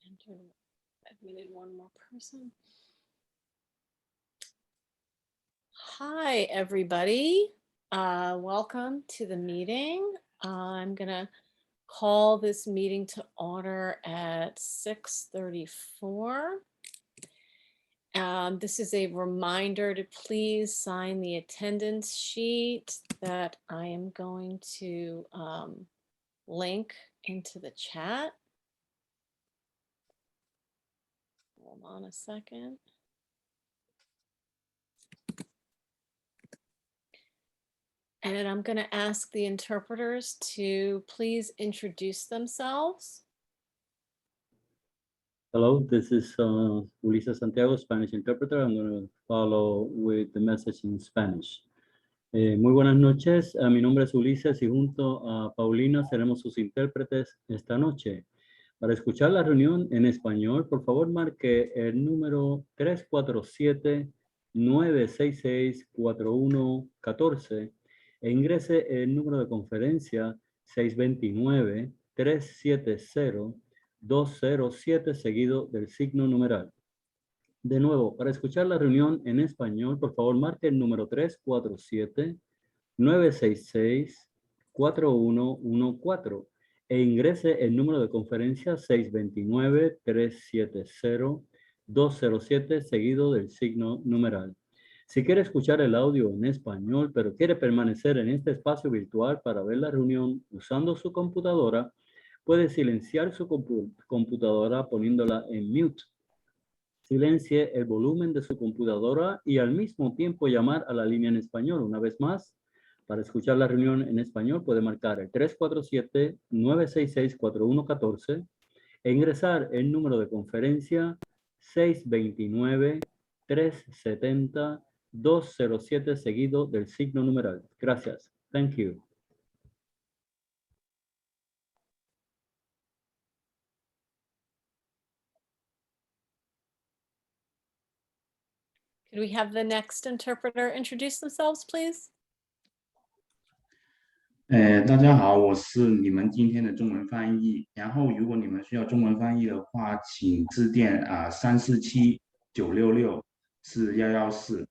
admitted one more person. Hi, everybody. Welcome to the meeting. I'm gonna call this meeting to order at 6:34. This is a reminder to please sign the attendance sheet that I am going to link into the chat. Hold on a second. And I'm going to ask the interpreters to please introduce themselves. Hello, this is Ulises Santiago, Spanish interpreter. I'm going to follow with the message in Spanish. Muy buenas noches, mi nombre es Ulises y junto a Paulina seremos sus intérpretes esta noche. Para escuchar la reunión en español, por favor marque el número 347-966-4114 e ingrese el número de conferencia 629-370-207 seguido del signo numeral. De nuevo, para escuchar la reunión en español, por favor marque el número 347-966-4114 e ingrese el número de conferencia 629-370-207 seguido del signo numeral. Si quiere escuchar el audio en español, pero quiere permanecer en este espacio virtual para ver la reunión usando su computadora, puede silenciar su computadora poniéndola en mute. Silencie el volumen de su computadora y al mismo tiempo llamar a la línea en español. Una vez más, para escuchar la reunión en español puede marcar el 347-966-4114 e ingresar el número de conferencia 629-370-207 seguido del signo numeral. Gracias. Thank you. Could we have the next interpreter introduce themselves, please? 大家好，我是你们今天的中文翻译。然后，如果你们需要中文翻译的话，请致电347-966-4114。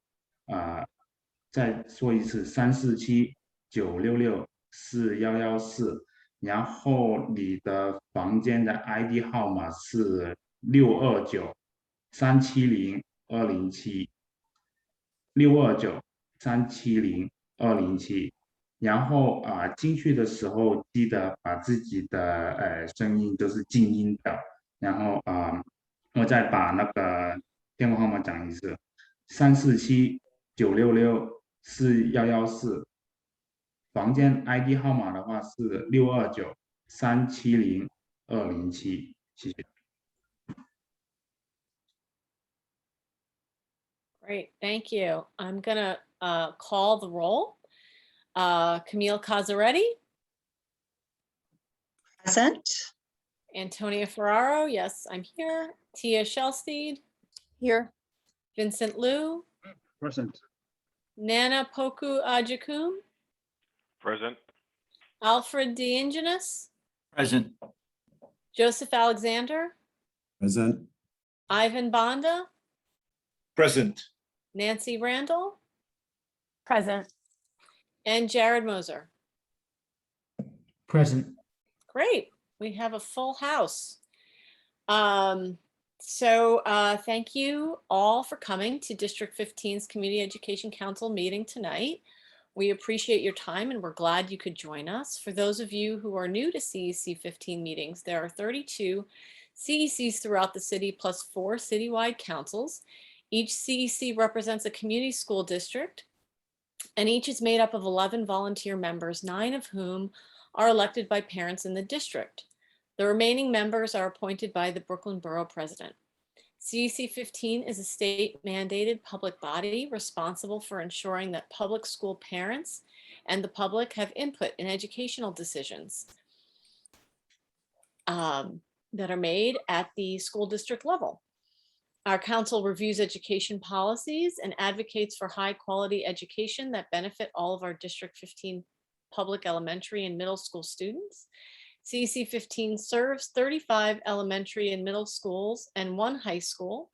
再说一次347-966-4114。然后你的房间的 ID 号码是629-370-207。629-370-207。然后进去的时候记得把自己的声音就是静音的。然后我再把那个电话号码讲一次：347-966-4114。房间 ID 号码的话是629-370-207。谢谢。Great, thank you. I'm gonna call the roll. Camille Cazzaretti. Present. Antonia Ferraro, yes, I'm here. Tia Shelsteed. Here. Vincent Liu. Present. Nana Poku Ajakum. Present. Alfred DeAngelis. Present. Joseph Alexander. Present. Ivan Banda. Present. Nancy Randall. Present. And Jared Moser. Present. Great, we have a full house. Thank you all for coming to District 15's Community Education Council meeting tonight. We appreciate your time and we're glad you could join us. For those of you who are new to CEC 15 meetings, there are 32 CECs throughout the city plus 4 citywide councils. Each CEC represents a community school district, and each is made up of 11 volunteer members, 9 of whom are elected by parents in the district. The remaining members are appointed by the Brooklyn Borough President. CEC 15 is a state-mandated public body responsible for ensuring that public school parents and the public have input in educational decisions that are made at the school district level. Our council reviews education policies and advocates for high quality education that benefit all of our District 15 public elementary and middle school students. CEC15 serves 35 elementary and middle schools and 1 high school.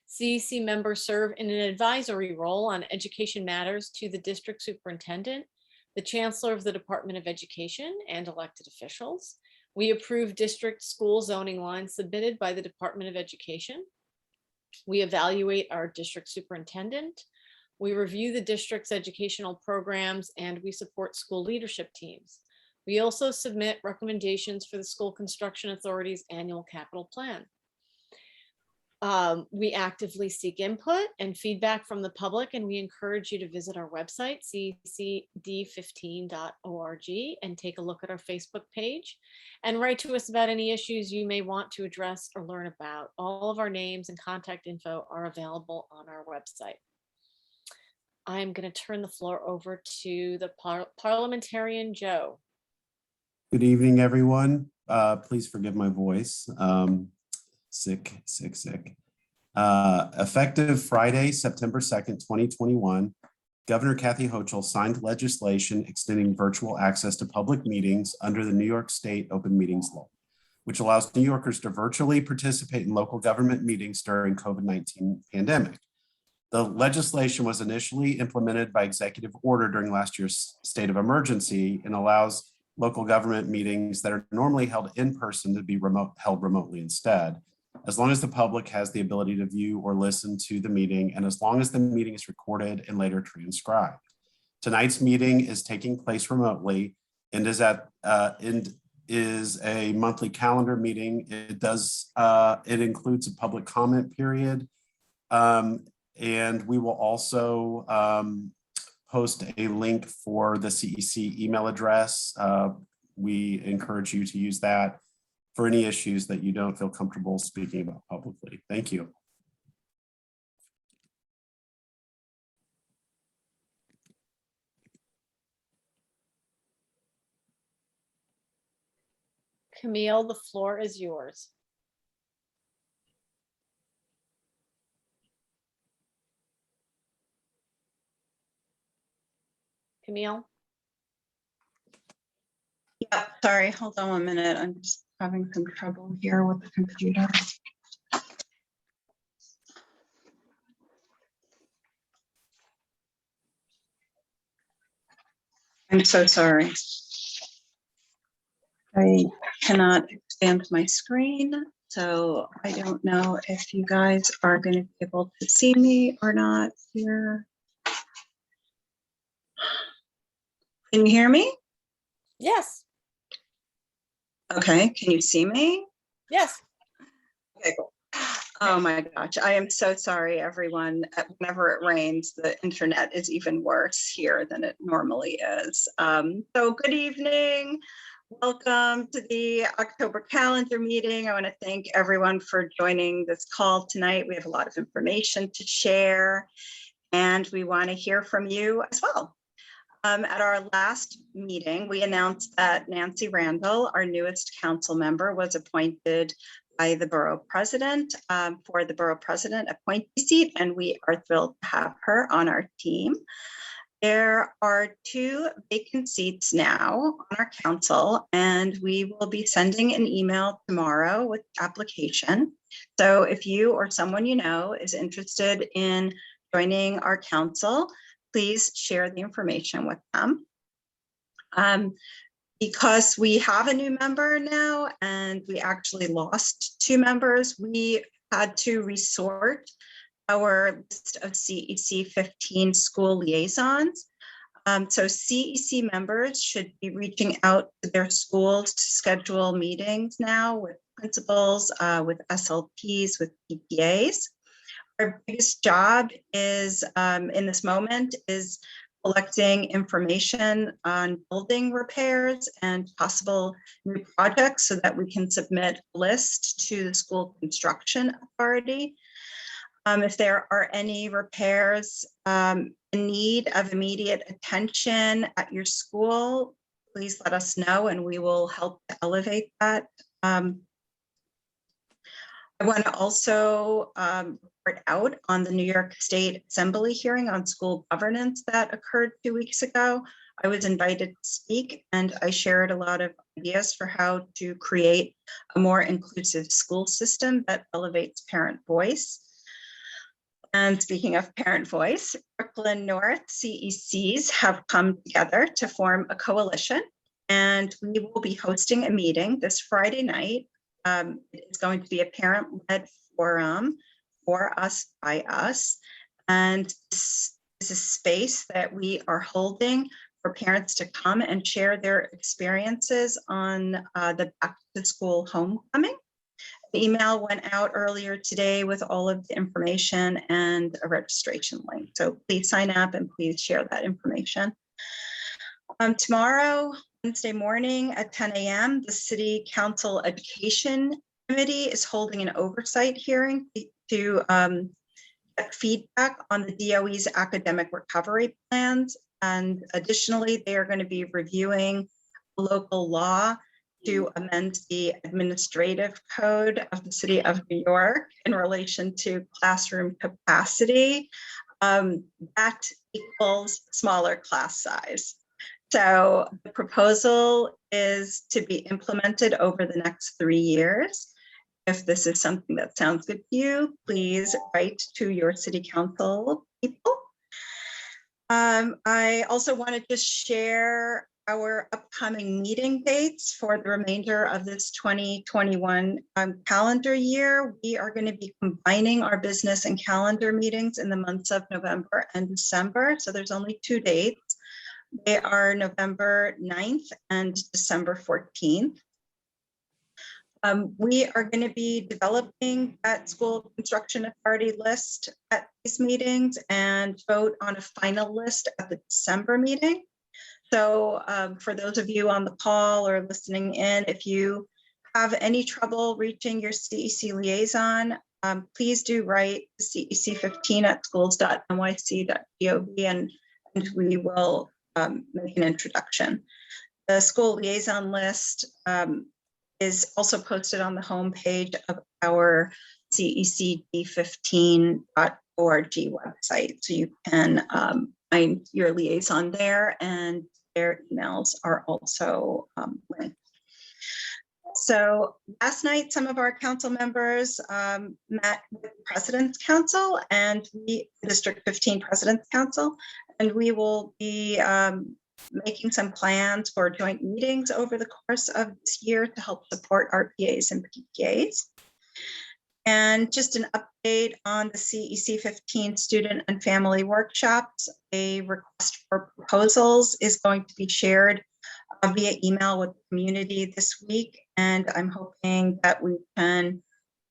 CEC members serve in an advisory role on education matters to the district superintendent, the chancellor of the Department of Education, and elected officials. We approve district school zoning lines submitted by the Department of Education. We evaluate our district superintendent. We review the district's educational programs, and we support school leadership teams. We also submit recommendations for the School Construction Authority's annual capital plan. We actively seek input and feedback from the public, and we encourage you to visit our website, cecd15.org, and take a look at our Facebook page and write to us about any issues you may want to address or learn about. All of our names and contact info are available on our website. I'm going to turn the floor over to the parliamentarian, Joe. Good evening, everyone. Please forgive my voice. Sick. Effective Friday, September 2nd, 2021, Governor Kathy Hochul signed legislation extending virtual access to public meetings under the New York State Open Meetings Law, which allows New Yorkers to virtually participate in local government meetings during COVID-19 pandemic. The legislation was initially implemented by executive order during last year's state of emergency and allows local government meetings that are normally held in person to be held remotely instead, as long as the public has the ability to view or listen to the meeting, and as long as the meeting is recorded and later transcribed. Tonight's meeting is taking place remotely and is a monthly calendar meeting. It includes a public comment period, and we will also post a link for the CEC email address. We encourage you to use that for any issues that you don't feel comfortable speaking about publicly. Thank you. Camille, the floor is yours. Camille? Yeah, sorry, hold on 1 minute. I'm just having some trouble here with the computer. I'm so sorry. I cannot expand my screen, so I don't know if you guys are going to be able to see me or not here. Can you hear me? Yes. Okay, can you see me? Yes. Okay, cool. Oh my gosh, I am so sorry, everyone. Whenever it rains, the internet is even worse here than it normally is. So good evening. Welcome to the October calendar meeting. I want to thank everyone for joining this call tonight. We have a lot of information to share, and we want to hear from you as well. At our last meeting, we announced that Nancy Randall, our newest council member, was appointed by the borough president for the borough president appointee seat, and we are thrilled to have her on our team. There are 2 vacant seats now on our council, and we will be sending an email tomorrow with the application. So if you or someone you know is interested in joining our council, please share the information with them. Because we have a new member now and we actually lost 2 members, we had to resort our list of CEC15 school liaisons. So CEC members should be reaching out to their schools to schedule meetings now with principals, with SLPs, with PTAs. Our biggest job is in this moment is collecting information on building repairs and possible new projects so that we can submit a list to the school construction authority. If there are any repairs in need of immediate attention at your school, please let us know and we will help to elevate that. I want to also report out on the New York State Assembly hearing on school governance that occurred 2 weeks ago. I was invited to speak, and I shared a lot of ideas for how to create a more inclusive school system that elevates parent voice. And speaking of parent voice, Brooklyn North CECs have come together to form a coalition, and we will be hosting a meeting this Friday night. It's going to be a parent-led forum for us, by us, and this is a space that we are holding for parents to come and share their experiences on the back to school homecoming. The email went out earlier today with all of the information and a registration link. So please sign up and please share that information. Tomorrow, Wednesday morning at 10 a.m., the City Council Education Committee is holding an oversight hearing to get feedback on the DOE's academic recovery plans. And additionally, they are going to be reviewing local law to amend the administrative code of the City of New York in relation to classroom capacity. That equals smaller class size. So the proposal is to be implemented over the next 3 years. If this is something that sounds good to you, please write to your city council people. I also want to just share our upcoming meeting dates for the remainder of this 2021 calendar year. We are going to be combining our business and calendar meetings in the months of November and December. So there's only 2 dates. They are November 9th and December 14th. We are going to be developing that school construction authority list at these meetings and vote on a final list at the December meeting. So for those of you on the call or listening in, if you have any trouble reaching your CEC liaison, please do write CEC15 at schools.nyc.gov and we will make an introduction. The school liaison list is also posted on the homepage of our CEC15.org website. So you can find your liaison there, and their emails are also linked. So last night, some of our council members met with the President's Council and the District 15 President's Council, and we will be making some plans for joint meetings over the course of this year to help support RPAs and PTAs. And just an update on the CEC15 student and family workshops. A request for proposals is going to be shared via email with the community this week. And I'm hoping that we can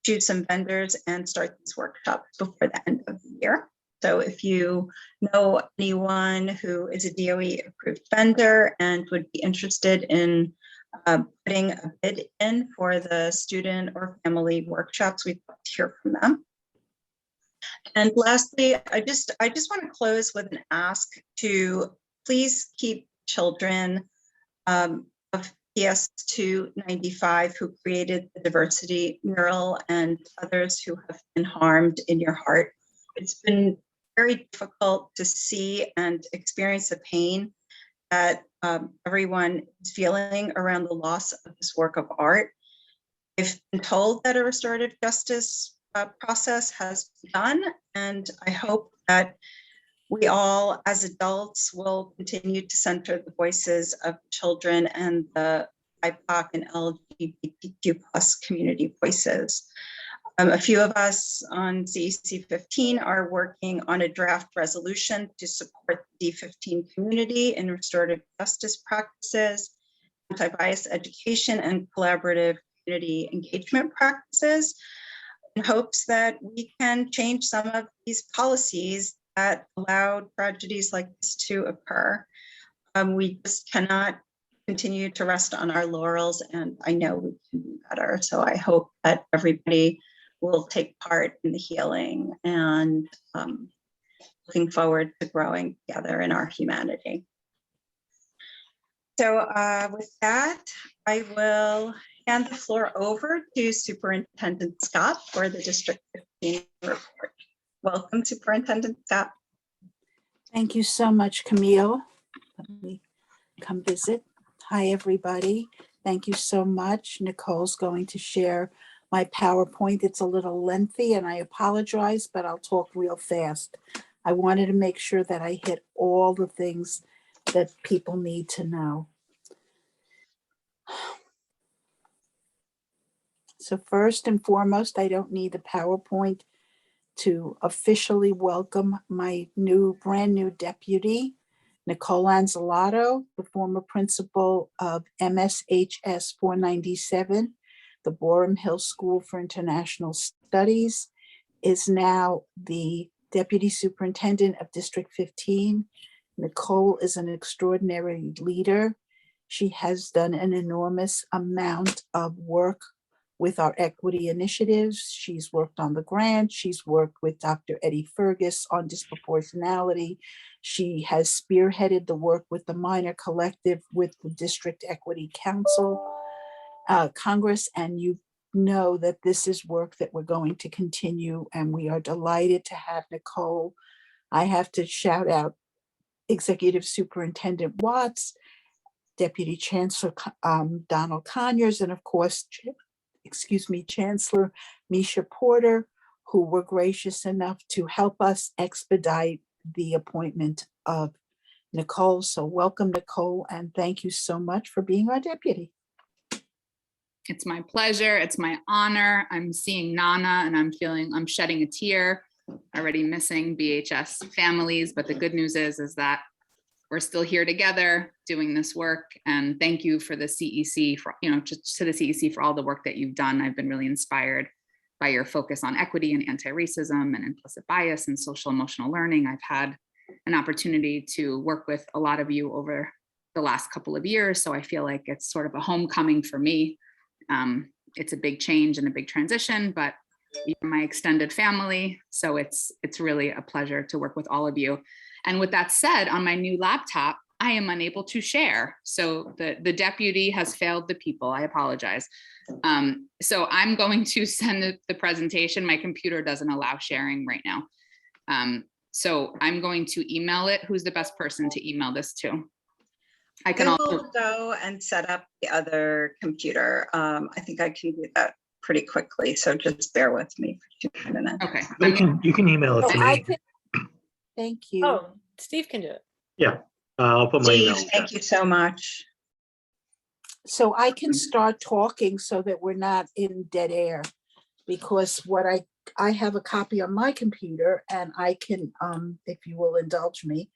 choose some vendors and start these workshops before the end of the year. So if you know anyone who is a DOE approved vendor and would be interested in putting a bid in for the student or family workshops, we'd love to hear from them. And lastly, I just want to close with an ask to please keep children of PS 295 who created the diversity mural and others who have been harmed in your heart. It's been very difficult to see and experience the pain that everyone is feeling around the loss of this work of art. I've been told that a restorative justice process has begun, and I hope that we all as adults will continue to center the voices of children and the BIPOC and LGBTQ+ community voices. A few of us on CEC15 are working on a draft resolution to support the D15 community in restorative justice practices, anti-bias education, and collaborative community engagement practices, in hopes that we can change some of these policies that allowed tragedies like this to occur. We just cannot continue to rest on our laurels, and I know we can do better. So I hope that everybody will take part in the healing and looking forward to growing together in our humanity. So with that, I will hand the floor over to Superintendent Scott for the District 15 report. Welcome, Superintendent Scott. Thank you so much, Camille. Let me come visit. Hi, everybody. Thank you so much. Nicole's going to share my PowerPoint. It's a little lengthy and I apologize, but I'll talk real fast. I wanted to make sure that I hit all the things that people need to know. So first and foremost, I don't need the PowerPoint to officially welcome my brand new deputy, Nicole Anzalato, the former principal of MSHS 497, the Borum Hill School for International Studies, is now the deputy superintendent of District 15. Nicole is an extraordinary leader. She has done an enormous amount of work with our equity initiatives. She's worked on the grant. She's worked with Dr. Eddie Fergus on disproportionality. She has spearheaded the work with the Minor Collective with the District Equity Council, Congress, and you know that this is work that we're going to continue, and we are delighted to have Nicole. I have to shout out Executive Superintendent Watts, Deputy Chancellor Donald Conyers, and of course, Chancellor Misha Porter, who were gracious enough to help us expedite the appointment of Nicole. So welcome, Nicole, and thank you so much for being our deputy. It's my pleasure. It's my honor. I'm seeing Nana and I'm shedding a tear, already missing BHS families. But the good news is that we're still here together doing this work. And thank you for the CEC for, just to the CEC for all the work that you've done. I've been really inspired by your focus on equity and anti-racism and implicit bias and social emotional learning. I've had an opportunity to work with a lot of you over the last couple of years. So I feel like it's sort of a homecoming for me. It's a big change and a big transition, but you're my extended family. So it's really a pleasure to work with all of you. And with that said, on my new laptop, I am unable to share. So the deputy has failed the people. I apologize. So I'm going to send the presentation. My computer doesn't allow sharing right now. So I'm going to email it. Who's the best person to email this to? I can also go and set up the other computer. I think I can do that pretty quickly. So just bear with me for 2 minutes. Okay. You can email it to me. Thank you. Oh, Steve can do it. Yeah, I'll put my email. Steve, thank you so much. So I can start talking so that we're not in dead air, because what I have a copy on my computer, and I can, if you will indulge me,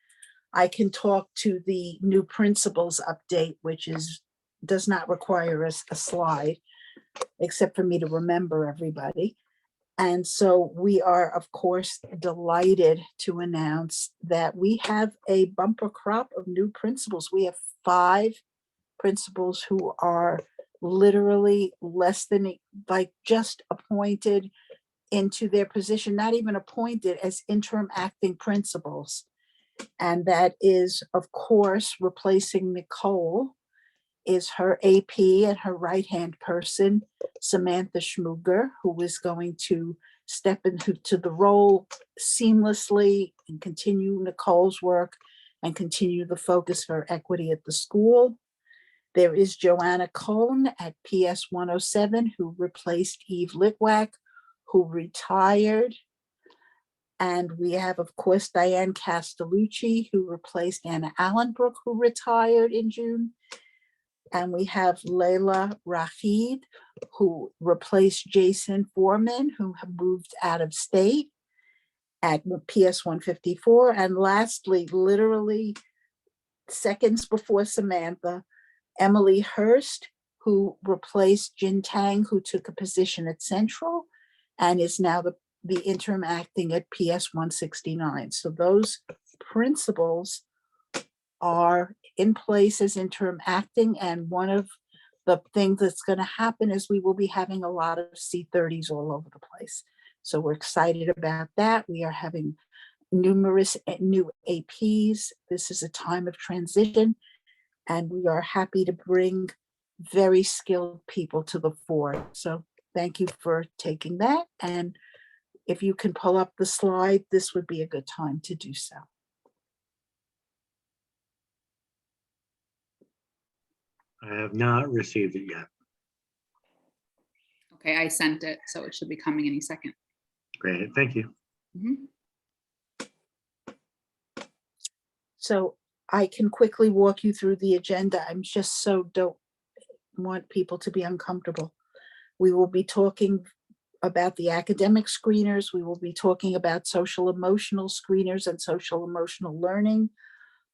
I can talk to the new principals update, which does not require a slide, except for me to remember everybody. And so we are, of course, delighted to announce that we have a bumper crop of new principals. We have 5 principals who are literally less than, like, just appointed into their position, not even appointed, as interim acting principals. And that is, of course, replacing Nicole, is her AP and her right-hand person, Samantha Schmuger, who is going to step into the role seamlessly and continue Nicole's work and continue the focus for equity at the school. There is Joanna Cohn at PS 107, who replaced Eve Litwack, who retired. And we have, of course, Diane Castellucci, who replaced Anna Allenbrook, who retired in June. And we have Layla Rahid, who replaced Jason Foreman, who moved out of state at PS 154. And lastly, literally seconds before Samantha, Emily Hurst, who replaced Jin Tang, who took a position at Central and is now the interim acting at PS 169. So those principals are in place as interim acting. And one of the things that's going to happen is we will be having a lot of C30s all over the place. So we're excited about that. We are having numerous new APs. This is a time of transition, and we are happy to bring very skilled people to the fore. So thank you for taking that. And if you can pull up the slide, this would be a good time to do so. I have not received it yet. Okay, I sent it, so it should be coming any second. Great, thank you. Mhm. So I can quickly walk you through the agenda. I'm just don't want people to be uncomfortable. We will be talking about the academic screeners. We will be talking about social emotional screeners and social emotional learning.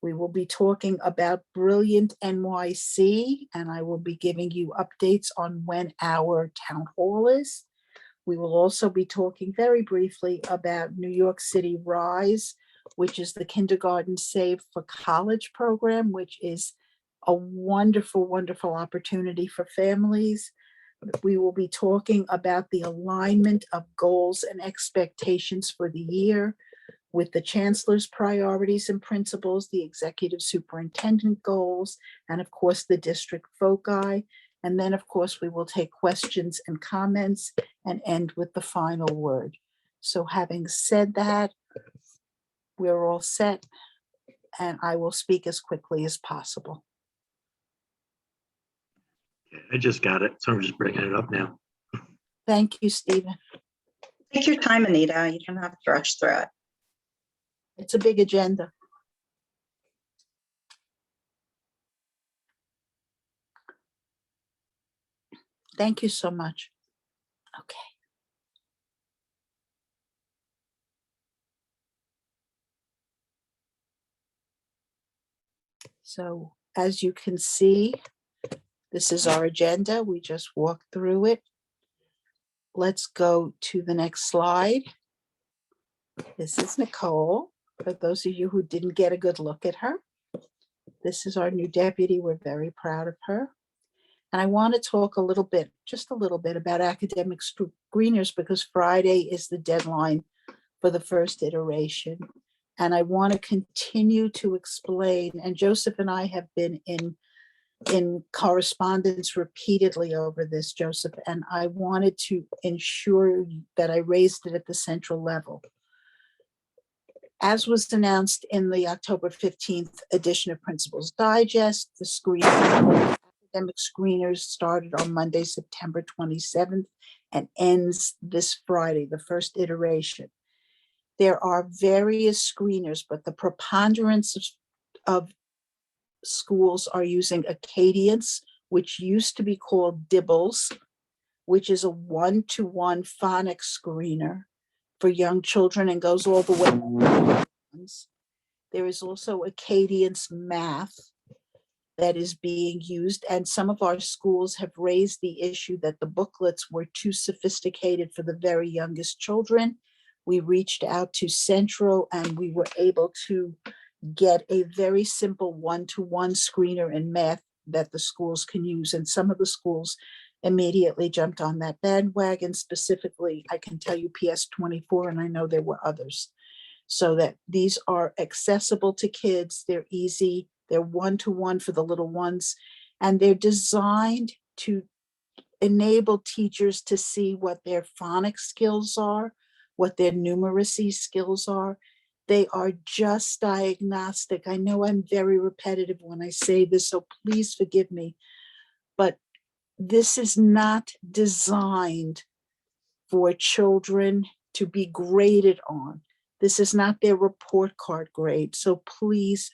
We will be talking about Brilliant NYC, and I will be giving you updates on when our town hall is. We will also be talking very briefly about New York City Rise, which is the Kindergarten Save for College program, which is a wonderful, wonderful opportunity for families. We will be talking about the alignment of goals and expectations for the year with the chancellor's priorities and principles, the executive superintendent goals, and of course, the district foci. And then, of course, we will take questions and comments and end with the final word. So having said that, we're all set, and I will speak as quickly as possible. I just got it, so I'm just bringing it up now. Thank you, Stephen. Take your time, Anita. You don't have to rush through it. It's a big agenda. Thank you so much. Okay. So as you can see, this is our agenda. We just walked through it. Let's go to the next slide. This is Nicole. For those of you who didn't get a good look at her, this is our new deputy. We're very proud of her. And I want to talk a little bit, just a little bit about academic screeners because Friday is the deadline for the first iteration. And I want to continue to explain, and Joseph and I have been in correspondence repeatedly over this, Joseph, and I wanted to ensure that I raised it at the central level. As was announced in the October 15th edition of Principals Digest, the academic screeners started on Monday, September 27th and ends this Friday, the first iteration. There are various screeners, but the preponderance of schools are using Acadience, which used to be called Dibbles, which is a one-to-one phonics screener for young children and goes all the way. There is also Acadience Math that is being used, and some of our schools have raised the issue that the booklets were too sophisticated for the very youngest children. We reached out to Central and we were able to get a very simple one-to-one screener in math that the schools can use. And some of the schools immediately jumped on that bandwagon. Specifically, I can tell you PS 24, and I know there were others. So that these are accessible to kids, they're easy, they're one-to-one for the little ones, and they're designed to enable teachers to see what their phonics skills are, what their numeracy skills are. They are just diagnostic. I know I'm very repetitive when I say this, so please forgive me, but this is not designed for children to be graded on. This is not their report card grade. So please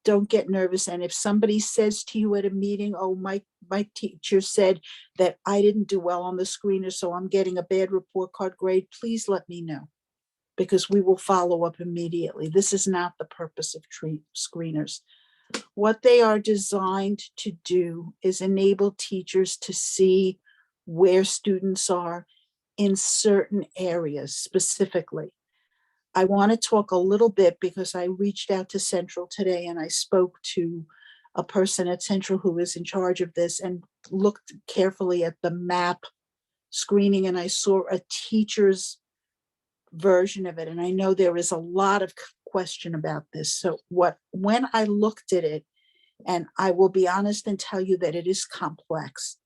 don't get nervous. And if somebody says to you at a meeting, oh, my teacher said that I didn't do well on the screener, so I'm getting a bad report card grade, please let me know, because we will follow up immediately. This is not the purpose of screeners. What they are designed to do is enable teachers to see where students are in certain areas specifically. I want to talk a little bit because I reached out to Central today and I spoke to a person at Central who is in charge of this and looked carefully at the map screening, and I saw a teacher's version of it. And I know there is a lot of question about this. So when I looked at it, and I will be honest and tell you that it is complex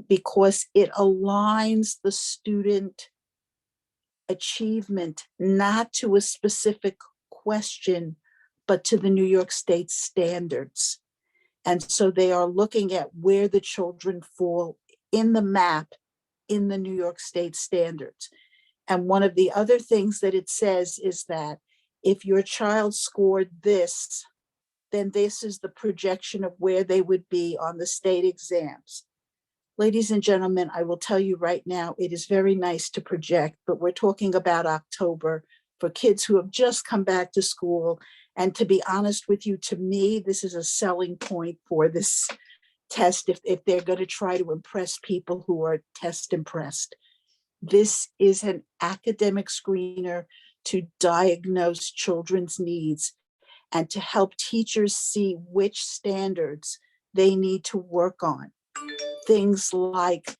because it aligns the student achievement not to a specific question, but to the New York State standards. And so they are looking at where the children fall in the map in the New York State standards. And one of the other things that it says is that if your child scored this, then this is the projection of where they would be on the state exams. Ladies and gentlemen, I will tell you right now, it is very nice to project, but we're talking about October for kids who have just come back to school. And to be honest with you, to me, this is a selling point for this test if they're going to try to impress people who are test impressed. This is an academic screener to diagnose children's needs and to help teachers see which standards they need to work on. Things like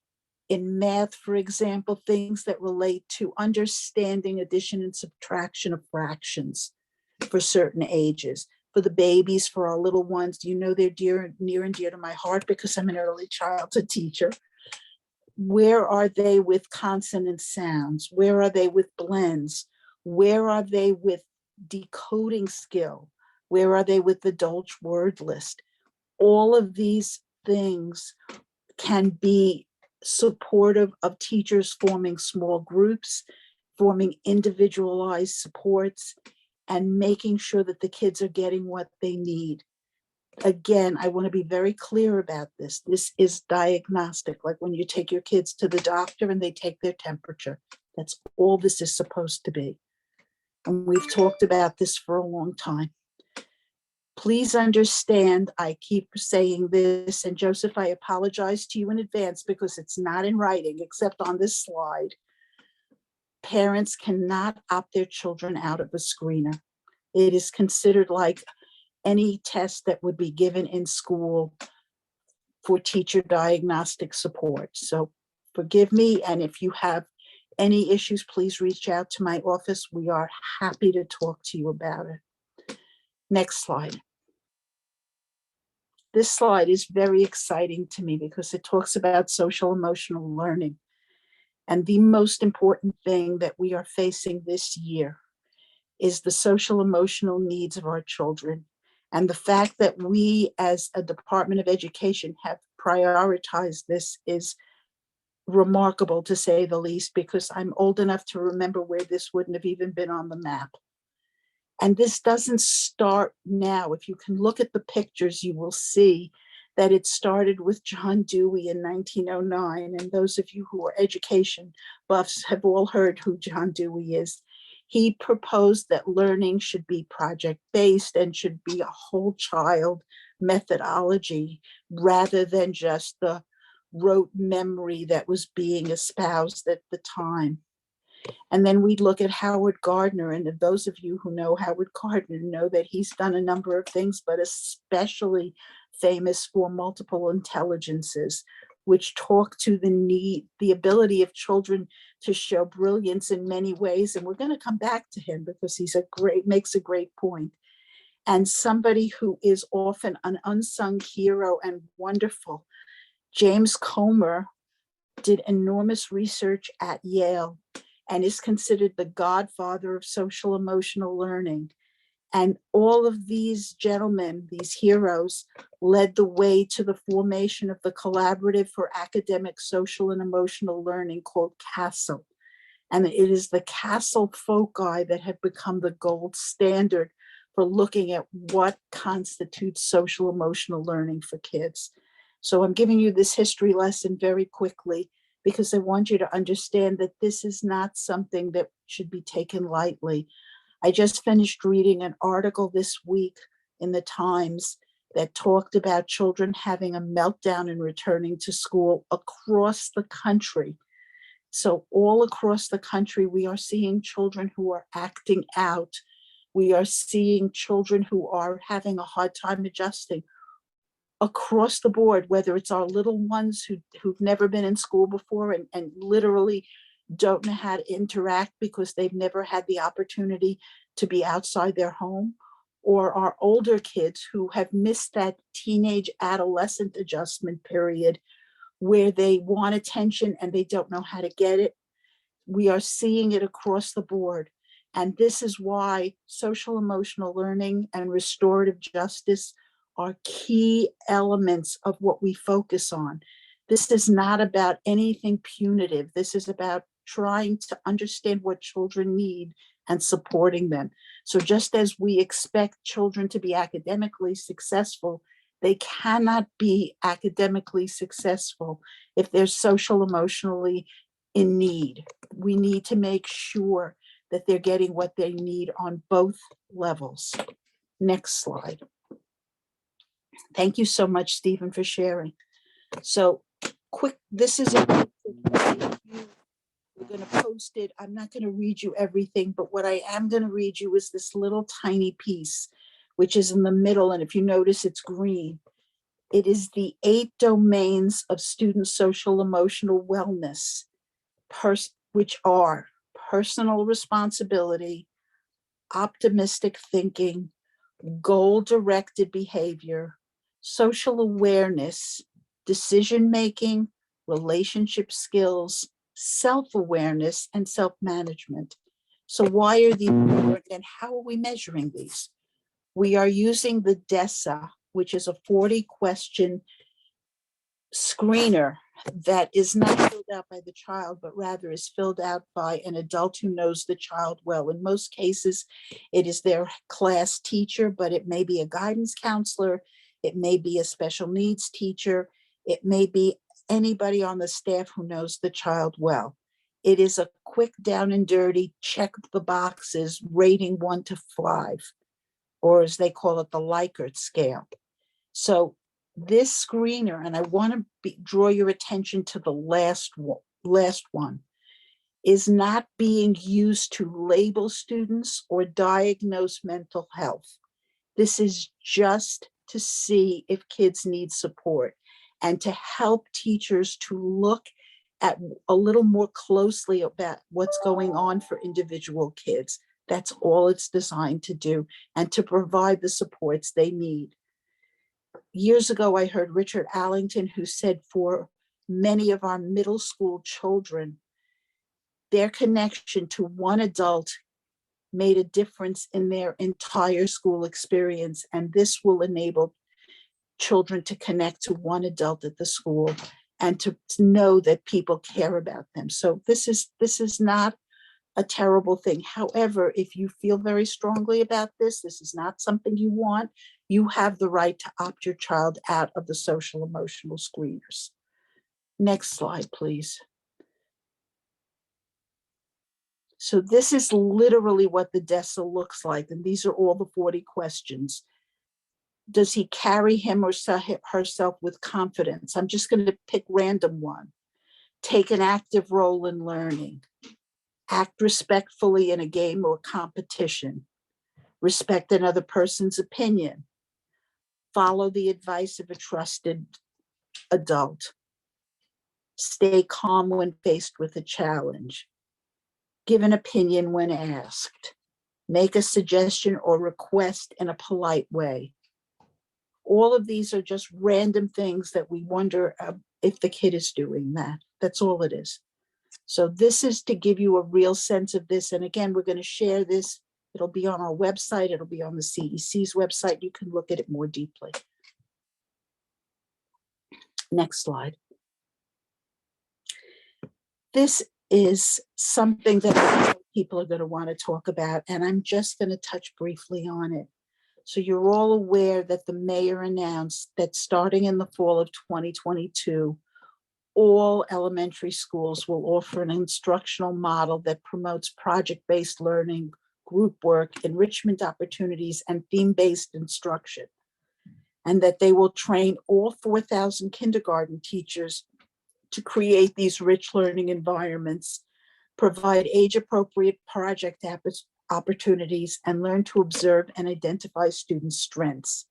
in math, for example, things that relate to understanding addition and subtraction of fractions for certain ages. For the babies, for our little ones, you know, they're near and dear to my heart because I'm an early childhood teacher. Where are they with consonant sounds? Where are they with blends? Where are they with decoding skill? Where are they with the Dolch word list? All of these things can be supportive of teachers forming small groups, forming individualized supports, and making sure that the kids are getting what they need. Again, I want to be very clear about this. This is diagnostic, like when you take your kids to the doctor and they take their temperature. That's all this is supposed to be. And we've talked about this for a long time. Please understand, I keep saying this, and Joseph, I apologize to you in advance because it's not in writing except on this slide. Parents cannot opt their children out of a screener. It is considered like any test that would be given in school for teacher diagnostic support. So forgive me, and if you have any issues, please reach out to my office. We are happy to talk to you about it. Next slide. This slide is very exciting to me because it talks about social emotional learning. And the most important thing that we are facing this year is the social emotional needs of our children. And the fact that we as a Department of Education have prioritized this is remarkable, to say the least, because I'm old enough to remember where this wouldn't have even been on the map. And this doesn't start now. If you can look at the pictures, you will see that it started with John Dewey in 1909. And those of you who are education buffs have all heard who John Dewey is. He proposed that learning should be project-based and should be a whole child methodology rather than just the rote memory that was being espoused at the time. And then we look at Howard Gardner, and those of you who know Howard Gardner know that he's done a number of things, but especially famous for multiple intelligences, which talk to the ability of children to show brilliance in many ways. And we're going to come back to him because he's makes a great point. And somebody who is often an unsung hero and wonderful, James Comer, did enormous research at Yale and is considered the godfather of social emotional learning. And all of these gentlemen, these heroes, led the way to the formation of the Collaborative for Academic, Social, and Emotional Learning called CASEL. And it is the CASEL foci that have become the gold standard for looking at what constitutes social emotional learning for kids. So I'm giving you this history lesson very quickly because I want you to understand that this is not something that should be taken lightly. I just finished reading an article this week in the Times that talked about children having a meltdown and returning to school across the country. So all across the country, we are seeing children who are acting out. We are seeing children who are having a hard time adjusting across the board, whether it's our little ones who've never been in school before and literally don't know how to interact because they've never had the opportunity to be outside their home, or our older kids who have missed that teenage adolescent adjustment period where they want attention and they don't know how to get it. We are seeing it across the board. And this is why social emotional learning and restorative justice are key elements of what we focus on. This is not about anything punitive. This is about trying to understand what children need and supporting them. So just as we expect children to be academically successful, they cannot be academically successful if they're social emotionally in need. We need to make sure that they're getting what they need on both levels. Next slide. Thank you so much, Stephen, for sharing. So quick, this is a, we're going to post it. I'm not going to read you everything, but what I am going to read you is this little tiny piece, which is in the middle. And if you notice, it's green. It is the 8 domains of student social emotional wellness, which are personal responsibility, optimistic thinking, goal-directed behavior, social awareness, decision-making, relationship skills, self-awareness, and self-management. So why are these important and how are we measuring these? We are using the DESA, which is a 40-question screener that is not filled out by the child, but rather is filled out by an adult who knows the child well. In most cases, it is their class teacher, but it may be a guidance counselor, it may be a special needs teacher, it may be anybody on the staff who knows the child well. It is a quick down and dirty, check the boxes, rating 1 to 5, or as they call it, the Likert scale. So this screener, and I want to draw your attention to the last one, is not being used to label students or diagnose mental health. This is just to see if kids need support and to help teachers to look at a little more closely about what's going on for individual kids. That's all it's designed to do, and to provide the supports they need. Years ago, I heard Richard Allington, who said for many of our middle school children, their connection to one adult made a difference in their entire school experience. And this will enable children to connect to one adult at the school and to know that people care about them. So this is not a terrible thing. However, if you feel very strongly about this is not something you want, you have the right to opt your child out of the social emotional screeners. Next slide, please. So this is literally what the DESA looks like, and these are all the 40 questions. Does he carry him or herself with confidence? I'm just going to pick random one. Take an active role in learning. Act respectfully in a game or competition. Respect another person's opinion. Follow the advice of a trusted adult. Stay calm when faced with a challenge. Give an opinion when asked. Make a suggestion or request in a polite way. All of these are just random things that we wonder if the kid is doing that. That's all it is. So this is to give you a real sense of this. And again, we're going to share this. It'll be on our website. It'll be on the CEC's website. You can look at it more deeply. Next slide. This is something that people are going to want to talk about, and I'm just going to touch briefly on it. So you're all aware that the mayor announced that starting in the fall of 2022, all elementary schools will offer an instructional model that promotes project-based learning, group work, enrichment opportunities, and theme-based instruction. And that they will train all 4,000 kindergarten teachers to create these rich learning environments, provide age-appropriate project opportunities, and learn to observe and identify students' strengths.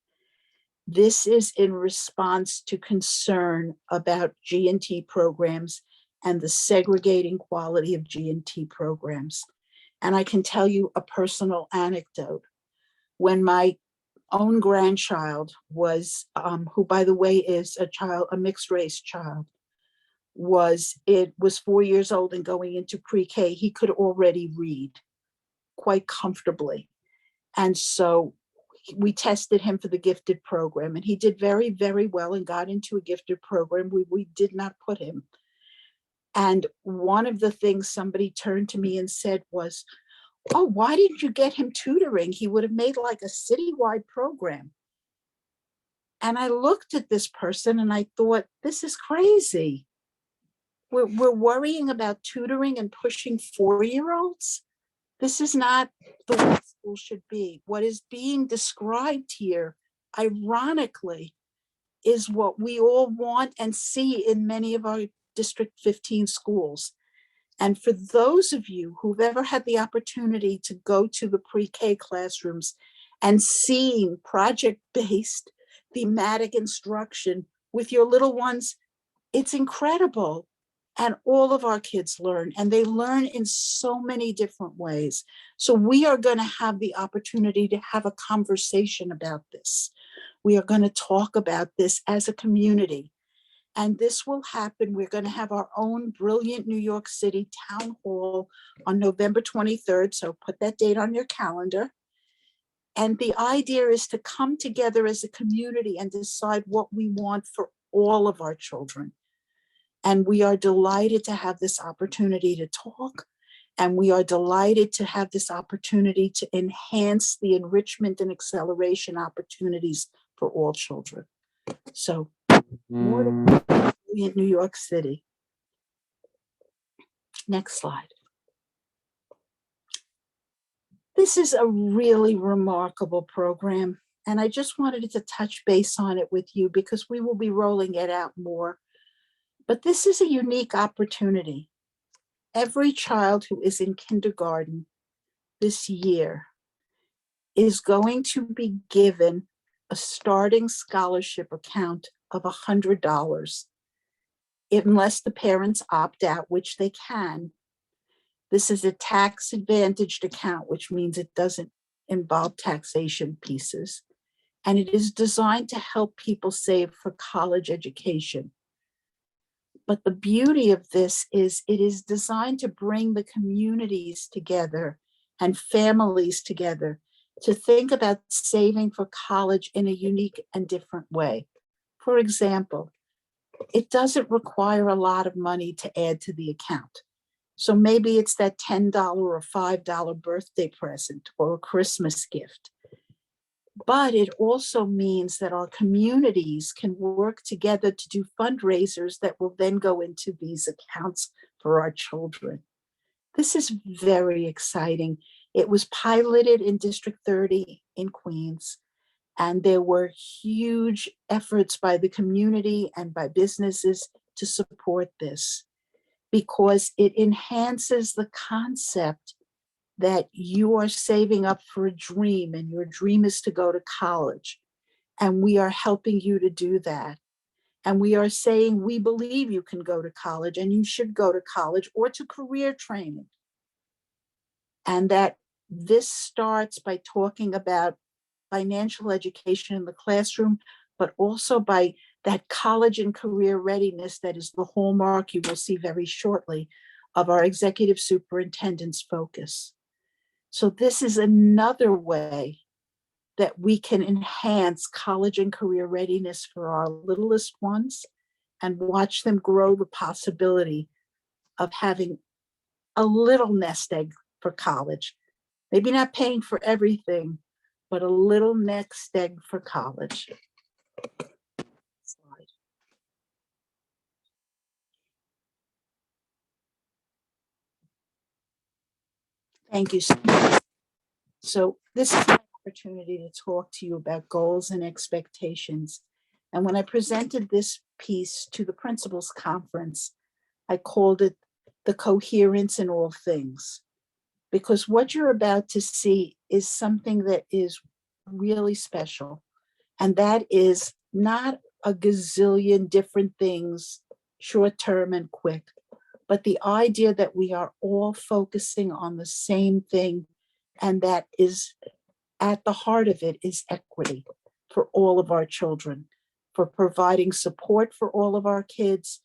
This is in response to concern about G&T programs and the segregating quality of G&T programs. And I can tell you a personal anecdote. When my own grandchild was, who by the way is a mixed race child, was 4 years old and going into pre-K, he could already read quite comfortably. And so we tested him for the gifted program, and he did very, very well and got into a gifted program. We did not put him. And one of the things somebody turned to me and said was, oh, why didn't you get him tutoring? He would have made like a citywide program. And I looked at this person and I thought, this is crazy. We're worrying about tutoring and pushing 4-year-olds. This is not the way school should be. What is being described here, ironically, is what we all want and see in many of our District 15 schools. And for those of you who've ever had the opportunity to go to the pre-K classrooms and seen project-based thematic instruction with your little ones, it's incredible. And all of our kids learn, and they learn in so many different ways. So we are going to have the opportunity to have a conversation about this. We are going to talk about this as a community. And this will happen. We're going to have our own brilliant New York City town hall on November 23rd. So put that date on your calendar. And the idea is to come together as a community and decide what we want for all of our children. And we are delighted to have this opportunity to talk. And we are delighted to have this opportunity to enhance the enrichment and acceleration opportunities for all children. So more to come in New York City. Next slide. This is a really remarkable program. And I just wanted to touch base on it with you because we will be rolling it out more. But this is a unique opportunity. Every child who is in kindergarten this year is going to be given a starting scholarship account of $100, unless the parents opt out, which they can. This is a tax advantaged account, which means it doesn't involve taxation pieces. And it is designed to help people save for college education. But the beauty of this is it is designed to bring the communities together and families together to think about saving for college in a unique and different way. For example, it doesn't require a lot of money to add to the account. So maybe it's that $10 or $5 birthday present or a Christmas gift. But it also means that our communities can work together to do fundraisers that will then go into these accounts for our children. This is very exciting. It was piloted in District 30 in Queens, and there were huge efforts by the community and by businesses to support this because it enhances the concept that you are saving up for a dream and your dream is to go to college. And we are helping you to do that. And we are saying, we believe you can go to college and you should go to college or to career training. And that this starts by talking about financial education in the classroom, but also by that college and career readiness that is the hallmark you will see very shortly of our executive superintendent's focus. So this is another way that we can enhance college and career readiness for our littlest ones and watch them grow the possibility of having a little nest egg for college. Maybe not paying for everything, but a little nest egg for college. Slide. Thank you so much. So this is my opportunity to talk to you about goals and expectations. And when I presented this piece to the principals conference, I called it the coherence in all things, because what you're about to see is something that is really special. And that is not a gazillion different things, short term and quick, but the idea that we are all focusing on the same thing, and that is at the heart of it is equity for all of our children, for providing support for all of our kids,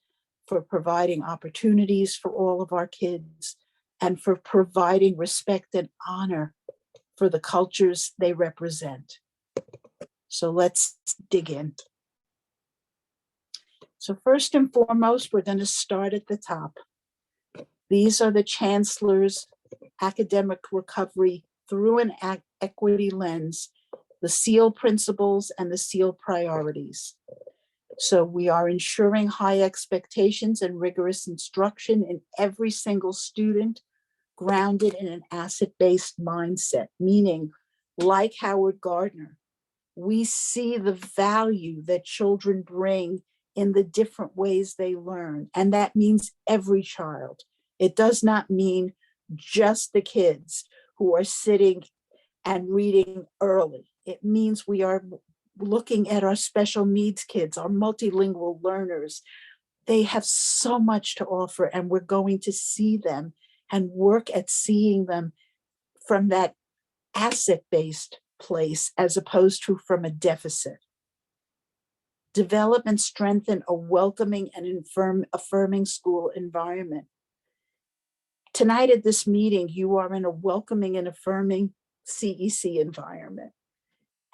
for providing opportunities for all of our kids, and for providing respect and honor for the cultures they represent. So let's dig in. So first and foremost, we're going to start at the top. These are the chancellor's academic recovery through an equity lens, the SEAL principles and the SEAL priorities. So we are ensuring high expectations and rigorous instruction in every single student, grounded in an asset-based mindset, meaning like Howard Gardner, we see the value that children bring in the different ways they learn. And that means every child. It does not mean just the kids who are sitting and reading early. It means we are looking at our special needs kids, our multilingual learners. They have so much to offer, and we're going to see them and work at seeing them from that asset-based place as opposed to from a deficit. Develop and strengthen a welcoming and affirming school environment. Tonight at this meeting, you are in a welcoming and affirming CEC environment.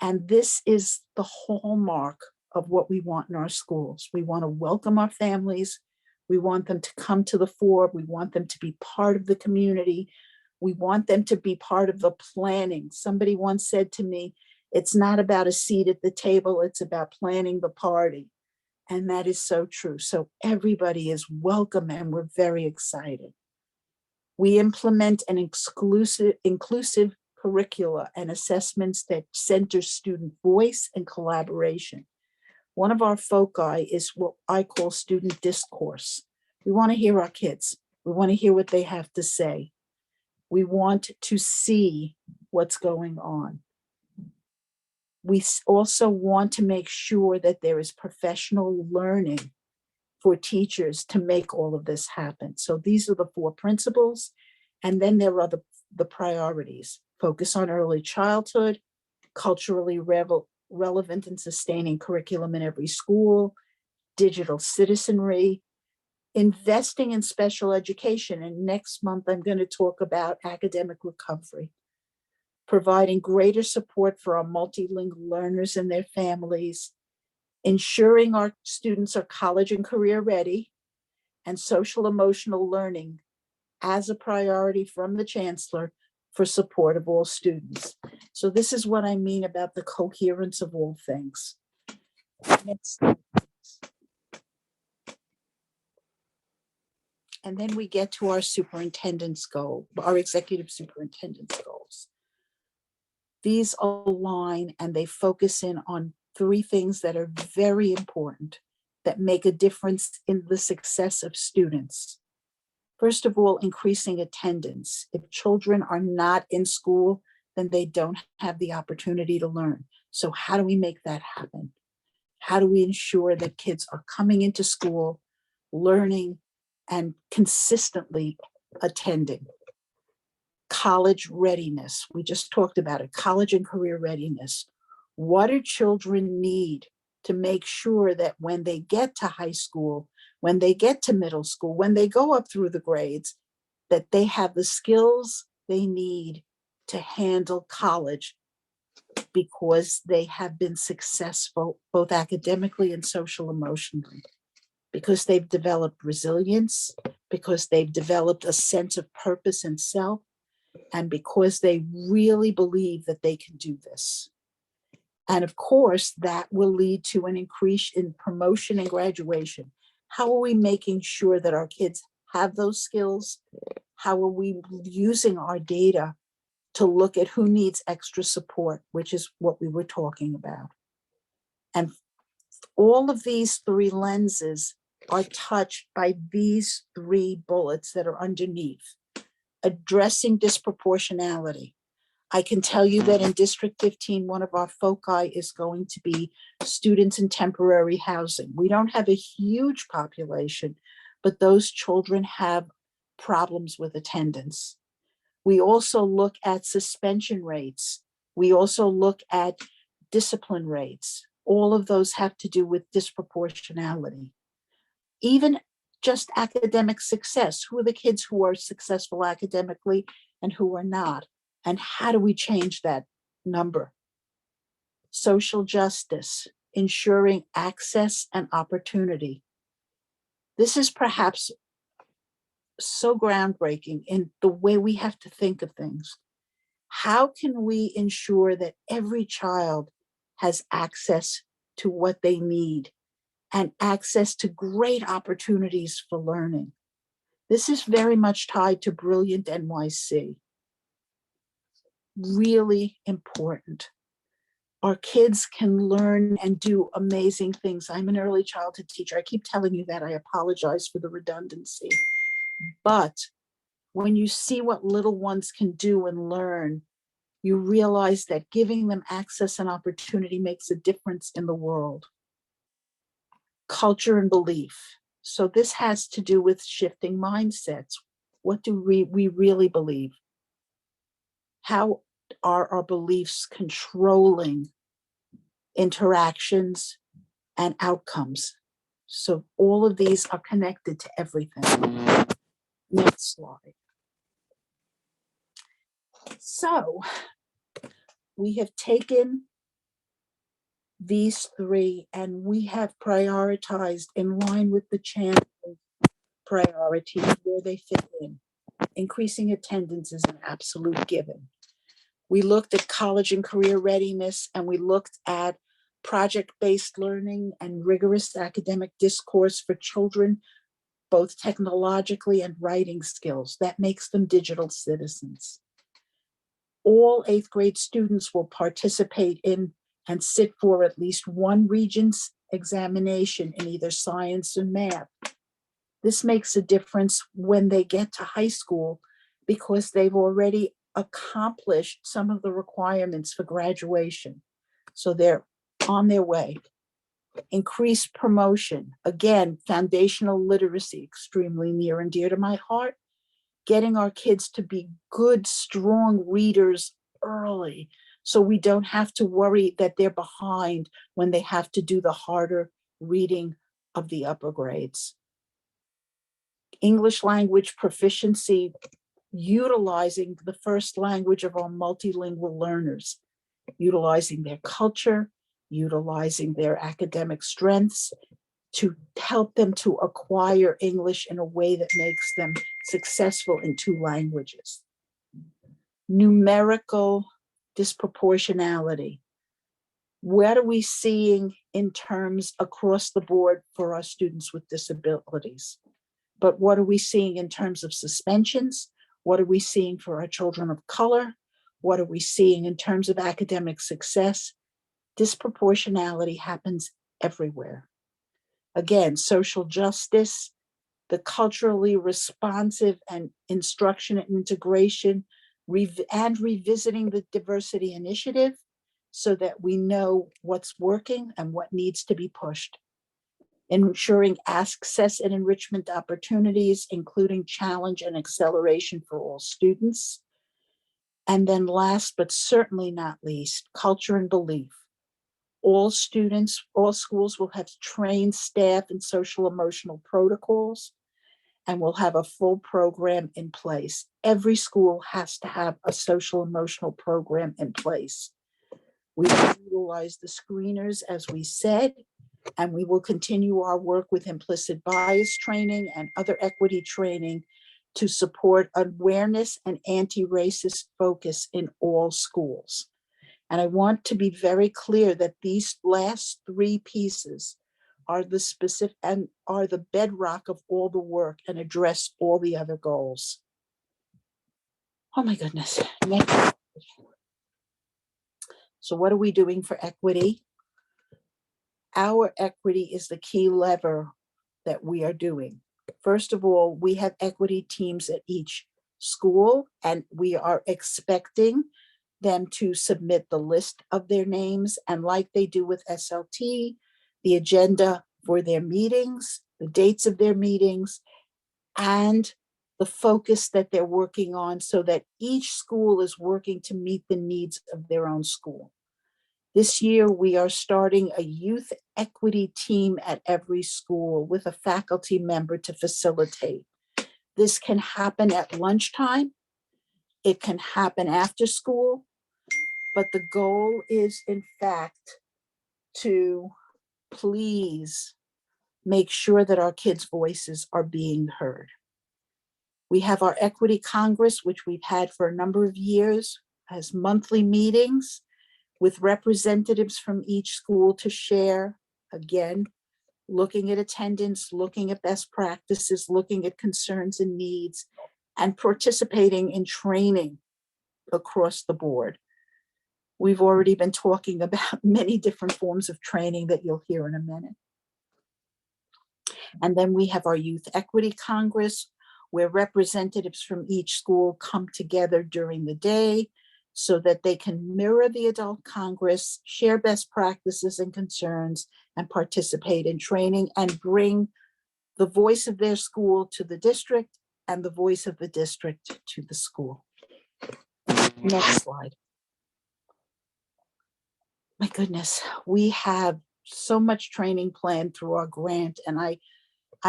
And this is the hallmark of what we want in our schools. We want to welcome our families. We want them to come to the fore. We want them to be part of the community. We want them to be part of the planning. Somebody once said to me, it's not about a seat at the table, it's about planning the party. And that is so true. So everybody is welcome and we're very excited. We implement an inclusive curricula and assessments that center student voice and collaboration. One of our foci is what I call student discourse. We want to hear our kids. We want to hear what they have to say. We want to see what's going on. We also want to make sure that there is professional learning for teachers to make all of this happen. So these are the 4 principles. And then there are the priorities. Focus on early childhood, culturally relevant and sustaining curriculum in every school, digital citizenry, investing in special education. And next month, I'm going to talk about academic recovery, providing greater support for our multilingual learners and their families, ensuring our students are college and career ready, and social emotional learning as a priority from the chancellor for support of all students. So this is what I mean about the coherence of all things. Next. And then we get to our superintendent's goal, our executive superintendent's goals. These align and they focus in on 3 things that are very important that make a difference in the success of students. First of all, increasing attendance. If children are not in school, then they don't have the opportunity to learn. So how do we make that happen? How do we ensure that kids are coming into school, learning, and consistently attending? College readiness. We just talked about it, college and career readiness. What do children need to make sure that when they get to high school, when they get to middle school, when they go up through the grades, that they have the skills they need to handle college because they have been successful both academically and social emotionally, because they've developed resilience, because they've developed a sense of purpose and self, and because they really believe that they can do this. And of course, that will lead to an increase in promotion and graduation. How are we making sure that our kids have those skills? How are we using our data to look at who needs extra support, which is what we were talking about? And all of these 3 lenses are touched by these 3 bullets that are underneath. Addressing disproportionality. I can tell you that in District 15, one of our foci is going to be students in temporary housing. We don't have a huge population, but those children have problems with attendance. We also look at suspension rates. We also look at discipline rates. All of those have to do with disproportionality. Even just academic success. Who are the kids who are successful academically and who are not? And how do we change that number? social justice, ensuring access and opportunity. This is perhaps so groundbreaking in the way we have to think of things. How can we ensure that every child has access to what they need and access to great opportunities for learning? This is very much tied to Brilliant NYC. Really important. Our kids can learn and do amazing things. I'm an early childhood teacher. I keep telling you that. I apologize for the redundancy. But when you see what little ones can do and learn, you realize that giving them access and opportunity makes a difference in the world. Culture and belief. So this has to do with shifting mindsets. What do we really believe? How are our beliefs controlling interactions and outcomes? So all of these are connected to everything. Next slide. So we have taken these three and we have prioritized in line with the chancellor's priorities where they fit in. Increasing attendance is an absolute given. We looked at college and career readiness, and we looked at project-based learning and rigorous academic discourse for children, both technologically and writing skills. That makes them digital citizens. All 8th grade students will participate in and sit for at least one Regents examination in either science or math. This makes a difference when they get to high school because they've already accomplished some of the requirements for graduation. So they're on their way. Increased promotion. Again, foundational literacy, extremely near and dear to my heart. Getting our kids to be good, strong readers early so we don't have to worry that they're behind when they have to do the harder reading of the upper grades. English language proficiency, utilizing the first language of our multilingual learners, utilizing their culture, utilizing their academic strengths to help them to acquire English in a way that makes them successful in 2 languages. Numerical disproportionality. What are we seeing in terms across the board for our students with disabilities? But what are we seeing in terms of suspensions? What are we seeing for our children of color? What are we seeing in terms of academic success? Disproportionality happens everywhere. Again, social justice, the culturally responsive and instruction and integration, and revisiting the diversity initiative so that we know what's working and what needs to be pushed. Ensuring access and enrichment opportunities, including challenge and acceleration for all students. And then last, but certainly not least, culture and belief. All students, all schools will have trained staff in social emotional protocols and will have a full program in place. Every school has to have a social emotional program in place. We will utilize the screeners, as we said, and we will continue our work with implicit bias training and other equity training to support awareness and anti-racist focus in all schools. And I want to be very clear that these last 3 pieces are the specific and are the bedrock of all the work and address all the other goals. Oh my goodness. Next. So what are we doing for equity? Our equity is the key lever that we are doing. First of all, we have equity teams at each school, and we are expecting them to submit the list of their names, and like they do with SLT, the agenda for their meetings, the dates of their meetings, and the focus that they're working on so that each school is working to meet the needs of their own school. This year, we are starting a youth equity team at every school with a faculty member to facilitate. This can happen at lunchtime. It can happen after school, but the goal is in fact to please make sure that our kids' voices are being heard. We have our Equity Congress, which we've had for a number of years, as monthly meetings with representatives from each school to share, again, looking at attendance, looking at best practices, looking at concerns and needs, and participating in training across the board. We've already been talking about many different forms of training that you'll hear in a minute. And then we have our Youth Equity Congress, where representatives from each school come together during the day so that they can mirror the Adult Congress, share best practices and concerns, and participate in training and bring the voice of their school to the district and the voice of the district to the school. Next slide. My goodness, we have so much training planned through our grant, and I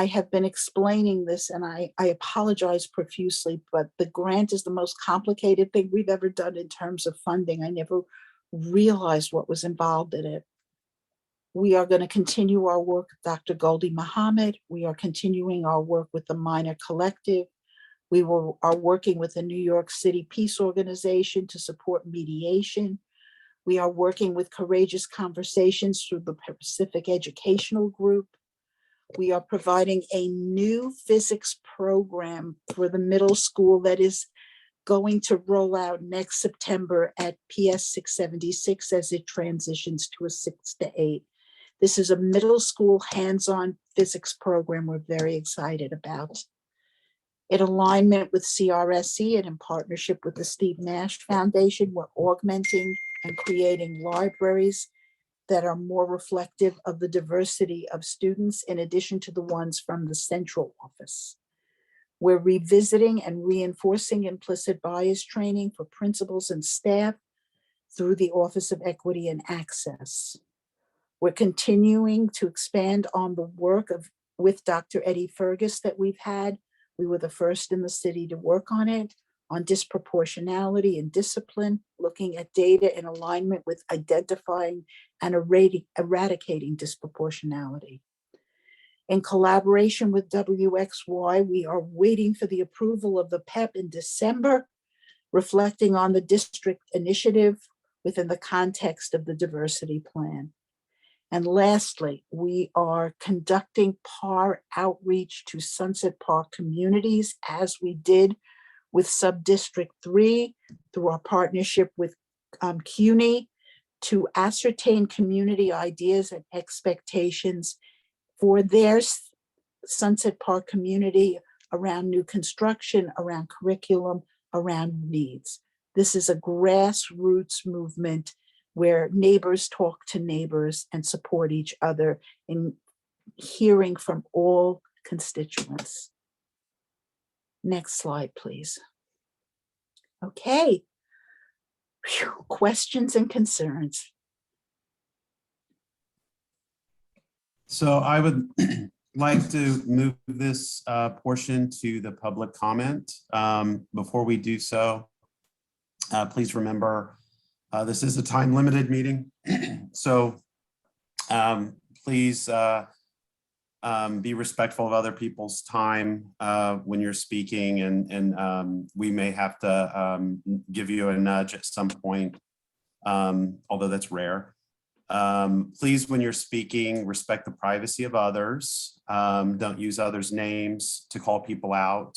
have been explaining this, and I apologize profusely, but the grant is the most complicated thing we've ever done in terms of funding. I never realized what was involved in it. We are going to continue our work with Dr. Goldie Muhammad. We are continuing our work with the Minor Collective. We are working with the New York City Peace Organization to support mediation. We are working with Courageous Conversations through the Pacific Educational Group. We are providing a new physics program for the middle school that is going to roll out next September at PS676 as it transitions to a 6 to 8. This is a middle school hands-on physics program we're very excited about. In alignment with CRSE and in partnership with the Steve Nash Foundation, we're augmenting and creating libraries that are more reflective of the diversity of students in addition to the ones from the central office. We're revisiting and reinforcing implicit bias training for principals and staff through the Office of Equity and Access. We're continuing to expand on the work with Dr. Eddie Fergus that we've had. We were the first in the city to work on it, on disproportionality and discipline, looking at data in alignment with identifying and eradicating disproportionality. In collaboration with WXY, we are waiting for the approval of the PEP in December, reflecting on the district initiative within the context of the diversity plan. And lastly, we are conducting PAR outreach to Sunset Park communities as we did with Subdistrict 3 through our partnership with CUNY to ascertain community ideas and expectations for their Sunset Park community around new construction, around curriculum, around needs. This is a grassroots movement where neighbors talk to neighbors and support each other in hearing from all constituents. Next slide, please. Okay. Whew. Questions and concerns. So I would like to move this portion to the public comment. Before we do so, please remember this is a time-limited meeting. So please be respectful of other people's time when you're speaking, and we may have to give you a nudge at some point, although that's rare. Please, when you're speaking, respect the privacy of others. Don't use others' names to call people out.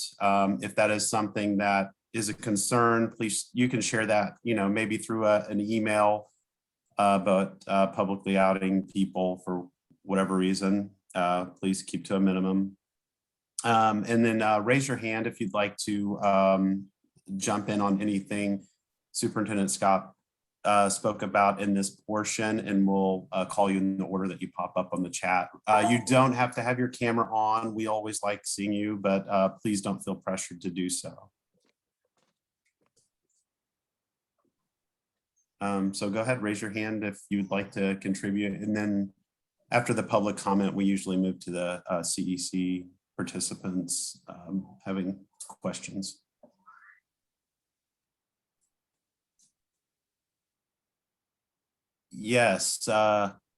If that is something that is a concern, please, you can share that, maybe through an email, but publicly outing people for whatever reason, please keep to a minimum. And then raise your hand if you'd like to jump in on anything Superintendent Scott spoke about in this portion, and we'll call you in the order that you pop up on the chat. You don't have to have your camera on. We always like seeing you, but please don't feel pressured to do so. So go ahead, raise your hand if you'd like to contribute. And then after the public comment, we usually move to the CEC participants having questions. Yes,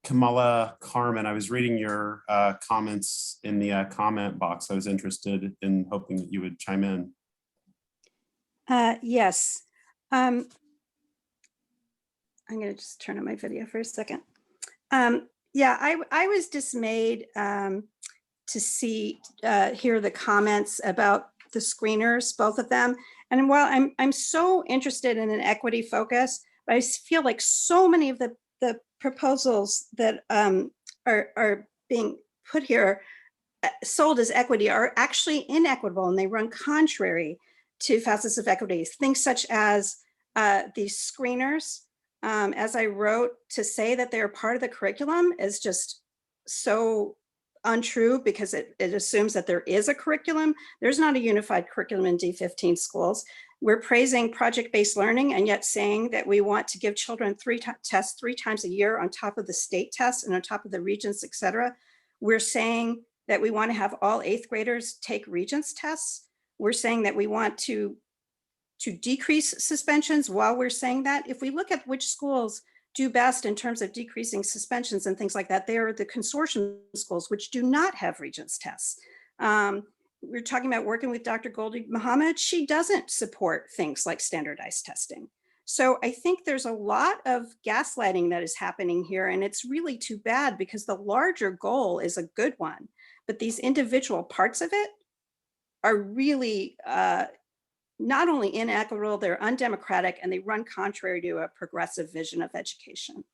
Kamala Carmen, I was reading your comments in the comment box. I was interested in hoping that you would chime in. Yes. I'm going to just turn on my video for a second. Yeah, I was dismayed to hear the comments about the screeners, both of them. And while I'm so interested in an equity focus, but I feel like so many of the proposals that are being put here, sold as equity, are actually inequitable, and they run contrary to facets of equity. Things such as these screeners, as I wrote, to say that they're part of the curriculum is just so untrue, because it assumes that there is a curriculum. There's not a unified curriculum in D15 schools. We're praising project-based learning and yet saying that we want to give children tests 3 times a year on top of the state tests and on top of the Regents, et cetera. We're saying that we want to have all 8th graders take Regents tests. We're saying that we want to decrease suspensions. While we're saying that, if we look at which schools do best in terms of decreasing suspensions and things like that, they are the consortium schools, which do not have Regents tests. We're talking about working with Dr. Goldie Muhammad. She doesn't support things like standardized testing. So I think there's a lot of gaslighting that is happening here, and it's really too bad, because the larger goal is a good one, but these individual parts of it are really not only inequitable, they're undemocratic, and they run contrary to a progressive vision of education.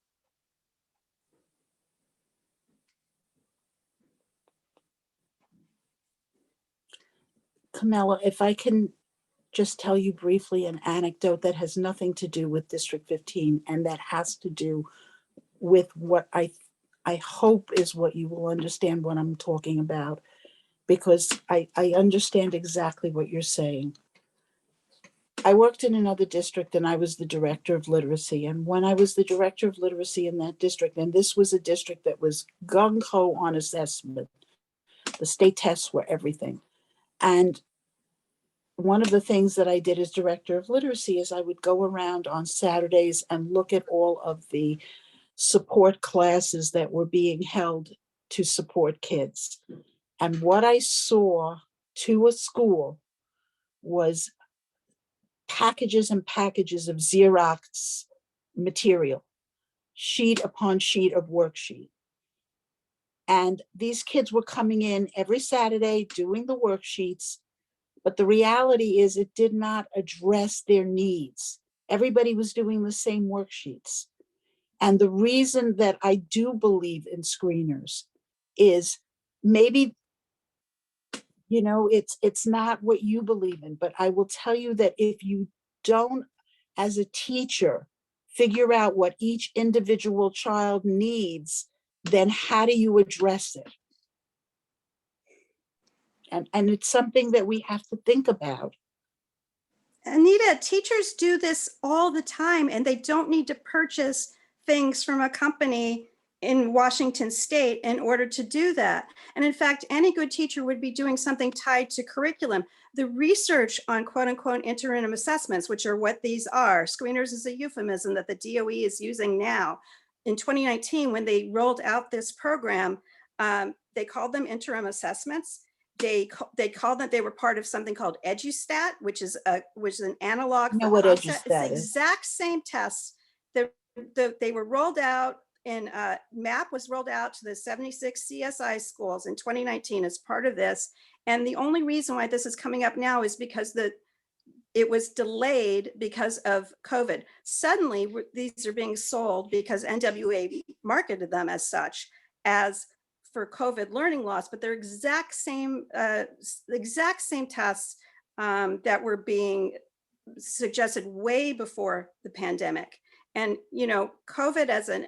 Camilla, if I can just tell you briefly an anecdote that has nothing to do with District 15, and that has to do with what I hope is what you will understand what I'm talking about, because I understand exactly what you're saying. I worked in another district and I was the director of literacy. And when I was the director of literacy in that district, and this was a district that was gung-ho on assessment, the state tests were everything. And one of the things that I did as director of literacy is I would go around on Saturdays and look at all of the support classes that were being held to support kids. And what I saw to a school was packages and packages of Xerox material, sheet upon sheet of worksheet. And these kids were coming in every Saturday doing the worksheets, but the reality is it did not address their needs. Everybody was doing the same worksheets. And the reason that I do believe in screeners is maybe, you know, it's not what you believe in, but I will tell you that if you don't, as a teacher, figure out what each individual child needs, then how do you address it? And it's something that we have to think about. Anita, teachers do this all the time, and they don't need to purchase things from a company in Washington State in order to do that. And in fact, any good teacher would be doing something tied to curriculum. The research on quote unquote interim assessments, which are what these are, screeners is a euphemism that the DOE is using now. In 2019, when they rolled out this program, they called them interim assessments. They called that they were part of something called EduStat, which is an analog. I know what It's EduStat the is. exact same tests that they were rolled out, and MAP was rolled out to the 76 CSI schools in 2019 as part of this. And the only reason why this is coming up now is because it was delayed because of COVID. Suddenly, these are being sold because NWA marketed them as such, as for COVID learning loss, but they're exact same tests that were being suggested way before the pandemic. And, you know, COVID as the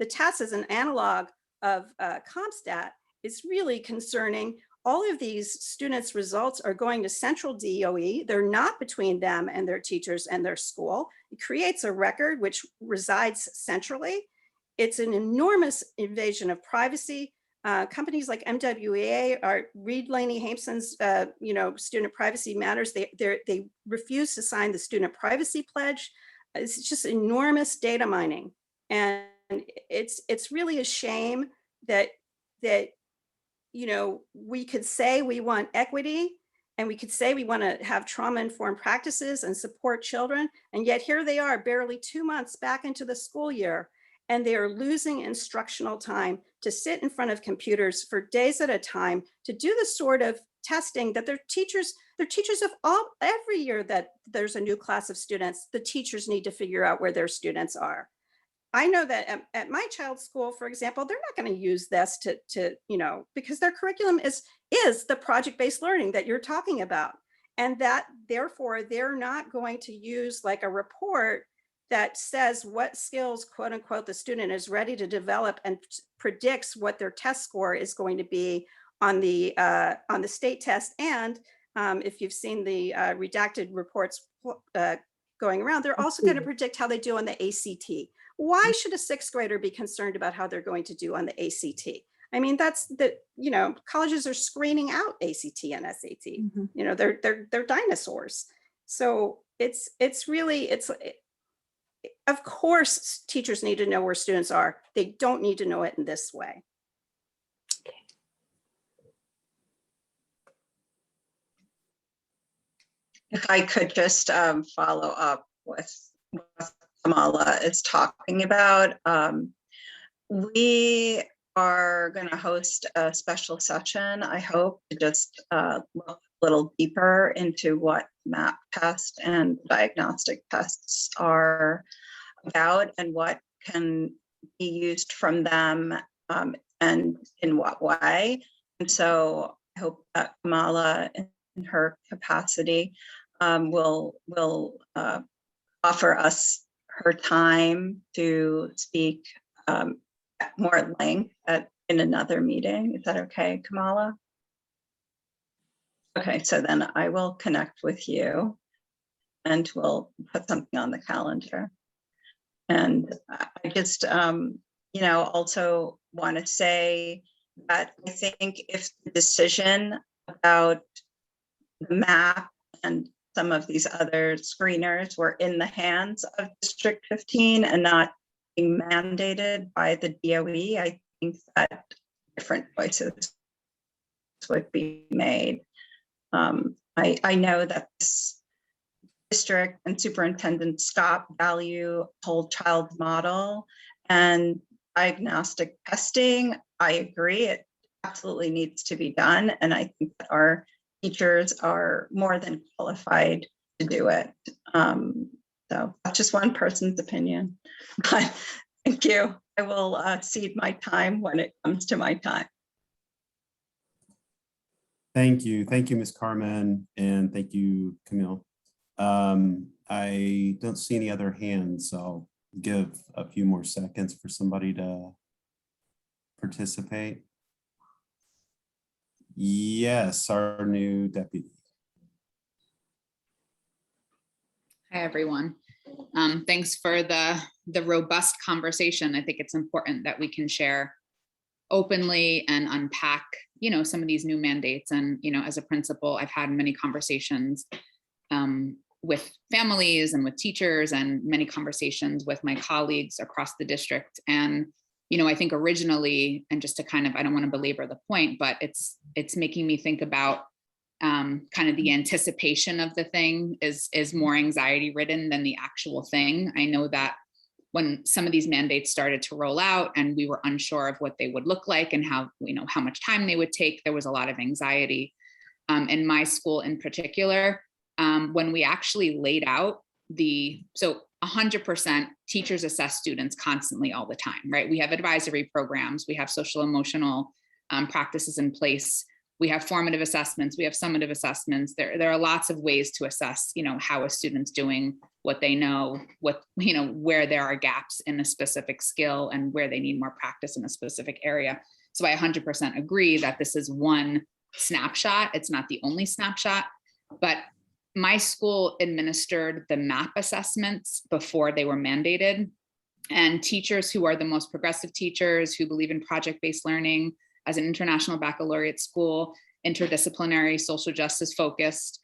test as an analog of CompStat is really concerning. All of these students' results are going to central DOE. They're not between them and their teachers and their school. It creates a record which resides centrally. It's an enormous invasion of privacy. Companies like MWA are Reed Laney Hampson's, Student Privacy Matters. They refuse to sign the Student Privacy Pledge. it's just enormous data mining. And it's really a shame that, you know, we could say we want equity and we could say we want to have trauma-informed practices and support children. And yet here they are barely 2 months back into the school year, and they are losing instructional time to sit in front of computers for days at a time to do the sort of testing that their teachers of every year that there's a new class of students, the teachers need to figure out where their students are. I know that at my child's school, for example, they're not going to use this to, you know, because their curriculum is the project-based learning that you're talking about. And that therefore they're not going to use like a report that says what skills, quote unquote, the student is ready to develop and predicts what their test score is going to be on the state test. And if you've seen the redacted reports going around, they're also going to predict how they do on the ACT. Why should a 6th grader be concerned about how they're going to do on the ACT? I mean, that's the, you know, colleges are screening out ACT and SAT. Mhm. You know, they're dinosaurs. So it's really, of course, teachers need to know where students are. They don't need to know it in this way. If I could just follow up with what Kamala is talking about. We are going to host a special session, I hope, to just look a little deeper into what MAP test and diagnostic tests are about and what can be used from them and in what way. And so I hope that Kamala, in her capacity, will offer us her time to speak at more length in another meeting. Is that okay, Kamala? Okay, so then I will connect with you and we'll put something on the calendar. And I just, you know, also want to say that I think if the decision about the MAP and some of these other screeners were in the hands of District 15 and not being mandated by the DOE, I think that different choices would be made. I know that this district and Superintendent Scott value whole child model and diagnostic testing. I agree, it absolutely needs to be done. And I think that our teachers are more than qualified to do it. So that's just one person's opinion, but thank you. I will cede my time when it comes to my time. Thank you, Ms. Carmen, and thank you, Camille. I don't see any other hands, so I'll give a few more seconds for somebody to participate. Yes, our new deputy. Hi, everyone. Thanks for the robust conversation. I think it's important that we can share openly and unpack, you know, some of these new mandates. And, you know, as a principal, I've had many conversations with families and with teachers and many conversations with my colleagues across the district. And, you know, I think originally, and just to kind of, I don't want to belabor the point, but it's making me think about kind of the anticipation of the thing is more anxiety ridden than the actual thing. I know that when some of these mandates started to roll out and we were unsure of what they would look like and how, you know, how much time they would take, there was a lot of anxiety. In my school in particular, when we actually laid out so 100% teachers assess students constantly all the time, right? We have advisory programs, we have social emotional practices in place. We have formative assessments, we have summative assessments. There are lots of ways to assess, you know, how a student's doing, what they know, what, you know, where there are gaps in a specific skill and where they need more practice in a specific area. So I 100% agree that this is one snapshot. It's not the only snapshot, but my school administered the MAP assessments before they were mandated. And teachers who are the most progressive teachers who believe in project-based learning, as an international baccalaureate school, interdisciplinary, social justice focused,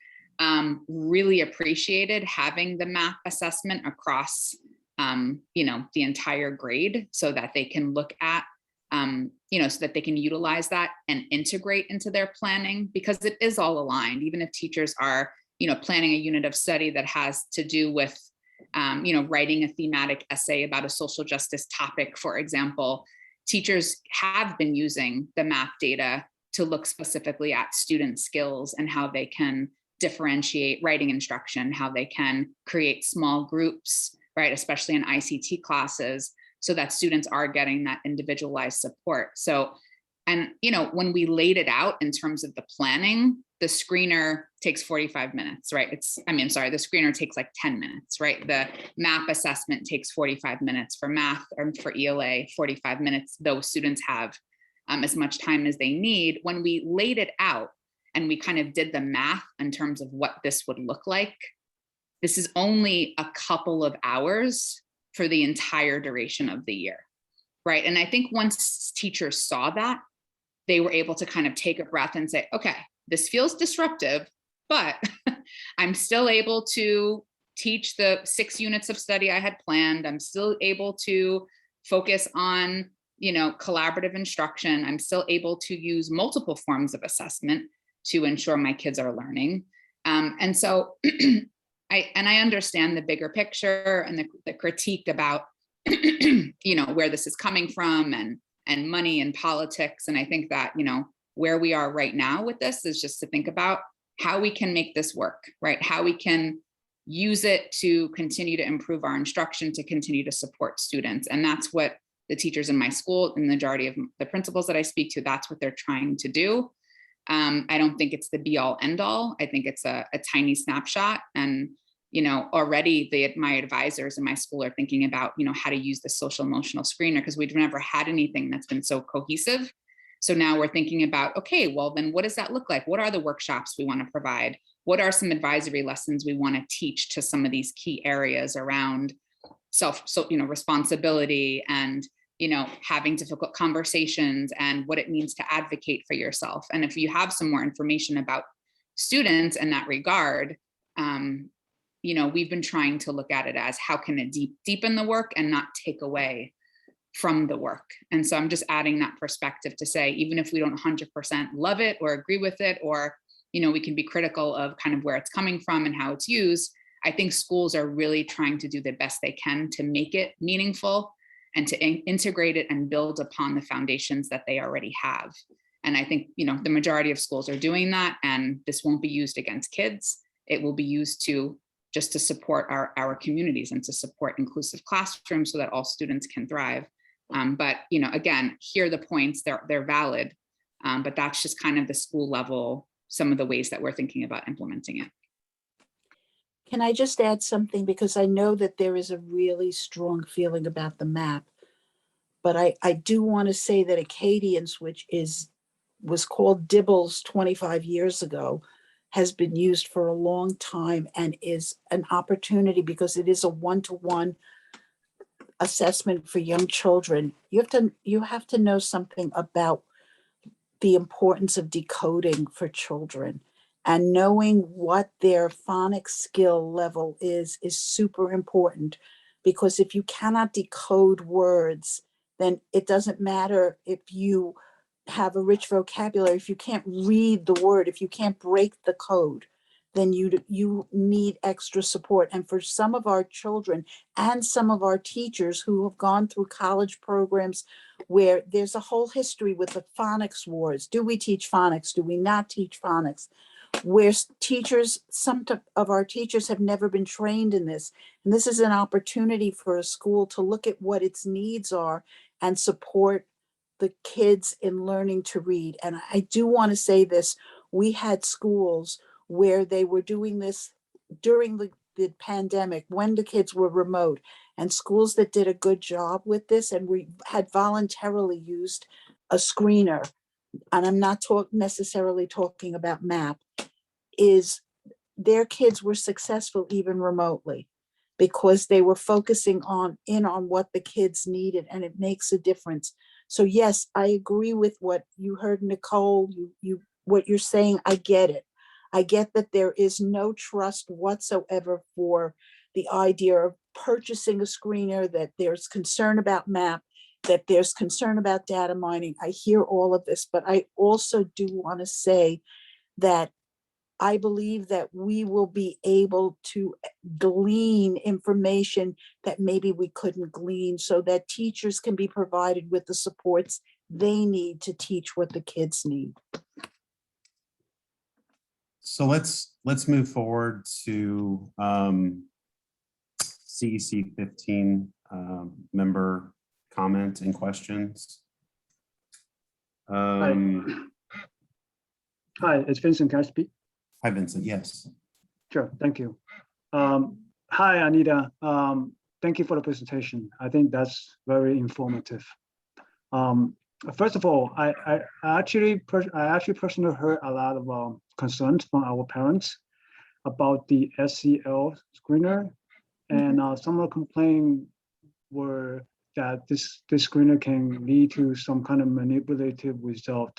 really appreciated having the MAP assessment across, you know, the entire grade so that they can look at, you know, so that they can utilize that and integrate into their planning, because it is all aligned. Even if teachers are, you know, planning a unit of study that has to do with, you know, writing a thematic essay about a social justice topic, for example, teachers have been using the MAP data to look specifically at student skills and how they can differentiate writing instruction, how they can create small groups, right, especially in ICT classes, so that students are getting that individualized support. So, and, you know, when we laid it out in terms of the planning, the screener takes 45 minutes, right? The screener takes like 10 minutes, right? The MAP assessment takes 45 minutes for math, or for ELA, 45 minutes. Those students have as much time as they need. When we laid it out and we kind of did the math in terms of what this would look like, this is only a couple of hours for the entire duration of the year, right? And I think once teachers saw that, they were able to kind of take a breath and say, okay, this feels disruptive, but I'm still able to teach the 6 units of study I had planned. I'm still able to focus on, you know, collaborative instruction. I'm still able to use multiple forms of assessment to ensure my kids are learning. And so I understand the bigger picture and the critique about, you know, where this is coming from and money and politics. And I think that, you know, where we are right now with this is just to think about how we can make this work, right? How we can use it to continue to improve our instruction, to continue to support students. And that's what the teachers in my school and the majority of the principals that I speak to, that's what they're trying to do. I don't think it's the be all end all. I think it's a tiny snapshot. And, you know, already my advisors in my school are thinking about, you know, how to use the social emotional screener, because we've never had anything that's been so cohesive. So now we're thinking about, okay, well, then what does that look like? What are the workshops we want to provide? What are some advisory lessons we want to teach to some of these key areas around responsibility and, you know, having difficult conversations and what it means to advocate for yourself. And if you have some more information about students in that regard, you know, we've been trying to look at it as how can it deepen the work and not take away from the work. And so I'm just adding that perspective to say, even if we don't 100% love it or agree with it, or, you know, we can be critical of kind of where it's coming from and how it's used, I think schools are really trying to do the best they can to make it meaningful and to integrate it and build upon the foundations that they already have. And I think, you know, the majority of schools are doing that, and this won't be used against kids. It will be used just to support our communities and to support inclusive classrooms so that all students can thrive. But, you know, again, hear the points, they're valid, but that's just kind of the school level, some of the ways that we're thinking about implementing it. Can I just add something? Because I know that there is a really strong feeling about the map, but I do want to say that Acadians, which was called Dibbles 25 years ago, has been used for a long time and is an opportunity because it is a one-to-one assessment for young children. You have to know something about the importance of decoding for children, and knowing what their phonics skill level is super important, because if you cannot decode words, then it doesn't matter if you have a rich vocabulary. If you can't read the word, if you can't break the code, then you need extra support. And for some of our children and some of our teachers who have gone through college programs where there's a whole history with the phonics wars. Do we teach phonics? Do we not teach phonics? Where some of our teachers have never been trained in this. And this is an opportunity for a school to look at what its needs are and support the kids in learning to read. And I do want to say this, we had schools where they were doing this during the pandemic when the kids were remote, and schools that did a good job with this, and we had voluntarily used a screener. And I'm not necessarily talking about MAP, is their kids were successful even remotely because they were focusing on what the kids needed, and it makes a difference. So yes, I agree with what you heard, Nicole, what you're saying. I get it. I get that there is no trust whatsoever for the idea of purchasing a screener, that there's concern about MAP, that there's concern about data mining. I hear all of this, but I also do want to say that I believe that we will be able to glean information that maybe we couldn't glean, so that teachers can be provided with the supports they need to teach what the kids need. So let's move forward to CEC 15 member comment and questions. Hi, it's Vincent. Can I speak? Hi, Vincent. Yes. Sure, thank you. Hi, Anita. Thank you for the presentation. I think that's very informative. First of all, I actually personally heard a lot of concerns from our parents about the SEL screener, and some of the complaints were that this screener can lead to some kind of manipulative result.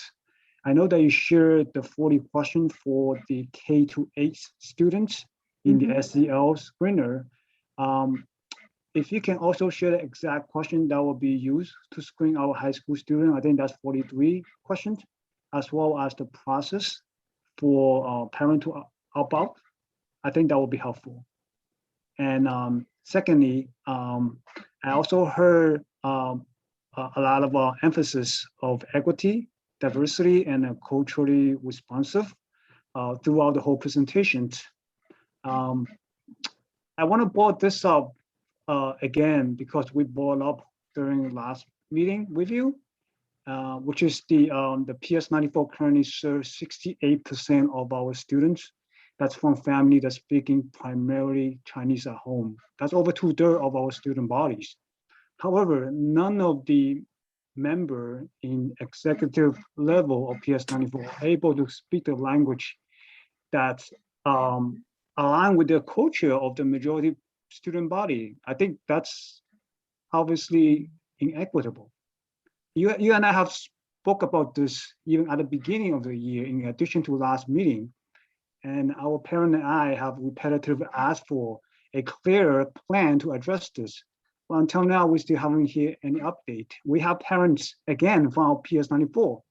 I know that you shared the 40 questions for the K-8 students in the SEL screener. If you can also share the exact question that will be used to screen our high school student, I think that's 43 questions, as well as the process for parent to opt out. I think that will be helpful. And secondly, I also heard a lot of emphasis of equity, diversity, and culturally responsive throughout the whole presentation. I want to bring this up again, because we brought up during the last meeting with you, which is the PS94 currently serves 68% of our students. That's from family that's speaking primarily Chinese at home. That's over 2/3 of our student bodies. However, none of the member in executive level of PS94 are able to speak the language that's aligned with the culture of the majority student body. I think that's obviously inequitable. You and I have spoke about this even at the beginning of the year, in addition to last meeting. And our parent and I have repetitively asked for a clearer plan to address this. But until now, we still haven't heard any update. We have parents, again, from our PS94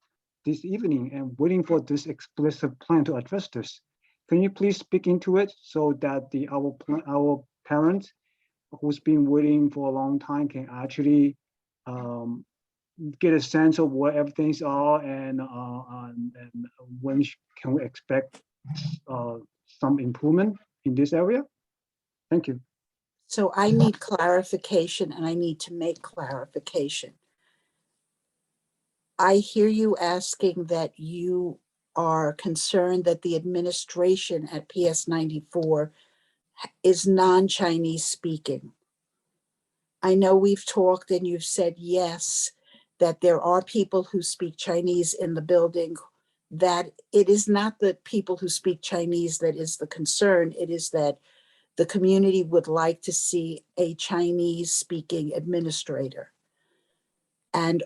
this evening and waiting for this explicit plan to address this. Can you please speak into it so that our parents who's been waiting for a long time can actually get a sense of where everything's are, and when can we expect some improvement in this area? Thank you. So I need clarification, and I need to make clarification. I hear you asking that you are concerned that the administration at PS94 is non-Chinese speaking. I know we've talked and you've said yes, that there are people who speak Chinese in the building, that it is not the people who speak Chinese that is the concern. It is that the community would like to see a Chinese speaking administrator. And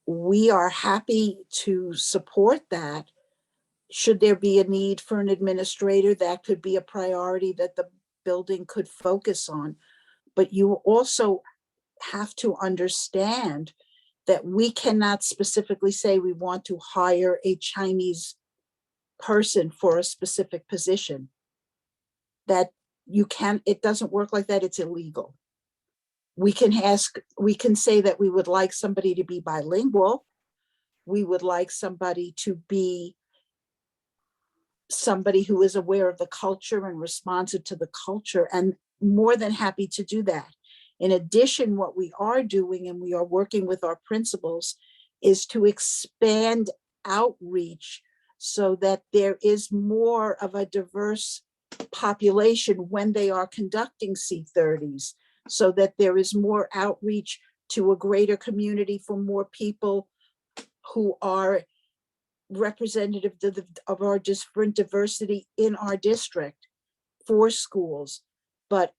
we are happy to support that. Should there be a need for an administrator, that could be a priority that the building could focus on. But you also have to understand that we cannot specifically say we want to hire a Chinese person for a specific position. That you can't, it doesn't work like that, it's illegal. We can say that we would like somebody to be bilingual. We would like somebody to be somebody who is aware of the culture and responsive to the culture, and more than happy to do that. In addition, what we are doing, and we are working with our principals, is to expand outreach so that there is more of a diverse population when they are conducting C30s, so that there is more outreach to a greater community for more people who are representative of our different diversity in our district for schools. But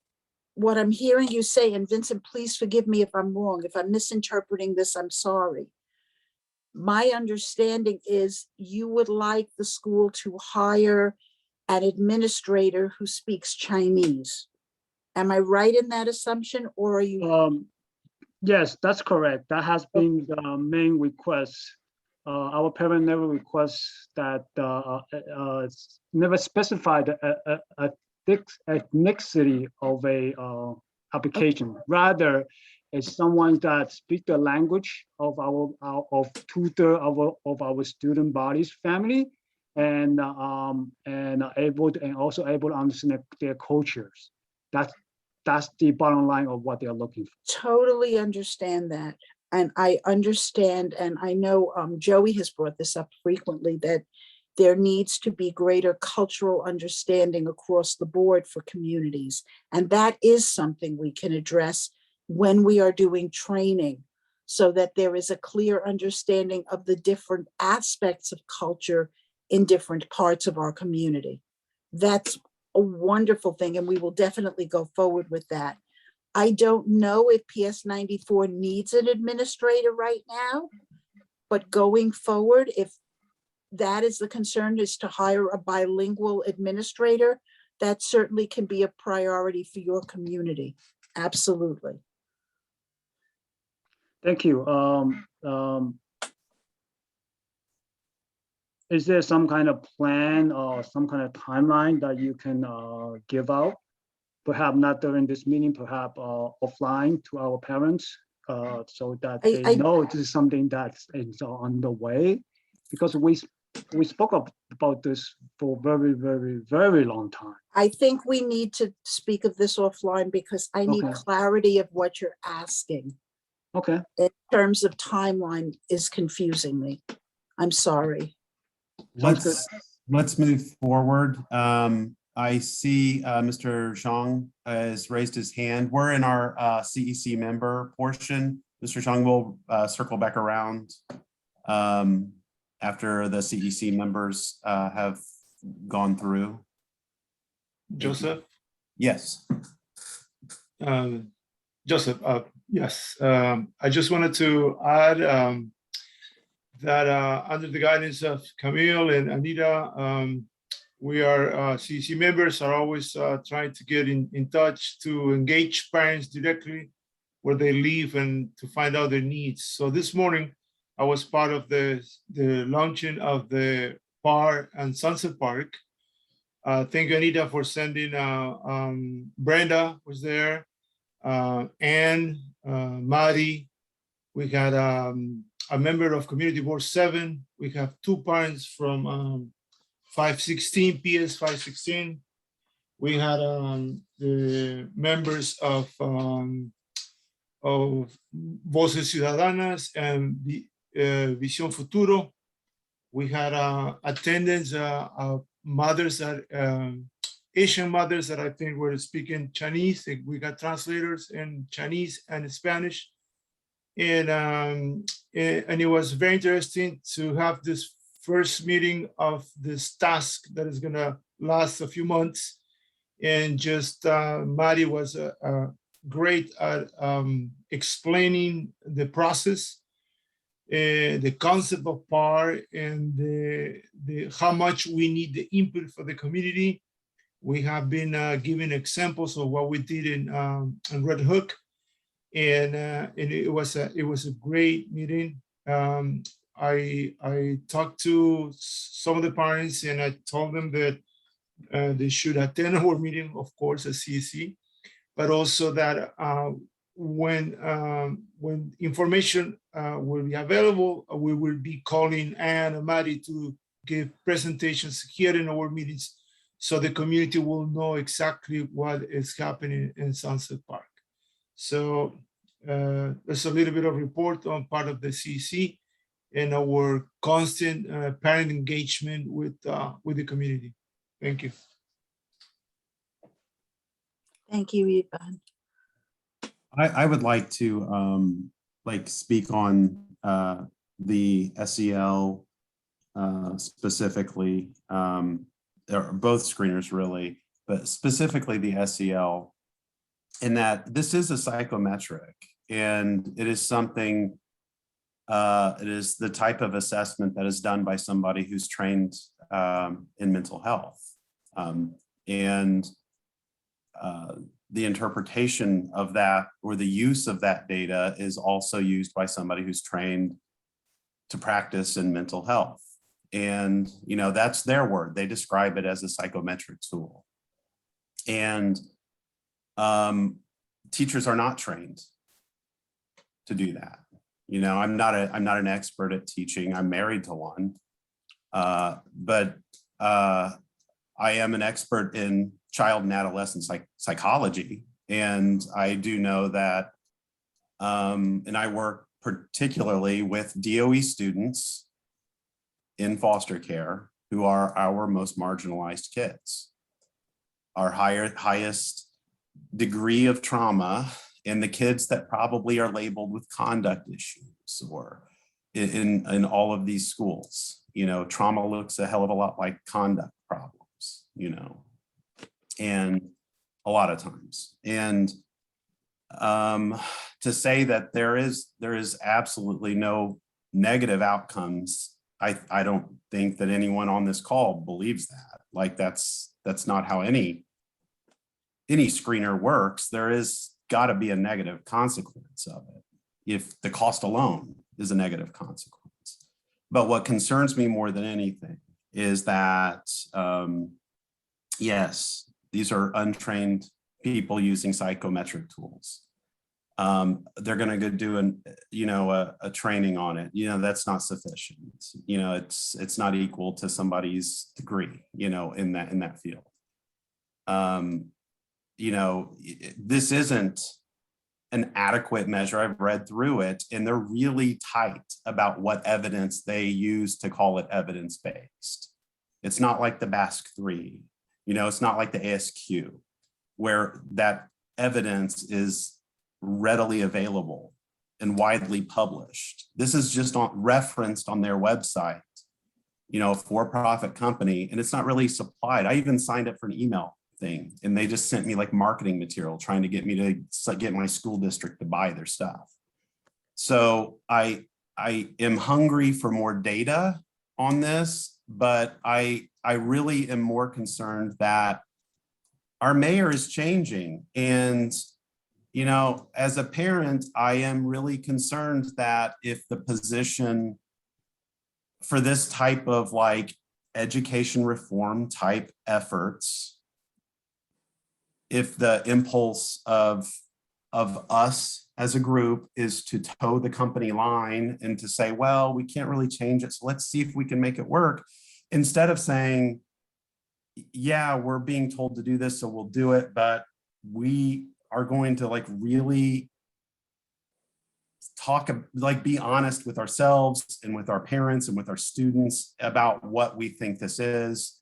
what I'm hearing you say, and Vincent, please forgive me if I'm wrong, if I'm misinterpreting this, I'm sorry. My understanding is you would like the school to hire an administrator who speaks Chinese. Am I right in that assumption, or are you? Yes, that's correct. That has been the main request. Our parent never requests that, never specified a ethnicity of a application. Rather, it's someone that speak the language of of tutor of our student body's family, and also able to understand their cultures. That's the bottom line of what they're looking for. Totally understand that. And I understand, and I know Joey has brought this up frequently, that there needs to be greater cultural understanding across the board for communities. And that is something we can address when we are doing training, so that there is a clear understanding of the different aspects of culture in different parts of our community. That's a wonderful thing, and we will definitely go forward with that. I don't know if PS 94 needs an administrator right now, but going forward, if that is the concern, is to hire a bilingual administrator, that certainly can be a priority for your community. Absolutely. Thank you. Is there some kind of plan or some kind of timeline that you can give out? Perhaps not during this meeting, perhaps offline to our parents, so that they know this is something that is on the way? Because we spoke about this for very, very, very long time. I think we need to speak of this offline, because I need Okay. clarity of what you're asking. Okay. In terms of timeline is confusing me. I'm sorry. Let's move forward. I see Mr. Zhang has raised his hand. We're in our CEC member portion. Mr. Zhang will circle back around after the CEC members have gone through. Joseph? Yes. Joseph, yes. I just wanted to add that under the guidance of Camille and Anita, we are CEC members are always trying to get in touch to engage parents directly where they live and to find out their needs. So this morning, I was part of the launching of the bar and Sunset Park. Thank you, Anita, for sending, Brenda was there, Anne, Maddie. We had a member of Community Board 7. We have 2 parents from 516, PS 516. We had the members of Voces Ciudadanas and Visión Futuro. We had attendance of mothers that Asian mothers that I think were speaking Chinese. We got translators in Chinese and Spanish, and it was very interesting to have this first meeting of this task that is going to last a few months. And just Maddie was great at explaining the process, the concept of PAR, and the how much we need the input for the community. We have been giving examples of what we did in Red Hook, and it was a great meeting. I talked to some of the parents, and I told them that they should attend our meeting, of course, at CEC, but also that when information will be available, we will be calling Anne and Maddie to give presentations here in our meetings, so the community will know exactly what is happening in Sunset Park. So there's a little bit of report on part of the CEC and our constant parent engagement with the community. Thank you. Thank you, Ivan. I would like to speak on the SEL specifically, or both screeners really, but specifically the SEL, in that this is a psychometric, and it is something, it is the type of assessment that is done by somebody who's trained in mental health. And the interpretation of that or the use of that data is also used by somebody who's trained to practice in mental health. And, you know, that's their word. They describe it as a psychometric tool. And teachers are not trained to do that. You know, I'm not an expert at teaching. I'm married to one, but I am an expert in child and adolescent psychology. And I do know that, and I work particularly with DOE students in foster care who are our most marginalized kids. Our highest degree of trauma, and the kids that probably are labeled with conduct issues or in all of these schools. You know, trauma looks a hell of a lot like conduct problems, you know, and a lot of times. And to say that there is absolutely no negative outcomes, I don't think that anyone on this call believes that. Like that's not how any screener works. There is got to be a negative consequence of it if the cost alone is a negative consequence. But what concerns me more than anything is that, yes, these are untrained people using psychometric tools. They're going to go do a training on it. You know, that's not sufficient. You know, it's not equal to somebody's degree, you know, in that field. You know, this isn't an adequate measure. I've read through it, and they're really tight about what evidence they use to call it evidence-based. It's not like the BASC-3, you know, it's not like the ASQ, where that evidence is readily available and widely published. This is just referenced on their website, you know, a for-profit company, and it's not really supplied. I even signed up for an email thing, and they just sent me like marketing material trying to get me to get my school district to buy their stuff. So I am hungry for more data on this, but I really am more concerned that our mayor is changing. And, you know, as a parent, I am really concerned that if the position for this type of like education reform type efforts, if the impulse of us as a group is to toe the company line and to say, well, we can't really change it, so let's see if we can make it work, instead of saying, yeah, we're being told to do this, so we'll do it, but we are going to like really talk, like be honest with ourselves and with our parents and with our students about what we think this is.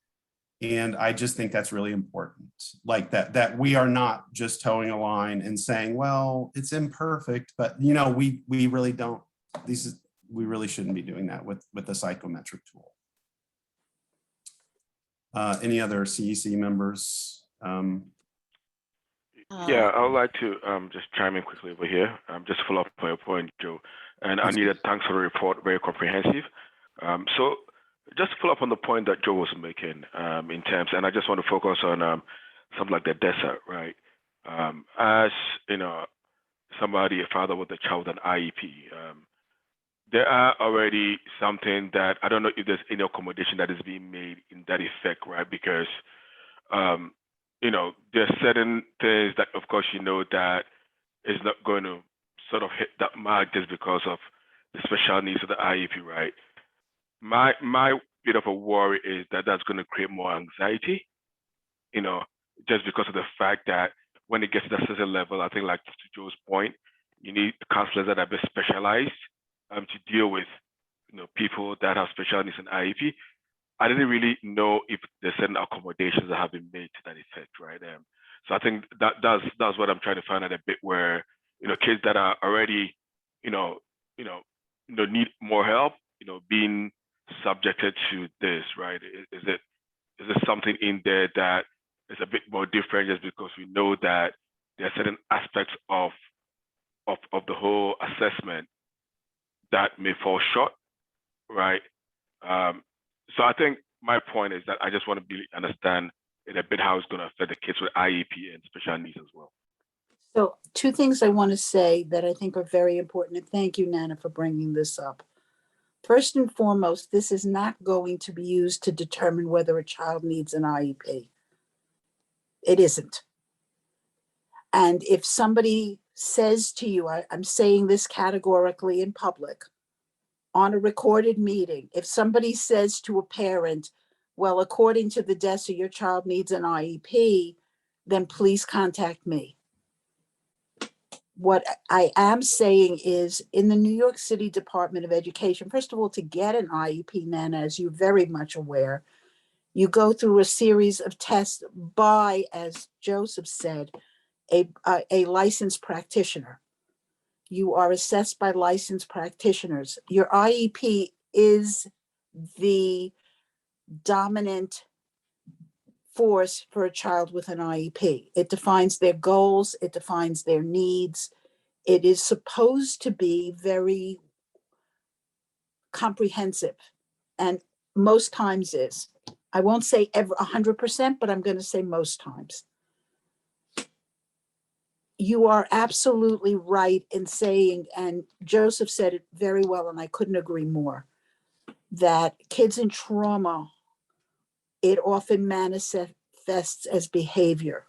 And I just think that's really important, like that we are not just towing a line and saying, well, it's imperfect, but you know, we really don't, we really shouldn't be doing that with the psychometric tool. Any other CEC members? Yeah, I would like to just chime in quickly over here, just to follow up on your point, Joe. And Anita, thanks for the report, very comprehensive. So just to follow up on the point that Joe was making in terms, and I just want to focus on something like the DESA, right? As you know, somebody, a father with a child with an IEP, there are already something that I don't know if there's any accommodation that is being made in that effect, right? Because you know, there are certain things that, of course, you know that is not going to sort of hit that mark just because of the special needs of the IEP, right? My bit of a worry is that that's going to create more anxiety, you know, just because of the fact that when it gets to that certain level, I think, like to Joe's point, you need counselors that are bit specialized to deal with, you know, people that have special needs in IEP. I didn't really know if there's certain accommodations that have been made to that effect, right? So I think that's what I'm trying to find out a bit, where, you know, kids that are already, you know, need more help, you know, being subjected to this, right? Is it something in there that is a bit more different just because we know that there are certain aspects of the whole assessment that may fall short, right? So I think my point is that I just want to really understand in a bit how it's going to affect the kids with IEP and special needs as well. So 2 things I want to say that I think are very important, and thank you, Nana, for bringing this up. First and foremost, this is not going to be used to determine whether a child needs an IEP. It isn't. And if somebody says to you, I'm saying this categorically in public, on a recorded meeting, if somebody says to a parent, well, according to the DESA, your child needs an IEP, then please contact me. What I am saying is, in the New York City Department of Education, first of all, to get an IEP, Nana, as you're very much aware, you go through a series of tests by, as Joseph said, a licensed practitioner. You are assessed by licensed practitioners. Your IEP is the dominant force for a child with an IEP. It defines their goals, it defines their needs. It is supposed to be very comprehensive, and most times is. I won't say ever 100%, but I'm going to say most times. You are absolutely right in saying, and Joseph said it very well, and I couldn't agree more, that kids in trauma, it often manifests as behavior.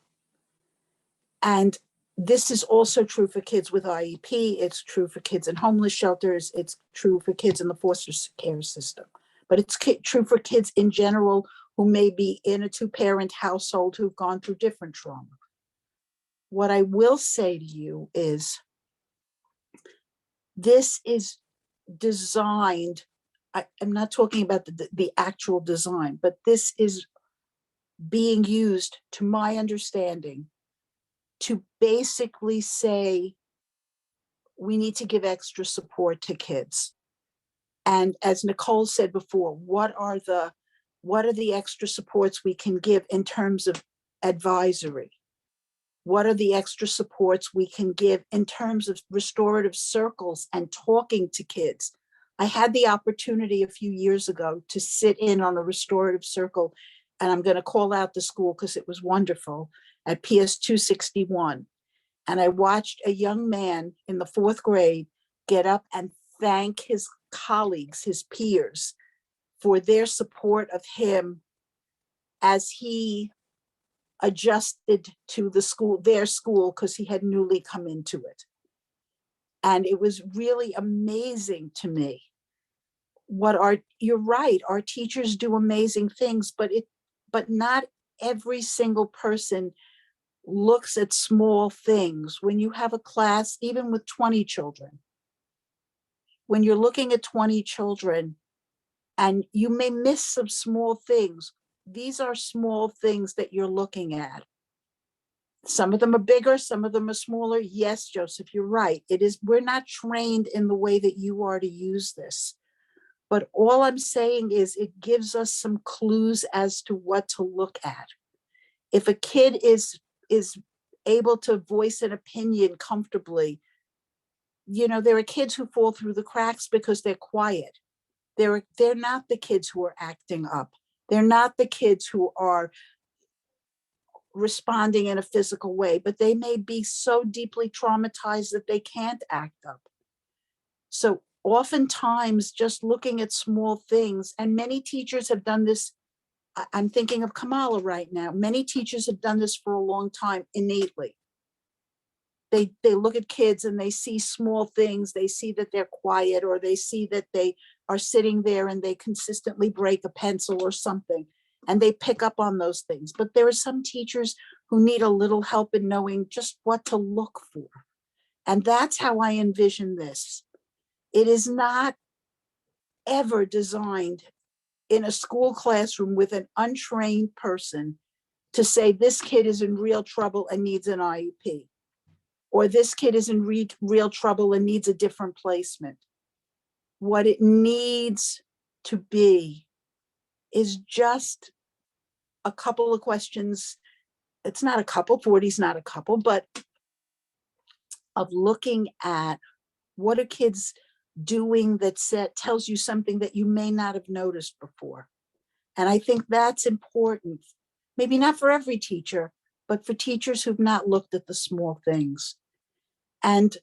And this is also true for kids with IEP. It's true for kids in homeless shelters. It's true for kids in the foster care system. But it's true for kids in general who may be in a 2-parent household who've gone through different trauma. What I will say to you is, this is designed, I'm not talking about the actual design, but this is being used, to my understanding, to basically say, we need to give extra support to kids. And as Nicole said before, what are the extra supports we can give in terms of advisory? What are the extra supports we can give in terms of restorative circles and talking to kids? I had the opportunity a few years ago to sit in on a restorative circle, and I'm going to call out the school because it was wonderful, at PS 261. And I watched a young man in the 4th grade get up and thank his colleagues, his peers, for their support of him as he adjusted to their school, because he had newly come into it. And it was really amazing to me. You're right, our teachers do amazing things, but not every single person looks at small things. When you have a class, even with 20 children, when you're looking at 20 children and you may miss some small things, these are small things that you're looking at. Some of them are bigger, some of them are smaller. Yes, Joseph, you're right. We're not trained in the way that you are to use this. But all I'm saying is it gives us some clues as to what to look at. If a kid is able to voice an opinion comfortably, there are kids who fall through the cracks because they're quiet. They're not the kids who are acting up. They're not the kids who are responding in a physical way, but they may be so deeply traumatized that they can't act up. So oftentimes just looking at small things, and many teachers have done this. I'm thinking of Kamala right now. Many teachers have done this for a long time innately. They look at kids and they see small things. They see that they're quiet, or they see that they are sitting there and they consistently break a pencil or something, and they pick up on those things. But there are some teachers who need a little help in knowing just what to look for. And that's how I envision this. It is not ever designed in a school classroom with an untrained person to say this kid is in real trouble and needs an IEP, or this kid is in real trouble and needs a different placement. What it needs to be is just a couple of questions. It's not a couple, 40 is not a couple, but of looking at what are kids doing that tells you something that you may not have noticed before. And I think that's important. Maybe not for every teacher, but for teachers who've not looked at the small things. And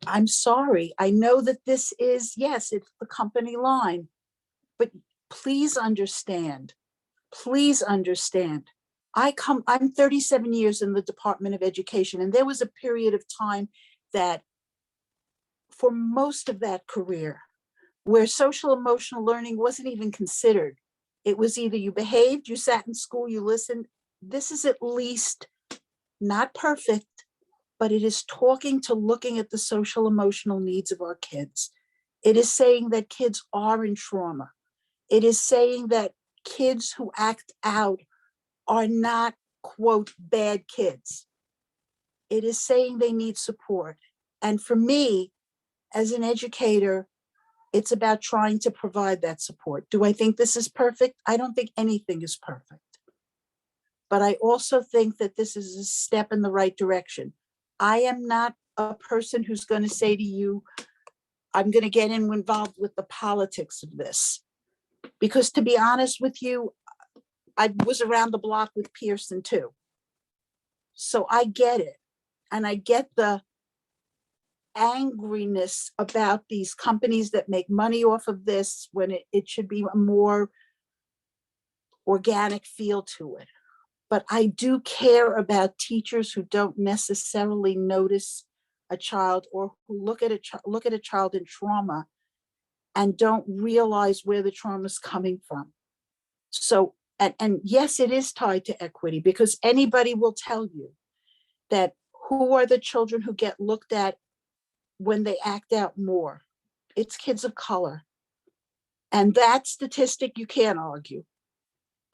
I'm sorry, I know that this is, yes, it's the company line, but please understand, I'm 37 years in the Department of Education, and there was a period of time that for most of that career where social emotional learning wasn't even considered. It was either you behaved, you sat in school, you listened. This is at least not perfect, but it is talking to looking at the social emotional needs of our kids. It is saying that kids are in trauma. It is saying that kids who act out are not, quote, bad kids. It is saying they need support. And for me, as an educator, it's about trying to provide that support. Do I think this is perfect? I don't think anything is perfect. But I also think that this is a step in the right direction. I am not a person who's going to say to you, I'm going to get involved with the politics of this. Because to be honest with you, I was around the block with Pearson too. So I get it. And I get the angriness about these companies that make money off of this when it should be a more organic feel to it. But I do care about teachers who don't necessarily notice a child or who look at a child in trauma and don't realize where the trauma is coming from. So, and yes, it is tied to equity, because anybody will tell you that who are the children who get looked at when they act out more? It's kids of color. And that statistic you can't argue.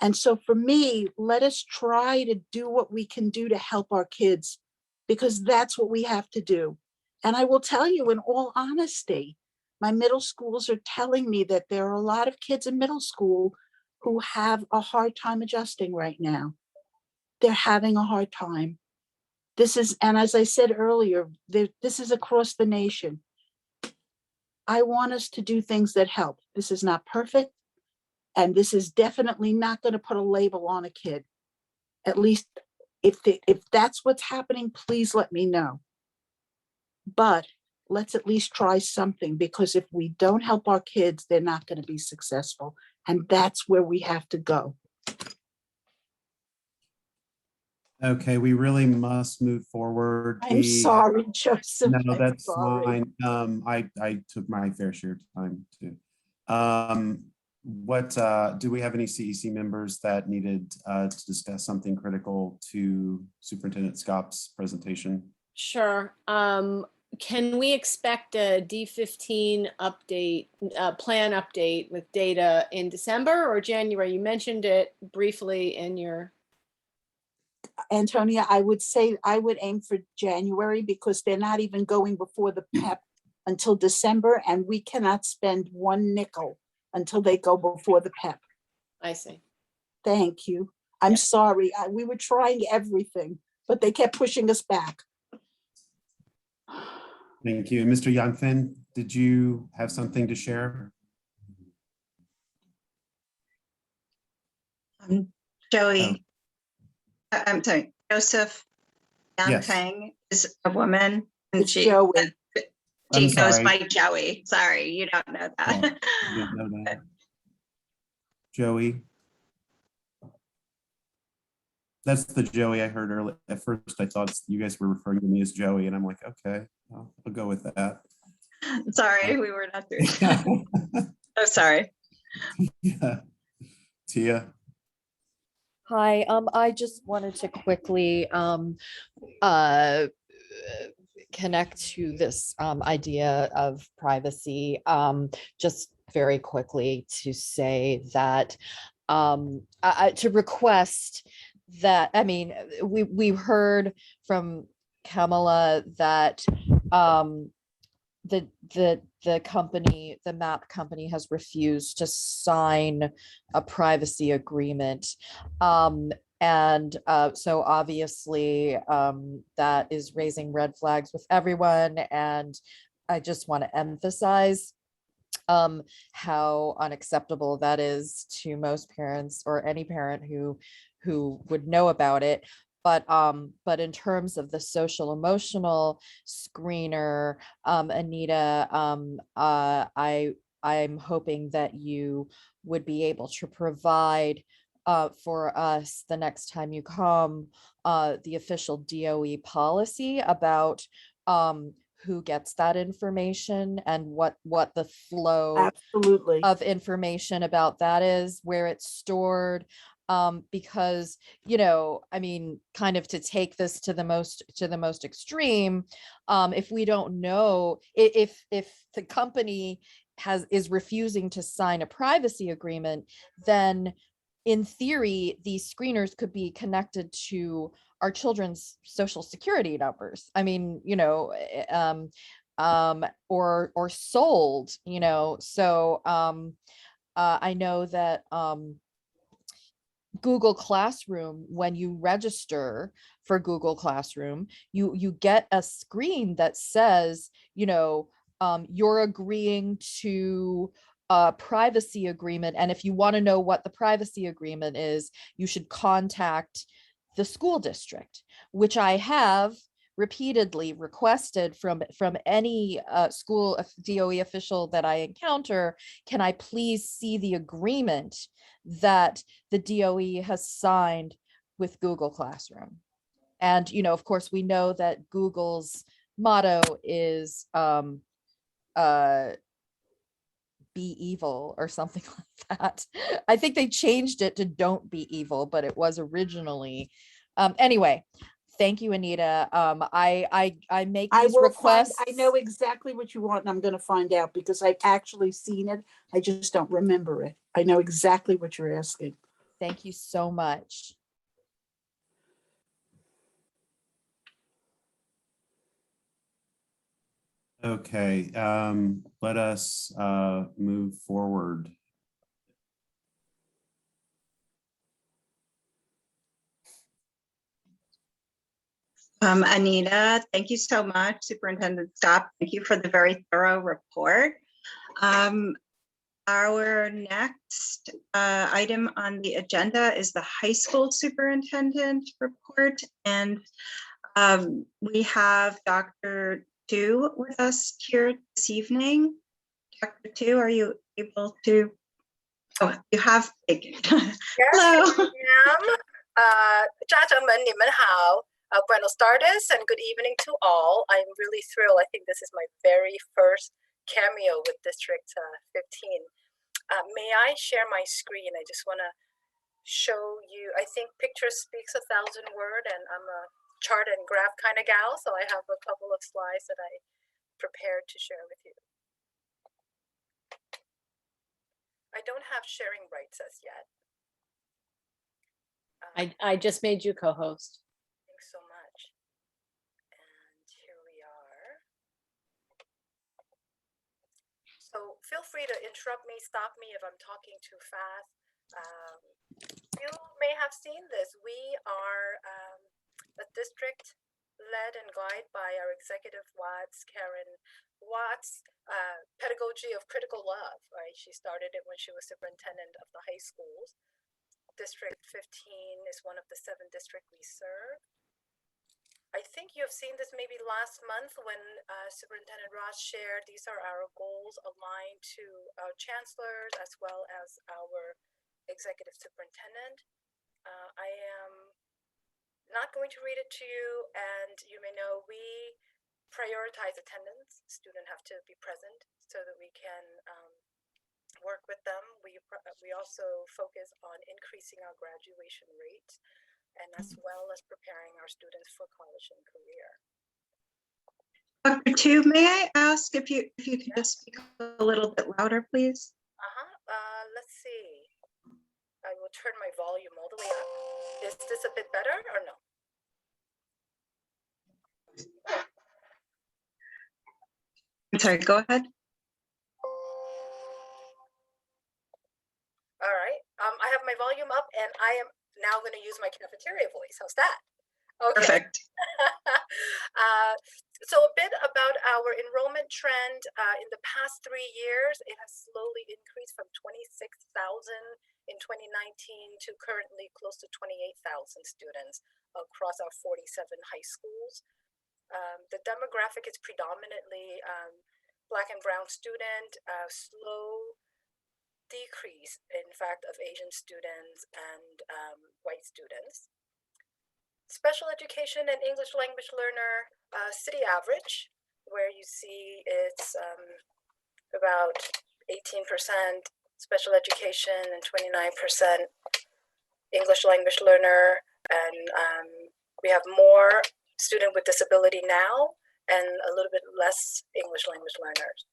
And so for me, let us try to do what we can do to help our kids, because that's what we have to do. And I will tell you, in all honesty, my middle schools are telling me that there are a lot of kids in middle school who have a hard time adjusting right now. They're having a hard time. This is, and as I said earlier, this is across the nation. I want us to do things that help. This is not perfect. And this is definitely not going to put a label on a kid. At least if that's what's happening, please let me know. But let's at least try something, because if we don't help our kids, they're not going to be successful. And that's where we have to go. Okay, we really must move forward. I'm sorry, Joseph. No, I'm that's sorry. fine. I took my fair share of time too. What do we have any CEC members that needed to discuss something critical to Superintendent Scott's presentation? Sure. Can we expect a D15 update, plan update with data in December or January? You mentioned it briefly in your. Antonia, I would say I would aim for January, because they're not even going before the PEP until December, and we cannot spend one nickel until they go before the PEP. I see. Thank you. I'm sorry. We were trying everything, but they kept pushing us back. Thank you. And Mr. Yangfen, did you have something to share? Joey, I'm sorry, Joseph Yes. Yang is a woman, and It's Joey. I'm she goes sorry. by Joey. Sorry, you don't know that. Oh, I didn't know that. Joey. That's the Joey I heard earlier. At first, I thought you guys were referring to me as Joey, and I'm like, okay, I'll go with that. Sorry, we were not doing that. Oh, sorry. Yeah. Tia. Hi, I just wanted to quickly connect to this idea of privacy. Just very quickly to say that to request that, I mean, we heard from Kamala that the company, the map company, has refused to sign a privacy agreement. So obviously that is raising red flags with everyone. And I just want to emphasize how unacceptable that is to most parents, or any parent who who would know about it. But in terms of the social emotional screener, Anita, I'm hoping that you would be able to provide for us the next time you come the official DOE policy about who gets that information and what the flow Absolutely. of information about that is, where it's stored. Because, I mean, kind of to take this to the most extreme, if we don't know, if the company is refusing to sign a privacy agreement, then in theory, these screeners could be connected to our children's social security numbers. I mean, or sold, so I know that Google Classroom, when you register for Google Classroom, you get a screen that says, you're agreeing to a privacy agreement. And if you want to know what the privacy agreement is, you should contact the school district, which I have repeatedly requested from any school DOE official that I encounter. Can I please see the agreement that the DOE has signed with Google Classroom? And, of course, we know that Google's motto is be evil or something like that. I think they changed it to don't be evil, but it was originally. Anyway, thank you, Anita. I make these requests. I know exactly what you want, and I'm going to find out because I've actually seen it. I just don't remember it. I know exactly what you're asking. Thank you so much. Okay, let us move forward. Anita, thank you so much. Superintendent Stopp, thank you for the very thorough report. Our next item on the agenda is the high school superintendent report. And we have Dr. Tu with us here this evening. Dr. Tu, are you able to? Oh, you have taken. Hello. Buenos tardes and good evening to all. I'm really thrilled. I think this is my very first cameo with District 15. May I share my screen? I just want to show you, I think picture speaks 1,000 words, and I'm a chart and graph kind of gal, so I have a couple of slides that I prepared to share with you. I don't have sharing rights as yet. I just made you co-host. Thanks so much. And here we are. So feel free to interrupt me, stop me if I'm talking too fast. You may have seen this. We are a district led and guided by our executive Watts, Karen Watts, pedagogy of critical love, right? She started it when she was superintendent of the high schools. District 15 is one of the 7 districts we serve. I think you have seen this maybe last month when Superintendent Ross shared these are our goals aligned to our chancellors as well as our executive superintendent. I am not going to read it to you, and you may know we prioritize attendance. Students have to be present so that we can work with them. We also focus on increasing our graduation rate and as well as preparing our students for college and career. Dr. Tu, may I ask if you could just speak a little bit louder, please? Let's see. I will turn my volume all the way up. Is this a bit better or no? I'm sorry, go ahead. All right. I have my volume up and I am now going to use my cafeteria voice. How's that? Okay. Perfect. So a bit about our enrollment trend. In the past 3 years, it has slowly increased from 26,000 in 2019 to currently close to 28,000 students across our 47 high schools. The demographic is predominantly Black and Brown student, slow decrease, in fact, of Asian students and white students. Special education and English language learner city average, where you see it's about 18% special education and 29% English language learner. And we have more student with disability now and a little bit less English language learners.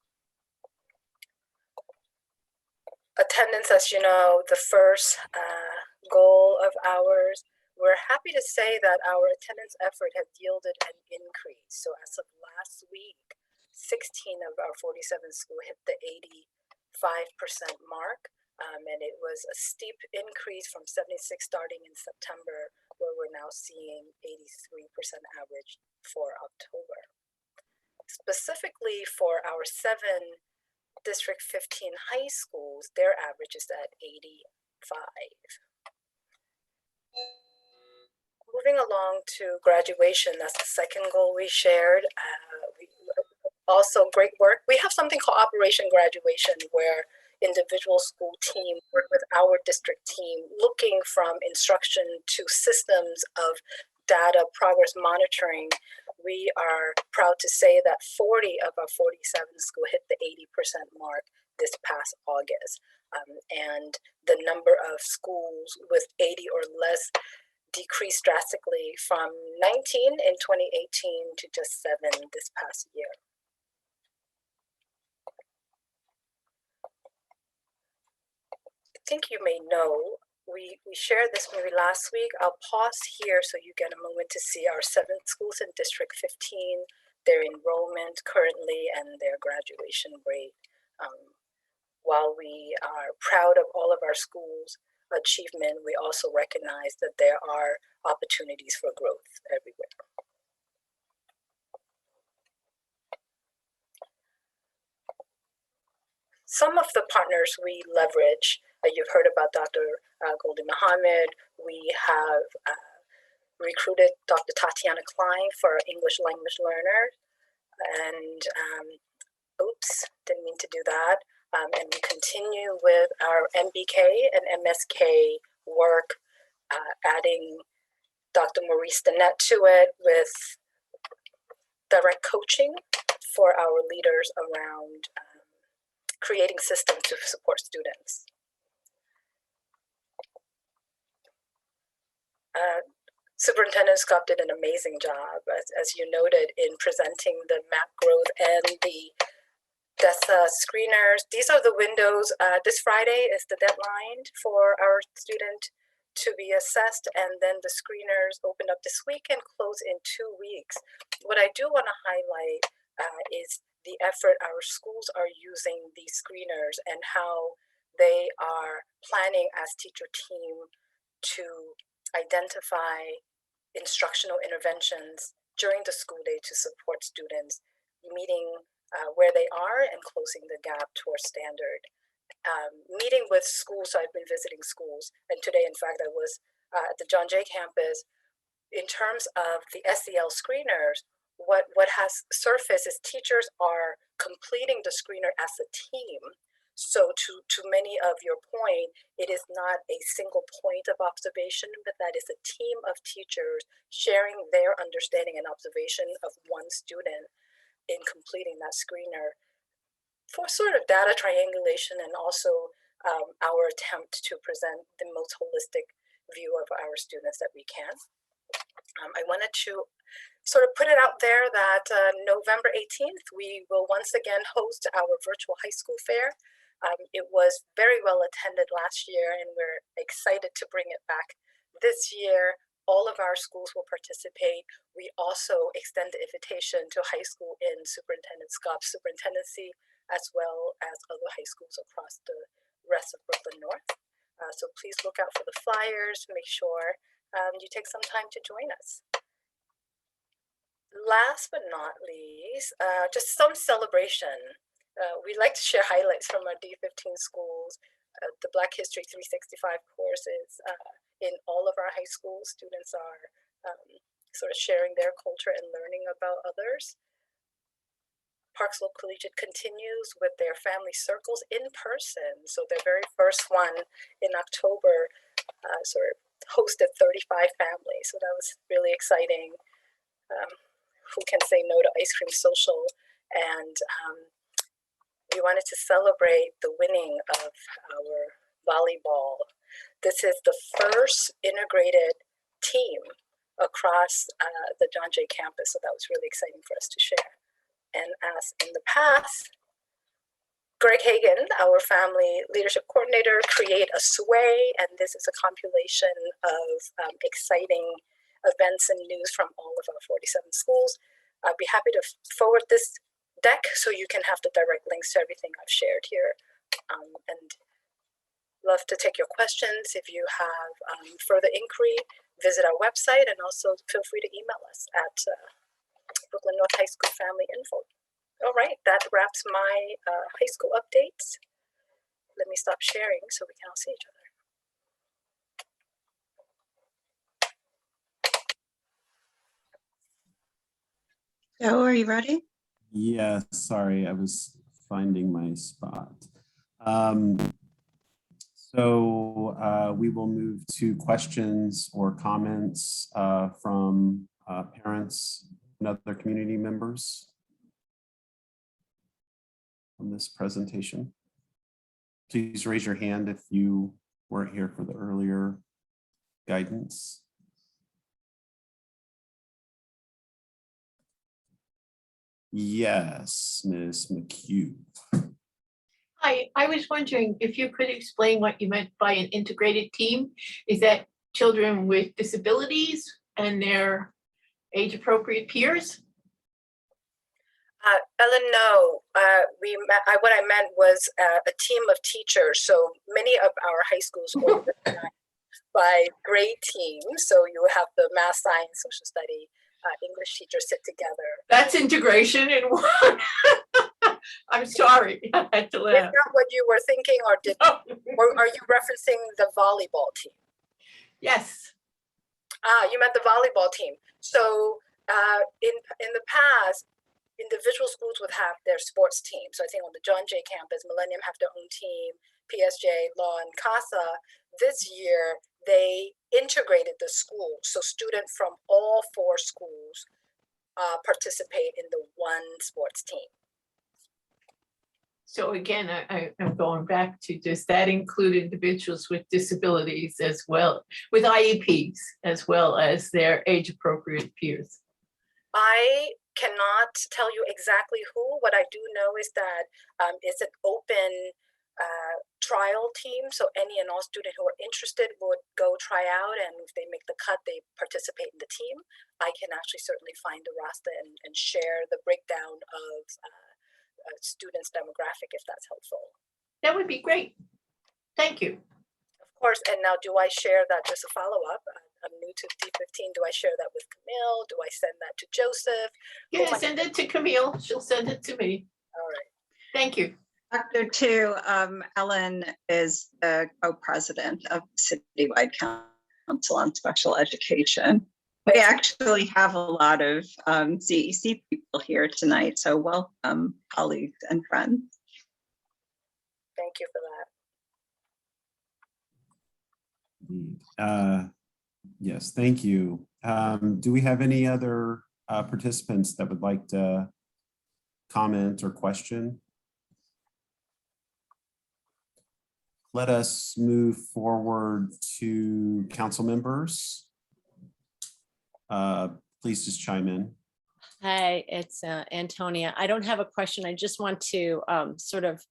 Attendance, as you know, the first goal of ours. We're happy to say that our attendance effort has yielded an increase. So as of last week, 16 of our 47 schools hit the 85% mark. And it was a steep increase from 76 starting in September, where we're now seeing 83% average for October. Specifically for our 7 District 15 high schools, their average is at 85. Moving along to graduation, that's the second goal we shared. Also great work. We have something called Operation Graduation, where individual school teams work with our district team, looking from instruction to systems of data progress monitoring. We are proud to say that 40 of our 47 schools hit the 80% mark this past August. And the number of schools with 80 or less decreased drastically from 19 in 2018 to just 7 this past year. I think you may know, we shared this maybe last week. I'll pause here so you get a moment to see our 7 schools in District 15, their enrollment currently and their graduation rate. While we are proud of all of our schools' achievement, we also recognize that there are opportunities for growth everywhere. Some of the partners we leverage, you've heard about Dr. Goldie Mohammed. We have recruited Dr. Tatiana Klein for English language learners. And oops, didn't mean to do that. And we continue with our MBK and MSK work, adding Dr. Maurice Danette to it with direct coaching for our leaders around creating systems to support students. Superintendent Scott did an amazing job, as you noted, in presenting the map growth and the DESA screeners. These are the windows. This Friday is the deadline for our student to be assessed, and then the screeners open up this week and close in 2 weeks. What I do want to highlight is the effort our schools are using these screeners and how they are planning as teacher team to identify instructional interventions during the school day to support students meeting where they are and closing the gap towards standard. Meeting with schools, so I've been visiting schools, and today, in fact, I was at the John Jay campus. In terms of the SEL screeners, what has surfaced is teachers are completing the screener as a team. So to many of your point, it is not a single point of observation, but that is a team of teachers sharing their understanding and observation of one student in completing that screener for sort of data triangulation and also our attempt to present the most holistic view of our students that we can. I wanted to sort of put it out there that November 18th, we will once again host our virtual high school fair. It was very well attended last year, and we're excited to bring it back this year. All of our schools will participate. We also extend the invitation to high school in Superintendent Scott's superintendency, as well as other high schools across the rest of Brooklyn North. So please look out for the flyers. Make sure you take some time to join us. Last but not least, just some celebration. We like to share highlights from our D15 schools. the Black History 365 courses in all of our high schools. Students are sort of sharing their culture and learning about others. Parksville Collegiate continues with their family circles in person. So their very first one in October sort of hosted 35 families. So that was really exciting. Who can say no to ice cream social? And we wanted to celebrate the winning of our volleyball. This is the first integrated team across the John Jay campus. So that was really exciting for us to share. And as in the past, Greg Hagan, our family leadership coordinator, create a sway, and this is a compilation of exciting events and news from all of our 47 schools. I'd be happy to forward this deck so you can have the direct links to everything I've shared here. And love to take your questions. If you have further inquiry, visit our website, and also feel free to email us at Brooklyn North High School Family Info. All right, that wraps my high school updates. Let me stop sharing so we can all see each other. Joe, are you ready? Yeah, sorry, I was finding my spot. So we will move to questions or comments from parents and other community members on this presentation. Please raise your hand if you weren't here for the earlier guidance. Yes, Ms. McHugh. Hi, I was wondering if you could explain what you meant by an integrated team. Is that children with disabilities and their age-appropriate peers? Ellen, no. What I meant was a team of teachers. So many of our high schools are organized by grade teams. So you have the math, science, social study, English teachers sit together. That's integration in one. I'm sorry, I had to Is laugh. that what you were thinking, or are you referencing the volleyball team? Yes. You meant the volleyball team. So in the past, individual schools would have their sports team. So I think on the John Jay campus, Millennium have their own team, PSJ, Law, and CASA. This year, they integrated the school. So students from all 4 schools participate in the one sports team. So again, I'm going back to, does that include individuals with disabilities as well, with IEPs, as well as their age-appropriate peers? I cannot tell you exactly who. What I do know is that it's an open trial team. So any and all student who are interested would go try out, and if they make the cut, they participate in the team. I can actually certainly find the roster and share the breakdown of students' demographic if that's helpful. That would be great. Thank you. Of course. And now, do I share that, just a follow-up? I'm new to D15. Do I share that with Camille? Do I send that to Joseph? Yeah, send it to Camille. She'll send it to me. All right. Thank you. Dr. Tu, Ellen is the co-president of the Citywide Council on Special Education. We actually have a lot of CEC people here tonight, so welcome, colleagues and friends. Thank you for that. Yes, thank you. Do we have any other participants that would like to comment or question? Let us move forward to council members. Please just chime in. Hi, it's Antonia. I don't have a question. I just want to sort of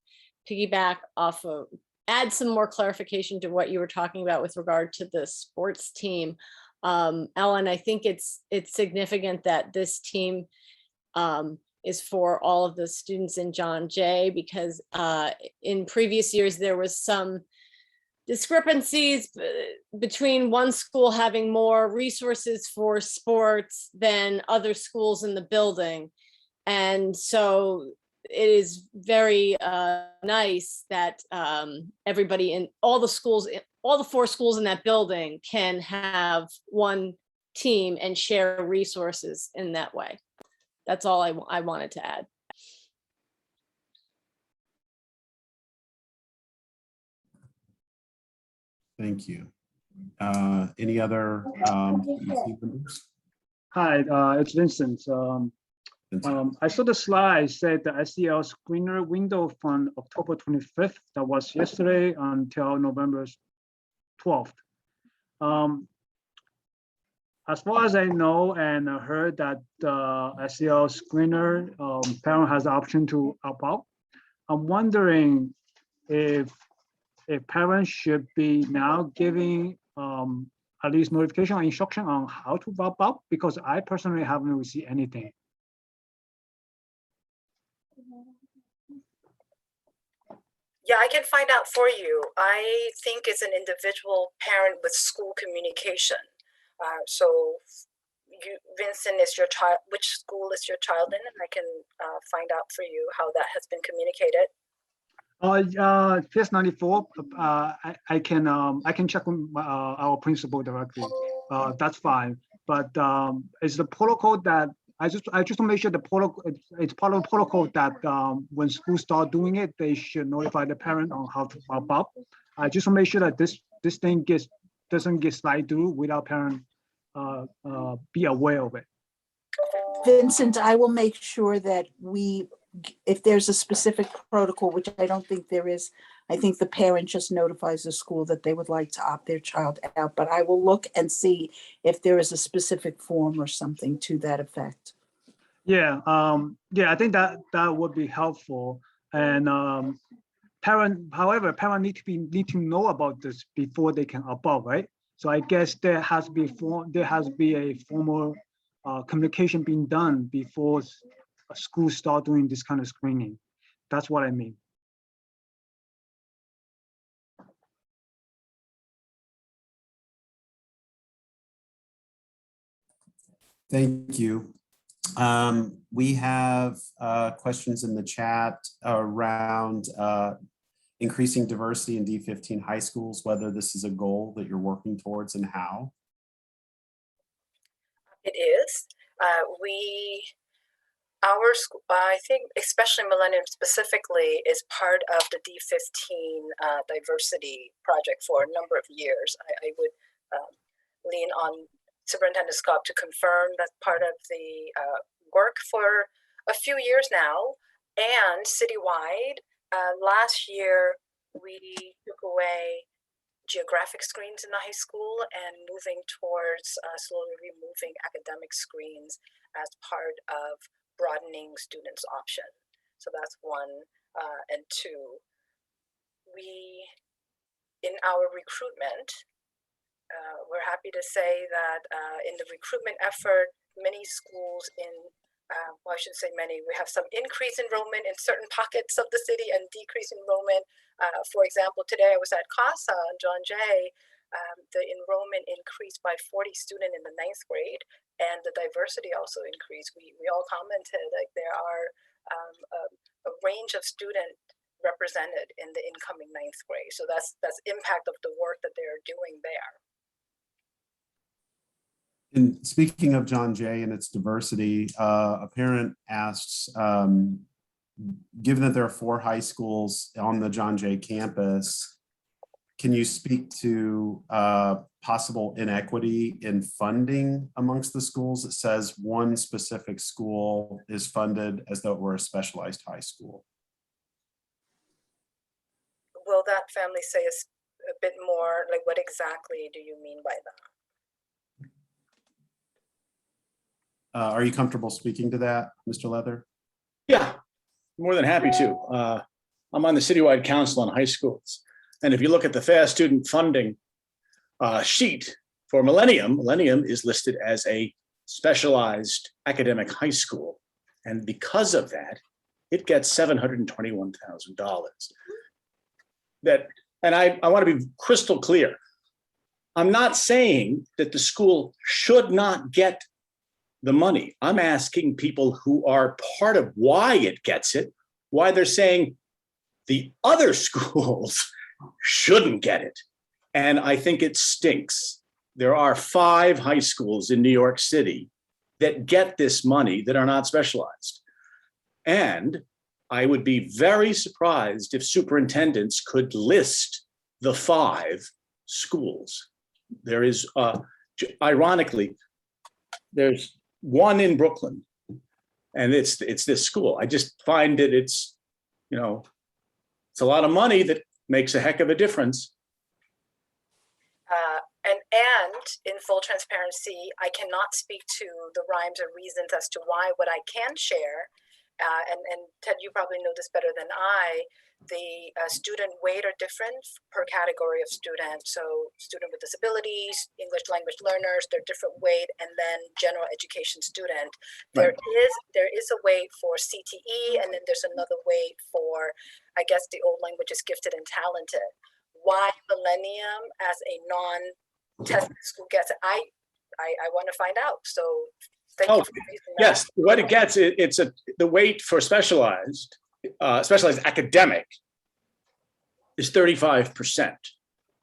piggyback off of, add some more clarification to what you were talking about with regard to the sports team. Ellen, I think it's significant that this team is for all of the students in John Jay, because in previous years there was some discrepancies between one school having more resources for sports than other schools in the building. And so it is very nice that everybody in all the schools, all the 4 schools in that building can have one team and share resources in that way. That's all I wanted to add. Thank you. Any other CEC members? Hi, it's Vincent. Vincent. I saw the slide said the SEL screener window from October 25th, that was yesterday, until November 12th. As far as I know and I heard that the SEL screener parent has the option to opt out. I'm wondering if parents should be now giving at least notification or instruction on how to opt out, because I personally haven't received anything. Yeah, I can find out for you. I think it's an individual parent with school communication. So you, Vincent, is your child, which school is your child in? And I can find out for you how that has been communicated. PS94, I can check with our principal directly. That's fine. But it's the protocol that I just want to make sure the protocol, it's part of the protocol that when schools start doing it, they should notify the parent on how to pop up. I just want to make sure that this thing doesn't get slide through without parent be aware of it. Vincent, I will make sure that if there's a specific protocol, which I don't think there is, I think the parent just notifies the school that they would like to opt their child out, but I will look and see if there is a specific form or something to that effect. Yeah, yeah, I think that would be helpful. And however, parent need to know about this before they can opt out, right? So I guess there has to be a formal communication being done before a school start doing this kind of screening. That's what I mean. Thank you. We have questions in the chat around increasing diversity in D15 high schools, whether this is a goal that you're working towards and how. It is. Our school, I think, especially Millennium specifically, is part of the D15 diversity project for a number of years. I would lean on Superintendent Scott to confirm that's part of the work for a few years now. And citywide, last year, we took away geographic screens in the high school and moving towards slowly removing academic screens as part of broadening students' option. So that's one. And two, in our recruitment, we're happy to say that in the recruitment effort, many schools well, I shouldn't say many, we have some increased enrollment in certain pockets of the city and decreased enrollment. For example, today I was at CASA and John Jay, the enrollment increased by 40 students in the 9th grade, and the diversity also increased. We all commented like there are a range of students represented in the incoming 9th grade. So that's impact of the work that they're doing there. And speaking of John Jay and its diversity, a parent asks, given that there are 4 high schools on the John Jay campus, can you speak to possible inequity in funding amongst the schools? It says one specific school is funded as though it were a specialized high school. Will that family say a bit more, like what exactly do you mean by that? Are you comfortable speaking to that, Mr. Leather? Yeah, more than happy to. I'm on the citywide council on high schools. And if you look at the FAST student funding sheet for Millennium, Millennium is listed as a specialized academic high school. And because of that, it gets $721,000. And I want to be crystal clear. I'm not saying that the school should not get the money. I'm asking people who are part of why it gets it, why they're saying the other schools shouldn't get it. And I think it stinks. There are 5 high schools in New York City that get this money that are not specialized. And I would be very surprised if superintendents could list the 5 schools. There is, ironically, there's one in Brooklyn, and it's this school. I just find that it's, you know, it's a lot of money that makes a heck of a difference. And in full transparency, I cannot speak to the rhymes or reasons as to why. What I can share, and Ted, you probably know this better than I, the student weight are different per category of student. So student with disabilities, English language learners, they're different weight, and then general education student. There is a weight for CTE, and then there's another weight for, I guess, the old languages, gifted and talented. Why Millennium as a non-tested school gets it, I want to find out. So thank you for raising that. Yes, what it gets, it's the weight for specialized academic is 35%,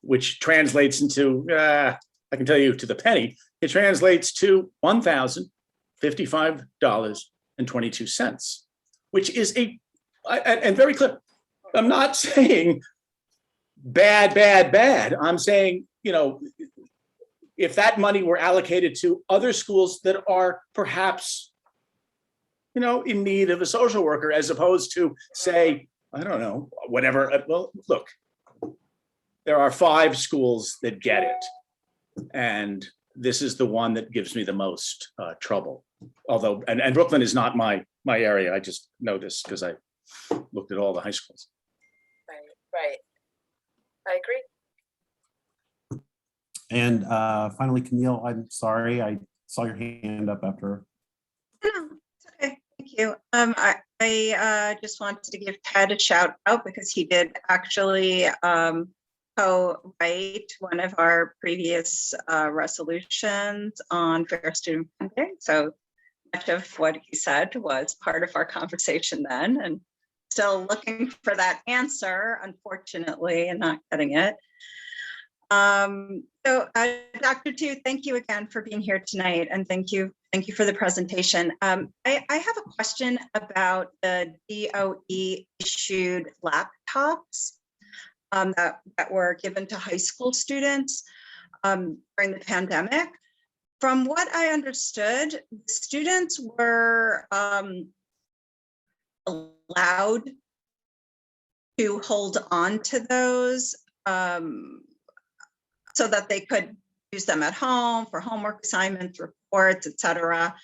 which translates into, I can tell you to the penny, it translates to $1,055.22, which is and very clear. I'm not saying bad. I'm saying, you know, if that money were allocated to other schools that are perhaps, you know, in need of a social worker, as opposed to, say, I don't know, whatever. Well, look, there are 5 schools that get it, and this is the one that gives me the most trouble. Although, and Brooklyn is not my area. I just know this because I looked at all the high schools. Right. I agree. And finally, Camille, I'm sorry, I saw your hand up after. No, it's okay. Thank you. I just wanted to give Ted a shout out because he did actually co-write one of our previous resolutions on fair student funding. So much of what he said was part of our conversation then, and still looking for that answer, unfortunately, and not getting it. So Dr. Tu, thank you again for being here tonight, and thank you for the presentation. I have a question about the DOE issued laptops that were given to high school students during the pandemic. From what I understood, students were allowed to hold on to those so that they could use them at home for homework assignments, reports, etc.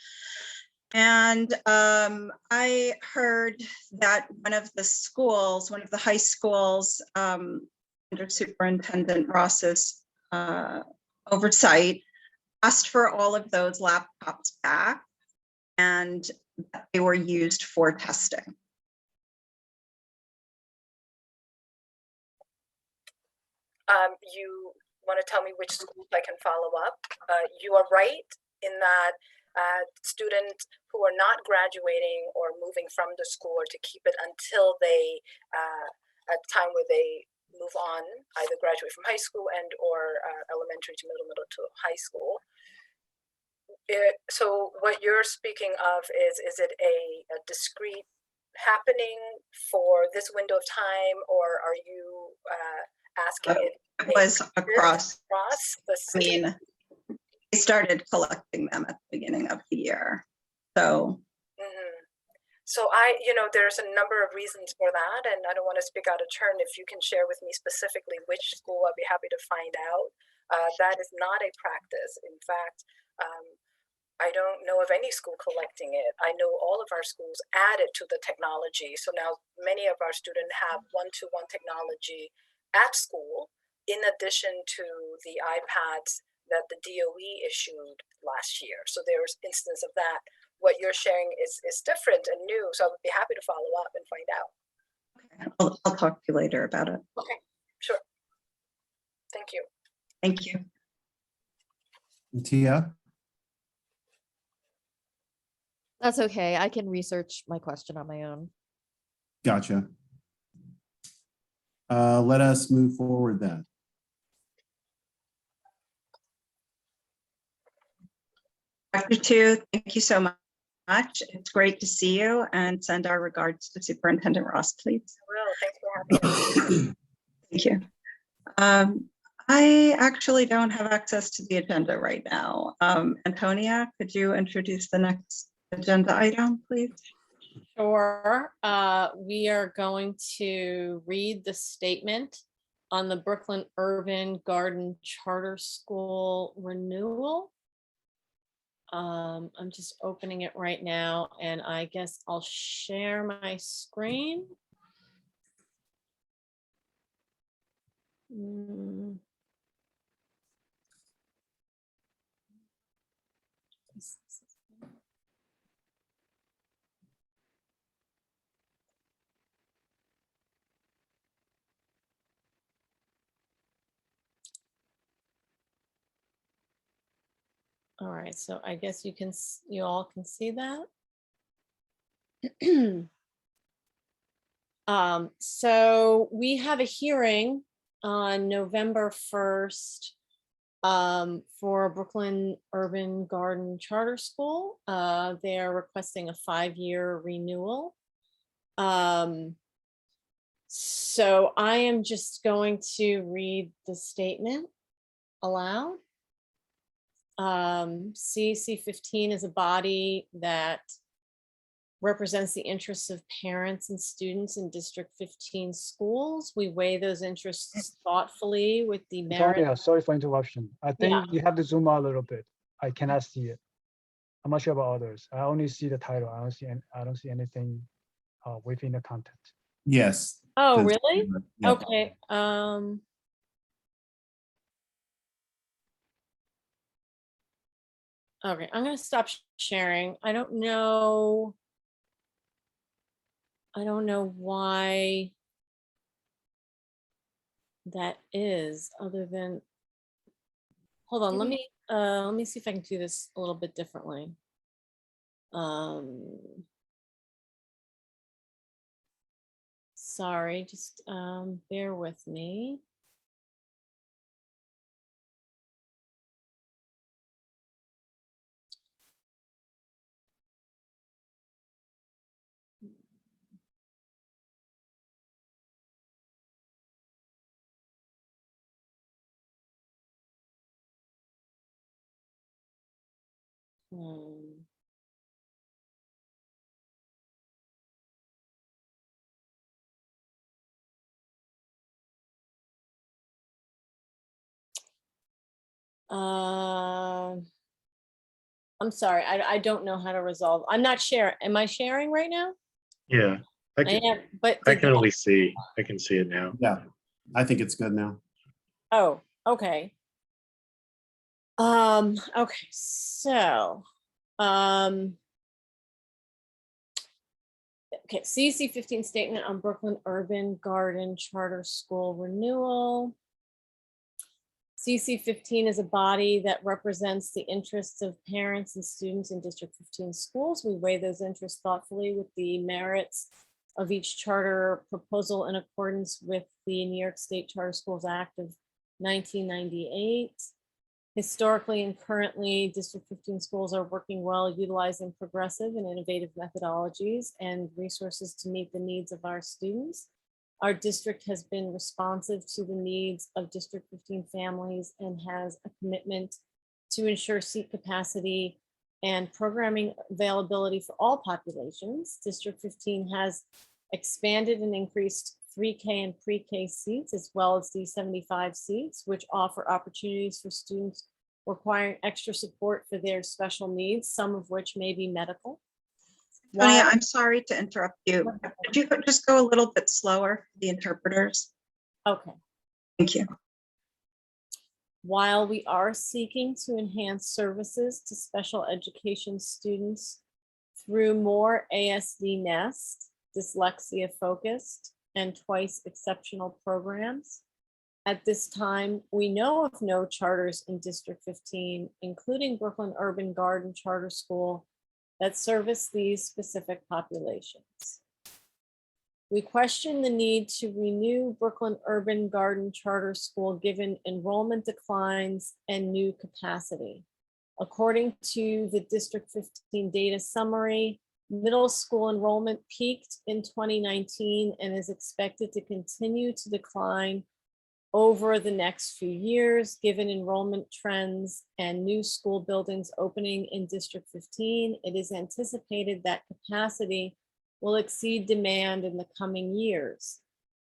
And I heard that one of the high schools, under Superintendent Ross's oversight, asked for all of those laptops back, and they were used for testing. You want to tell me which schools I can follow up? You are right in that students who are not graduating or moving from the school are to keep it until they, at the time where they move on, either graduate from high school and or elementary to middle to high school. So what you're speaking of is it a discrete happening for this window of time, or are you asking it was across the state? I mean, they started collecting them at the beginning of the year. So So there's a number of reasons for that, and I don't want to speak out of turn. If you can share with me specifically which school, I'd be happy to find out. That is not a practice. In fact, I don't know of any school collecting it. I know all of our schools added to the technology. So now many of our students have one-to-one technology at school, in addition to the iPads that the DOE issued last year. So there's instance of that. What you're sharing is different and new. So I would be happy to follow up and find out. Okay. I'll talk to you later about it. Okay, sure. Thank you. Thank you. Tia? That's okay. I can research my question on my own. Gotcha. Let us move forward then. Dr. Tu, thank you so much. It's great to see you, and send our regards to Superintendent Ross, please. Well, thanks for having me. Thank you. I actually don't have access to the agenda right now. Antonia, could you introduce the next agenda item, please? Sure. We are going to read the statement on the Brooklyn Urban Garden Charter School renewal. I'm just opening it right now, and I guess I'll share my screen. All right, so I guess you all can see that. So we have a hearing on November 1st for Brooklyn Urban Garden Charter School. They are requesting a 5-year renewal. So I am just going to read the statement aloud. CEC15 is a body that represents the interests of parents and students in District 15 schools. We weigh those interests thoughtfully with the merit. Antonia, sorry for interruption. I think Yeah. you have to zoom out a little bit. I cannot see it. I'm not sure about others. I only see the title. I don't see anything within the content. Yes. Oh, That's- really? yeah. Okay. Okay, I'm gonna stop sharing. I don't know why that is, other than, hold on, let me see if I can do this a little bit differently. Sorry, just bear with me. I'm sorry, I don't know how to resolve. I'm not sharing. Am I sharing right now? Yeah, I I can, am, but I did can you- only see, I can see it now. Yeah, I think it's good now. Oh, okay. Okay, so, okay, CEC15 statement on Brooklyn Urban Garden Charter School renewal. CEC15 is a body that represents the interests of parents and students in District 15 schools. We weigh those interests thoughtfully with the merits of each charter proposal in accordance with the New York State Charter Schools Act of 1998. Historically and currently, District 15 schools are working well, utilizing progressive and innovative methodologies and resources to meet the needs of our students. Our district has been responsive to the needs of District 15 families and has a commitment to ensure seat capacity and programming availability for all populations. District 15 has expanded and increased 3K and pre-K seats, as well as D75 seats, which offer opportunities for students requiring extra support for their special needs, some of which may be medical. Antonia, I'm sorry to interrupt you. Could you just go a little bit slower for the interpreters? Okay. Thank you. While we are seeking to enhance services to special education students through more ASD Nest, dyslexia focused, and twice exceptional programs, at this time, we know of no charters in District 15, including Brooklyn Urban Garden Charter School, that service these specific populations. We question the need to renew Brooklyn Urban Garden Charter School given enrollment declines and new capacity. According to the District 15 data summary, middle school enrollment peaked in 2019 and is expected to continue to decline over the next few years, given enrollment trends and new school buildings opening in District 15. It is anticipated that capacity will exceed demand in the coming years.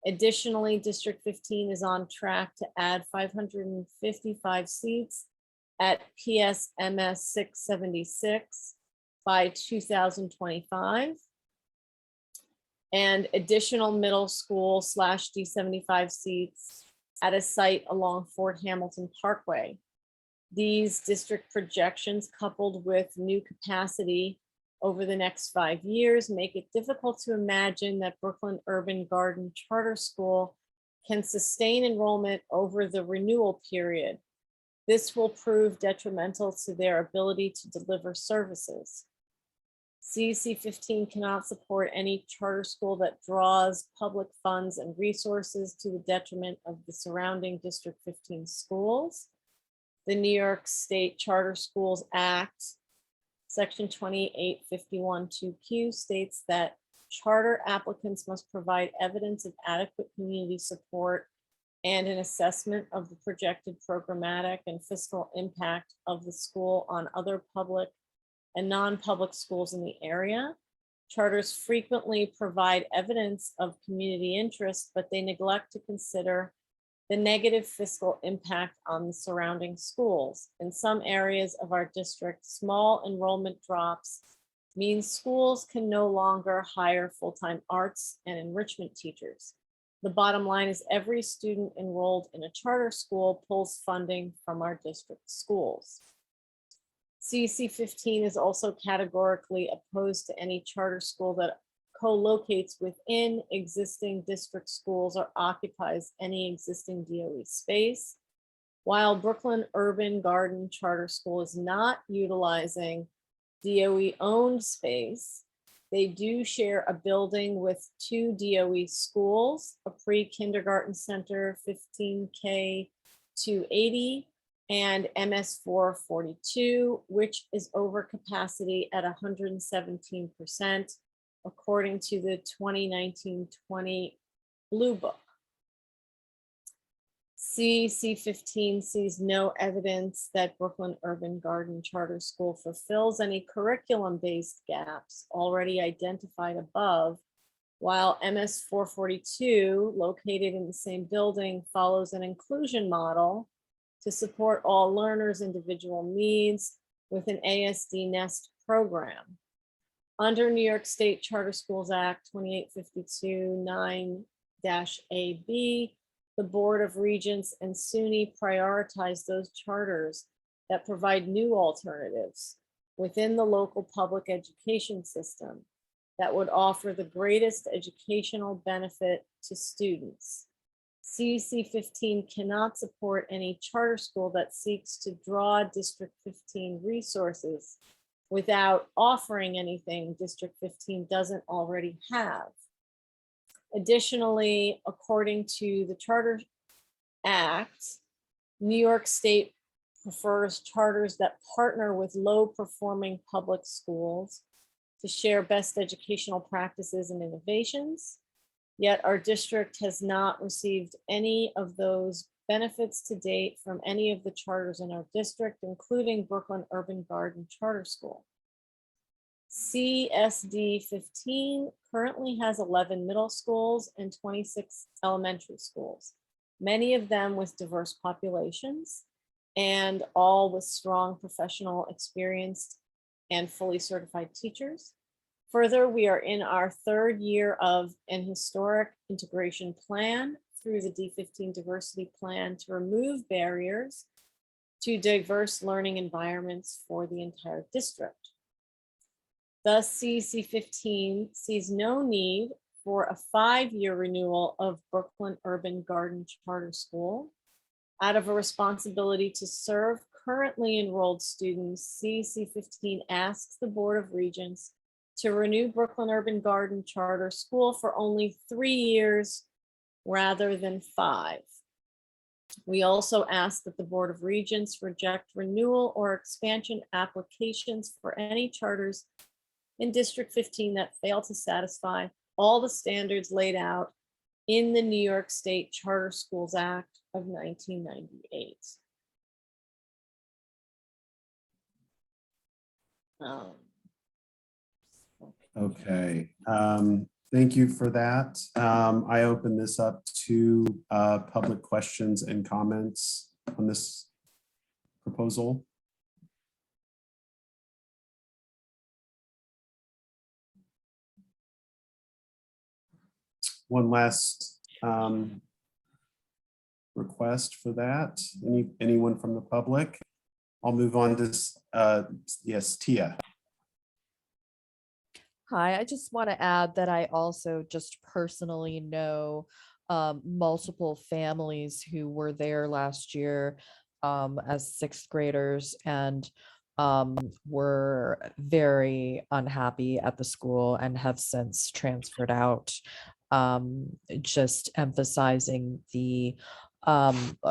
Additionally, District 15 is on track to add 555 seats at PSMS 676 by 2025. And additional middle school / D75 seats at a site along Fort Hamilton Parkway. These district projections, coupled with new capacity over the next 5 years, make it difficult to imagine that Brooklyn Urban Garden Charter School can sustain enrollment over the renewal period. This will prove detrimental to their ability to deliver services. CEC15 cannot support any charter school that draws public funds and resources to the detriment of the surrounding District 15 schools. The New York State Charter Schools Act, Section 28512Q states that charter applicants must provide evidence of adequate community support and an assessment of the projected programmatic and fiscal impact of the school on other public and non-public schools in the area. Charters frequently provide evidence of community interest, but they neglect to consider the negative fiscal impact on the surrounding schools. In some areas of our district, small enrollment drops mean schools can no longer hire full-time arts and enrichment teachers. The bottom line is every student enrolled in a charter school pulls funding from our district schools. CEC15 is also categorically opposed to any charter school that co-locates within existing district schools or occupies any existing DOE space. While Brooklyn Urban Garden Charter School is not utilizing DOE-owned space, they do share a building with 2 DOE schools, a pre-kindergarten center, 15K 280, and MS 442, which is over capacity at 117%, according to the 2019-20 Blue Book. CEC15 sees no evidence that Brooklyn Urban Garden Charter School fulfills any curriculum-based gaps already identified above, while MS 442, located in the same building, follows an inclusion model to support all learners' individual needs with an ASD Nest program. Under New York State Charter Schools Act 2852-9-AB, the Board of Regents and SUNY prioritize those charters that provide new alternatives within the local public education system that would offer the greatest educational benefit to students. CEC15 cannot support any charter school that seeks to draw District 15 resources without offering anything District 15 doesn't already have. Additionally, according to the Charter Act, New York State prefers charters that partner with low-performing public schools to share best educational practices and innovations. Yet our district has not received any of those benefits to date from any of the charters in our district, including Brooklyn Urban Garden Charter School. CSD15 currently has 11 middle schools and 26 elementary schools, many of them with diverse populations and all with strong professional, experienced, and fully certified teachers. Further, we are in our 3rd year of an historic integration plan through the D15 diversity plan to remove barriers to diverse learning environments for the entire district. Thus, CEC15 sees no need for a 5-year renewal of Brooklyn Urban Garden Charter School. Out of a responsibility to serve currently enrolled students, CEC15 asks the Board of Regents to renew Brooklyn Urban Garden Charter School for only 3 years rather than 5. We also ask that the Board of Regents reject renewal or expansion applications for any charters in District 15 that fail to satisfy all the standards laid out in the New York State Charter Schools Act of 1998. Okay, thank you for that. I open this up to public questions and comments on this proposal. One last request for that. Anyone from the public? I'll move on to, yes, Tia. Hi, I just want to add that I also just personally know multiple families who were there last year as 6th graders and were very unhappy at the school and have since transferred out. Just emphasizing the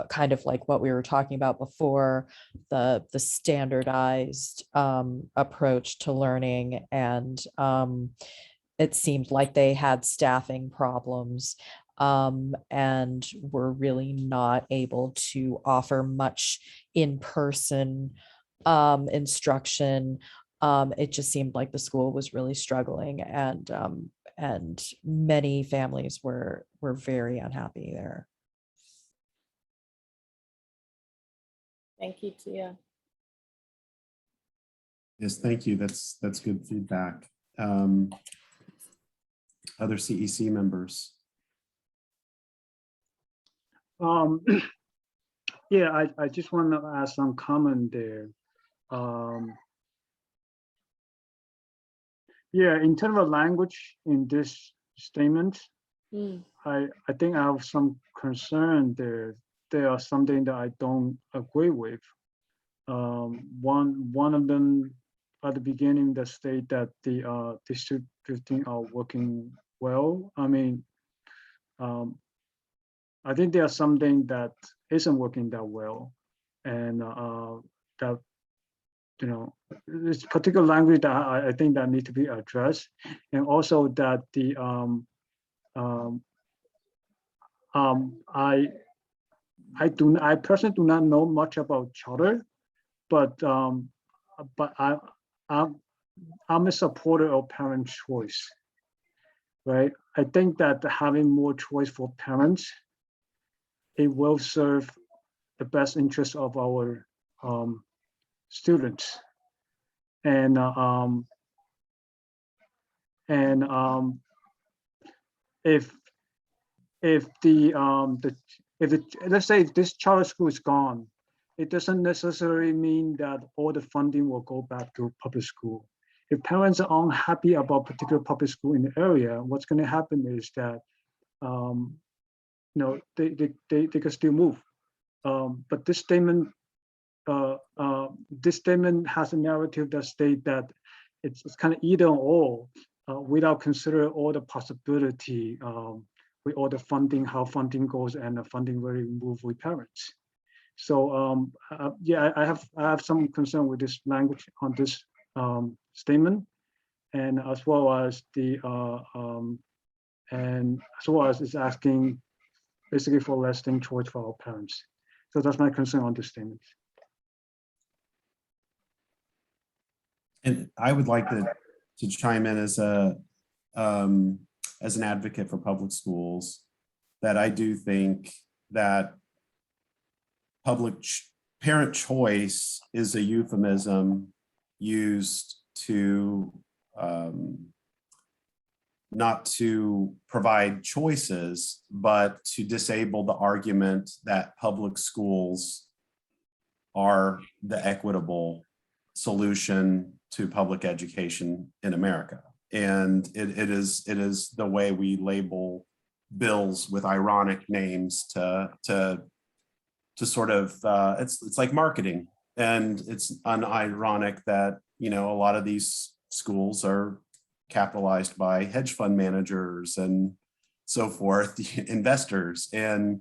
kind of like what we were talking about before, the standardized approach to learning, and it seemed like they had staffing problems and were really not able to offer much in-person instruction. It just seemed like the school was really struggling, and many families were very unhappy there. Thank you, Tia. Yes, thank you. That's good feedback. Other CEC members? Yeah, I just want to add some comment there. Yeah, in terms of language in this statement, I think I have some concern there. There are something that I don't agree with. One of them at the beginning that state that the District 15 are working well. I mean, I think there's something that isn't working that well, and that, you know, this particular language that I think that need to be addressed, and also that the I personally do not know much about charter, but I'm a supporter of parent choice, right? I think that having more choice for parents, it will serve the best interest of our students, and if let's say if this charter school is gone, it doesn't necessarily mean that all the funding will go back to public school. If parents are unhappy about particular public school in the area, what's going to happen is that you know, they can still move. But this statement has a narrative that states that it's kind of either or, without considering all the possibility with all the funding, how funding goes, and the funding really move with parents. So yeah, I have some concern with this language on this statement, and as well as it's asking basically for less than choice for our parents. So that's my concern on this statement. And I would like to chime in as an advocate for public schools, that I do think that parent choice is a euphemism used to not to provide choices, but to disable the argument that public schools are the equitable solution to public education in America. And it is the way we label bills with ironic names to sort of, it's like marketing. And it's unironic that, you know, a lot of these schools are capitalized by hedge fund managers and so forth, investors. And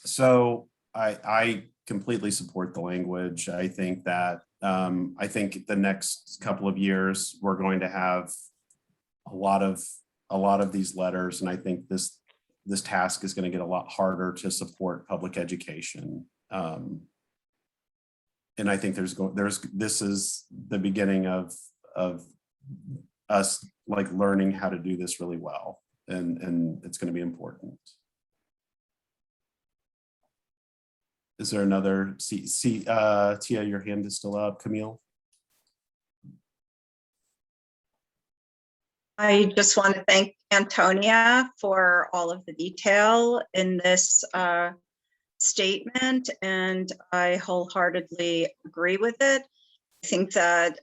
so I completely support the language. I think that I think the next couple of years we're going to have a lot of these letters, and I think this task is going to get a lot harder to support public education. And I think this is the beginning of us like learning how to do this really well, and it's going to be important. Is there another? Tia, your hand is still up. Camille? I just want to thank Antonia for all of the detail in this statement, and I wholeheartedly agree with it. I think that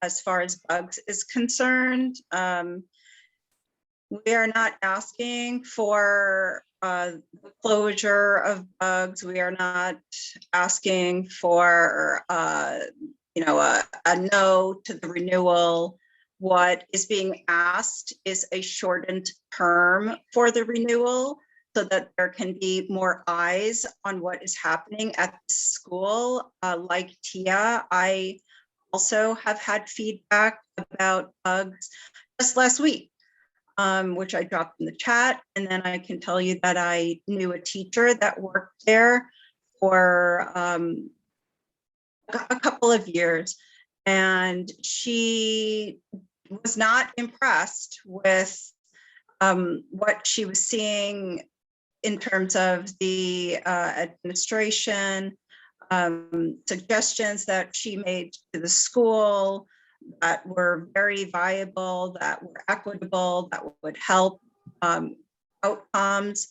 as far as bugs is concerned, we are not asking for the closure of bugs. We are not asking for a no to the renewal. What is being asked is a shortened term for the renewal so that there can be more eyes on what is happening at the school. Like Tia, I also have had feedback about bugs just last week, which I dropped in the chat. And then I can tell you that I knew a teacher that worked there for a couple of years, and she was not impressed with what she was seeing in terms of the administration, suggestions that she made to the school that were very viable, that were equitable, that would help outcomes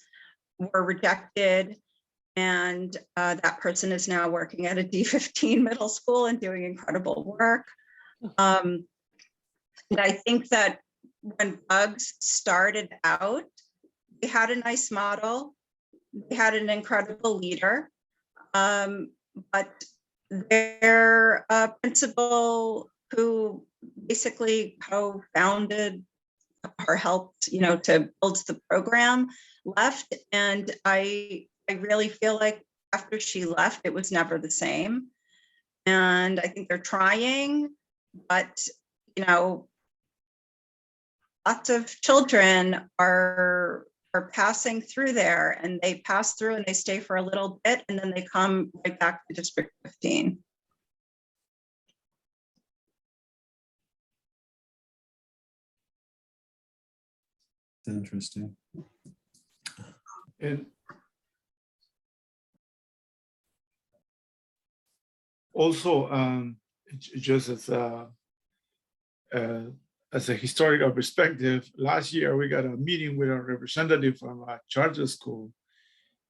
were rejected. And that person is now working at a D15 middle school and doing incredible work. And I think that when bugs started out, they had a nice model, they had an incredible leader, but their principal, who basically co-founded or helped, to build the program, left. And I really feel like after she left, it was never the same. And I think they're trying, but lots of children are passing through there, and they pass through and they stay for a little bit, and then they come right back to District 15. Interesting. And also, just as a historical perspective, last year we got a meeting with a representative from a charter school,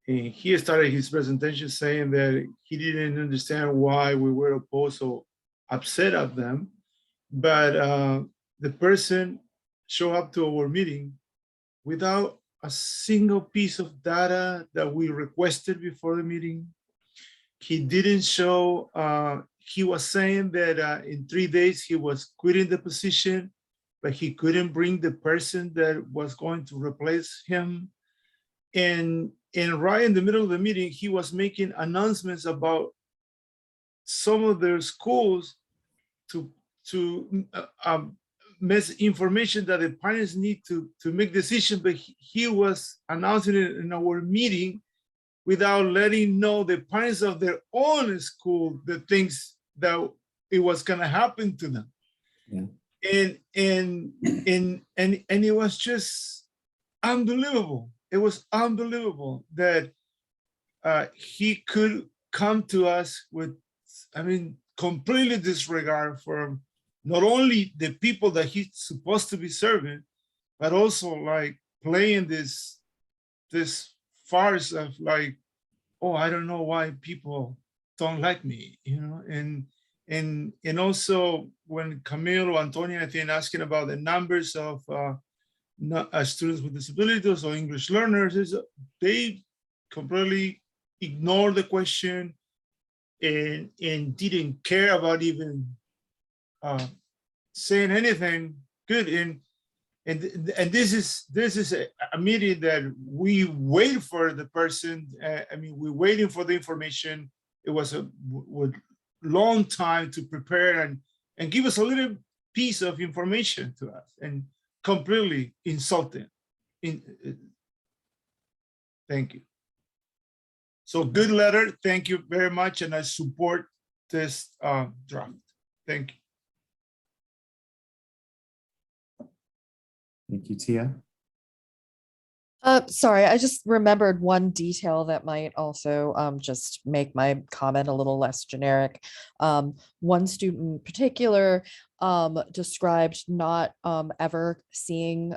and he started his presentation saying that he didn't understand why we were opposed, so upset at them. But the person showed up to our meeting without a single piece of data that we requested before the meeting. He didn't show, he was saying that in 3 days he was quitting the position, but he couldn't bring the person that was going to replace him. And right in the middle of the meeting, he was making announcements about some of their schools to misinformation that the parents need to make decisions, but he was announcing it in our meeting without letting know the parents of their own school the things that it was going to happen to them. Yeah. And it was just unbelievable. It was unbelievable that he could come to us with, completely disregard for not only the people that he's supposed to be serving, but also like playing this farce of like, oh, I don't know why people don't like me, and also when Camille or Antonia, I think, asking about the numbers of students with disabilities or English learners, they completely ignored the question and didn't care about even saying anything good. And this is a meeting that we wait for the person. I mean, we're waiting for the information. It was a long time to prepare and give us a little piece of information to us, and completely insulting. Thank you. So good letter. Thank you very much, and I support this draft. Thank you. Thank you, Tia. Sorry, I just remembered one detail that might also just make my comment a little less generic. One student in particular described not ever seeing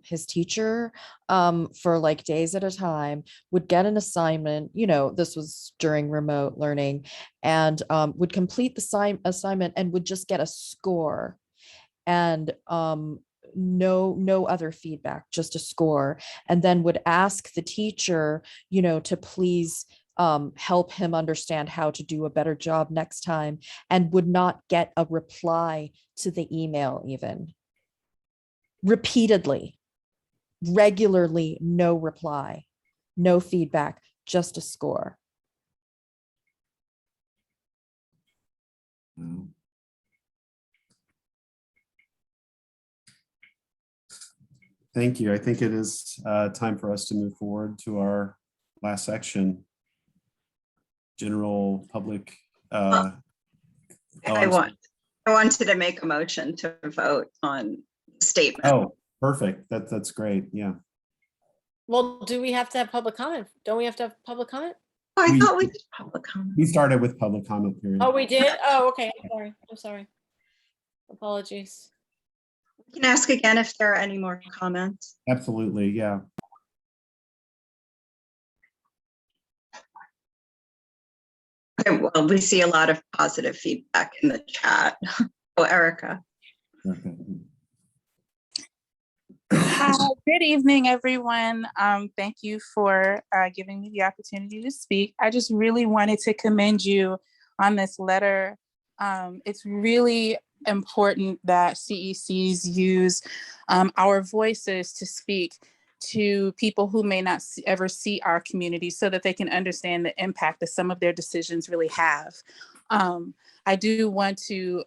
his teacher for like days at a time, would get an assignment, you know, this was during remote learning, and would complete the assignment and would just get a score. And no other feedback, just a score, and then would ask the teacher, you know, to please help him understand how to do a better job next time, and would not get a reply to the email. Even repeatedly, regularly, no reply, no feedback, just a score. Thank you. I think it is time for us to move forward to our last section. General public. I wanted to make a motion to vote on the statement. Oh, perfect. That's great. Yeah. Well, do we have to have public comment? Don't we have to have public comment? Oh, I thought we did public comment. We started with public comment period. Oh, we did? Oh, okay. I'm sorry. Apologies. You can ask again if there are any more comments. Absolutely. Yeah. Okay, well, we see a lot of positive feedback in the chat. Oh, Erica. Okay. Hi, good evening, everyone. Thank you for giving me the opportunity to speak. I just really wanted to commend you on this letter. It's really important that CECs use our voices to speak to people who may not ever see our community, so that they can understand the impact that some of their decisions really have. I do want to,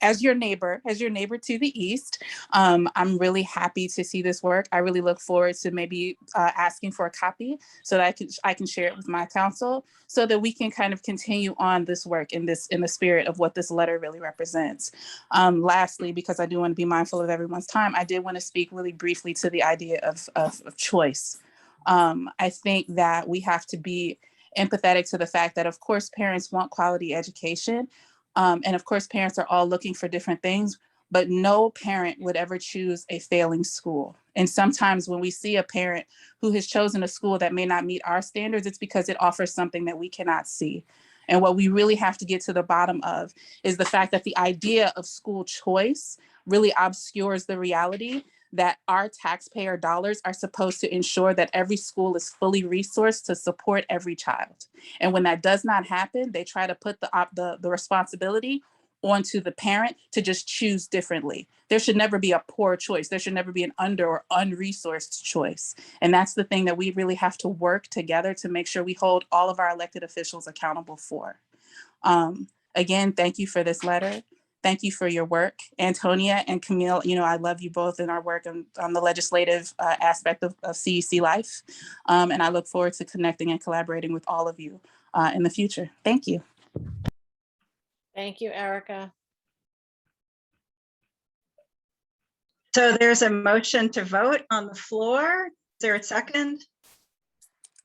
as your neighbor to the east, I'm really happy to see this work. I really look forward to maybe asking for a copy so that I can share it with my council, so that we can kind of continue on this work in the spirit of what this letter really represents. Lastly, because I do want to be mindful of everyone's time, I did want to speak really briefly to the idea of choice. I think that we have to be empathetic to the fact that, of course, parents want quality education. And of course, parents are all looking for different things, but no parent would ever choose a failing school. And sometimes when we see a parent who has chosen a school that may not meet our standards, it's because it offers something that we cannot see. And what we really have to get to the bottom of is the fact that the idea of school choice really obscures the reality that our taxpayer dollars are supposed to ensure that every school is fully resourced to support every child. And when that does not happen, they try to put the responsibility onto the parent to just choose differently. There should never be a poor choice. There should never be an under or unresourced choice. And that's the thing that we really have to work together to make sure we hold all of our elected officials accountable for. Again, thank you for this letter. Thank you for your work. Antonia and Camille, you know, I love you both in our work on the legislative aspect of CEC life. And I look forward to connecting and collaborating with all of you in the future. Thank you. Thank you, Erica. So there's a motion to vote on the floor. Is there a second?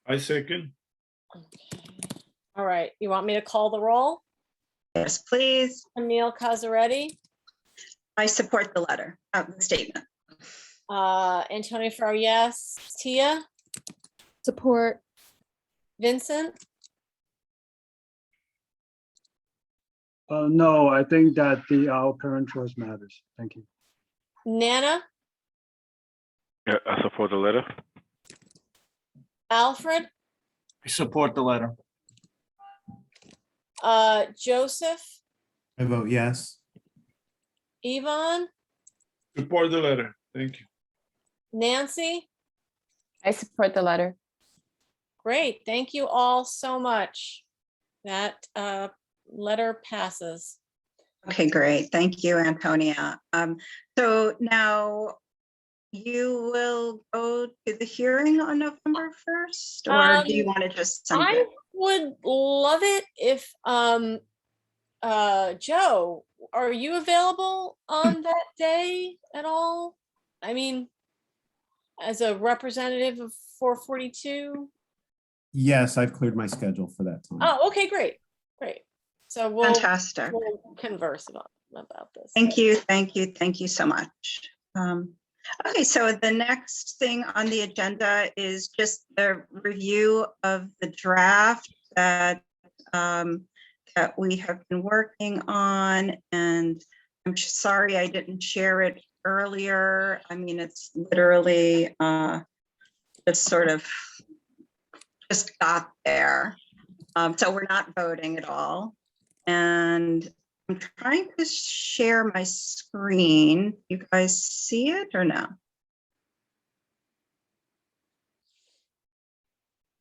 I second. All right. You want me to call the roll? Yes, please. Camille Cazzaretti. I support the letter, the statement. Antonio Farrow, yes. Tia? Support. Vincent? No, I think that our parent choice matters. Thank you. Nana? Yeah, I support the letter. Alfred? I support the letter. Joseph? I vote yes. Yvonne, Support the letter. Thank you. Nancy? I support the letter. Great, thank you all so much. That letter passes. Okay, great. Thank you, Antonia. So now you will go to the hearing on November 1st, or do you want to just send I it? would love it if Joe, are you available on that day at all? I mean, as a representative of 442? Yes, I've cleared my schedule for that time. Oh, okay, great, great. So we'll Fantastic. converse about this. Thank you, thank you, thank you so much. Okay, so the next thing on the agenda is just the review of the draft that that we have been working on, and I'm sorry I didn't share it earlier. I mean, it's literally just sort of just got there. So we're not voting at all. And I'm trying to share my screen. You guys see it or no?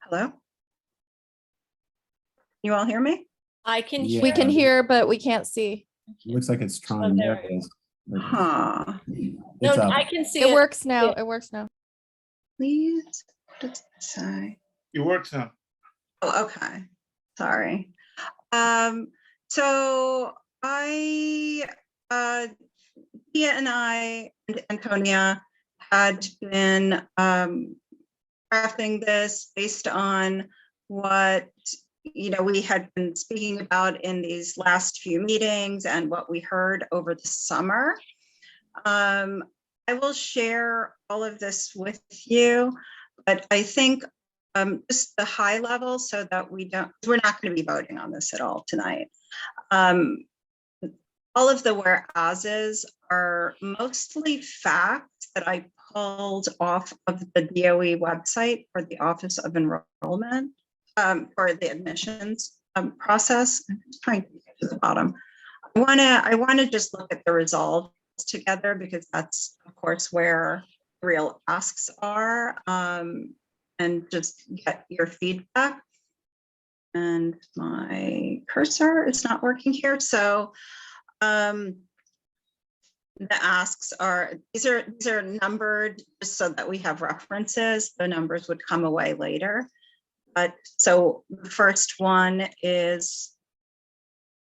Hello? You all hear me? I can Yeah. We can hear, but we can't see. Looks like it's trying. There it is. Huh. It's up. I can see It works now. It works now. Please, what does it say? It works now. Oh, okay. Sorry. So Tia and I and Antonia had been crafting this based on what we had been speaking about in these last few meetings and what we heard over the summer. I will share all of this with you, but I think just the high level so that we're not going to be voting on this at all tonight. All of the whereases are mostly facts that I pulled off of the DOE website for the Office of Enrollment, for the admissions process. I'm just trying to get to the bottom. I want to just look at the results together because that's, of course, where real asks are, and just get your feedback. And my cursor is not working here, so the asks are these are numbered just so that we have references. The numbers would come away later. But so the first one is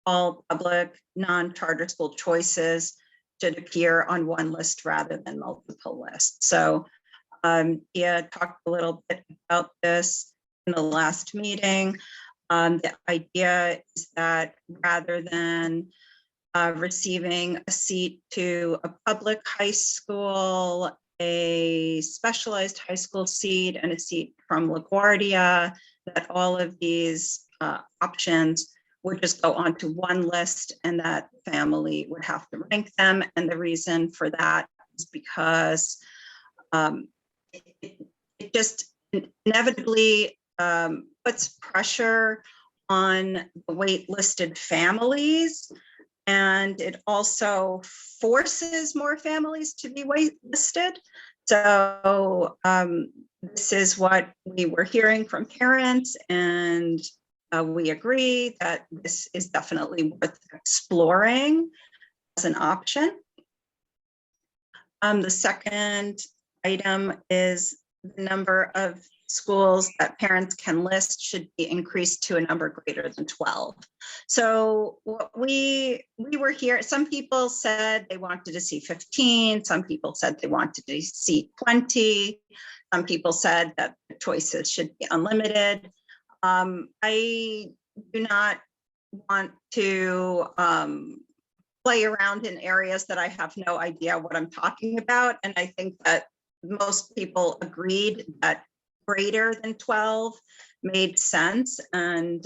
all public non-charter school choices should appear on one list rather than multiple lists. So talked a little bit about this in the last meeting. The idea is that rather than receiving a seat to a public high school, a specialized high school seat, and a seat from LaGuardia, that all of these options would just go onto one list and that family would have to rank them. And the reason for that is because it just inevitably puts pressure on the waitlisted families. And it also forces more families to be waitlisted. So this is what we were hearing from parents, and we agree that this is definitely worth exploring as an option. The second item is the number of schools that parents can list should be increased to a number greater than 12. So what we were here, some people said they wanted to see 15, some people said they wanted to see 20, some people said that the choices should be unlimited. I do not want to play around in areas that I have no idea what I'm talking about, and I think that most people agreed that greater than 12 made sense. And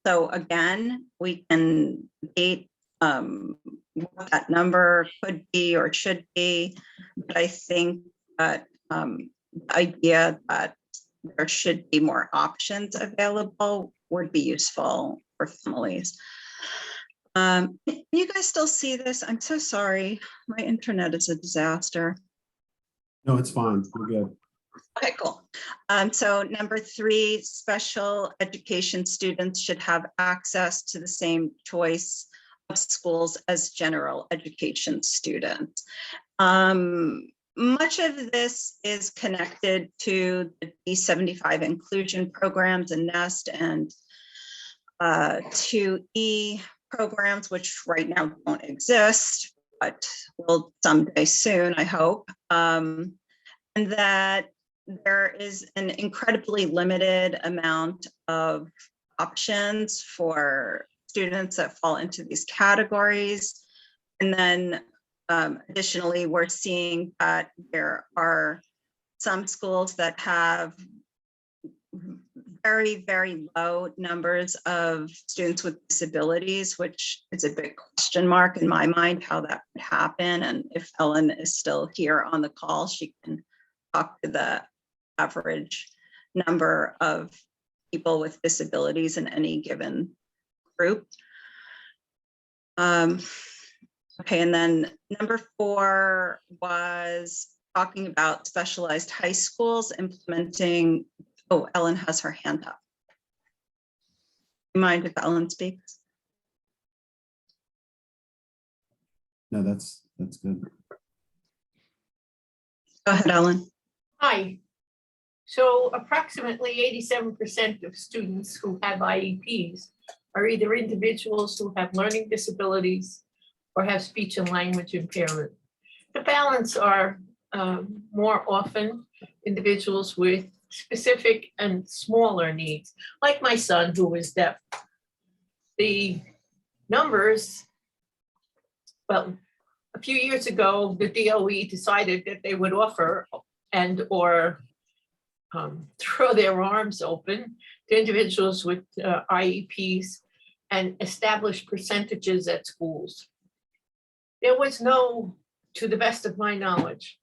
so again, we can debate what that number could be or should be, but I think that the idea that there should be more options available would be useful for families. Can you guys still see this? I'm so sorry. My internet is a disaster. No, it's fine. We're good. Okay, cool. So number 3, special education students should have access to the same choice of schools as general education students. Much of this is connected to the D75 inclusion programs and NEST and 2E programs, which right now don't exist, but will someday soon, I hope. And that there is an incredibly limited amount of options for students that fall into these categories. And then additionally, we're seeing that there are some schools that have very, very low numbers of students with disabilities, which is a big question mark in my mind how that could happen. And if Ellen is still here on the call, she can talk to the average number of people with disabilities in any given group. Okay, and then number 4 was talking about specialized high schools implementing. Oh, Ellen has her hand up. Do you mind if Ellen speaks? No, that's good. Go ahead, Ellen. Hi. So approximately 87% of students who have IEPs are either individuals who have learning disabilities or have speech and language impairment. The balance are more often individuals with specific and smaller needs, like my son who is deaf. The numbers, well, a few years ago, the DOE decided that they would offer and or throw their arms open to individuals with IEPs and establish percentages at schools. There was no, to the best of my knowledge,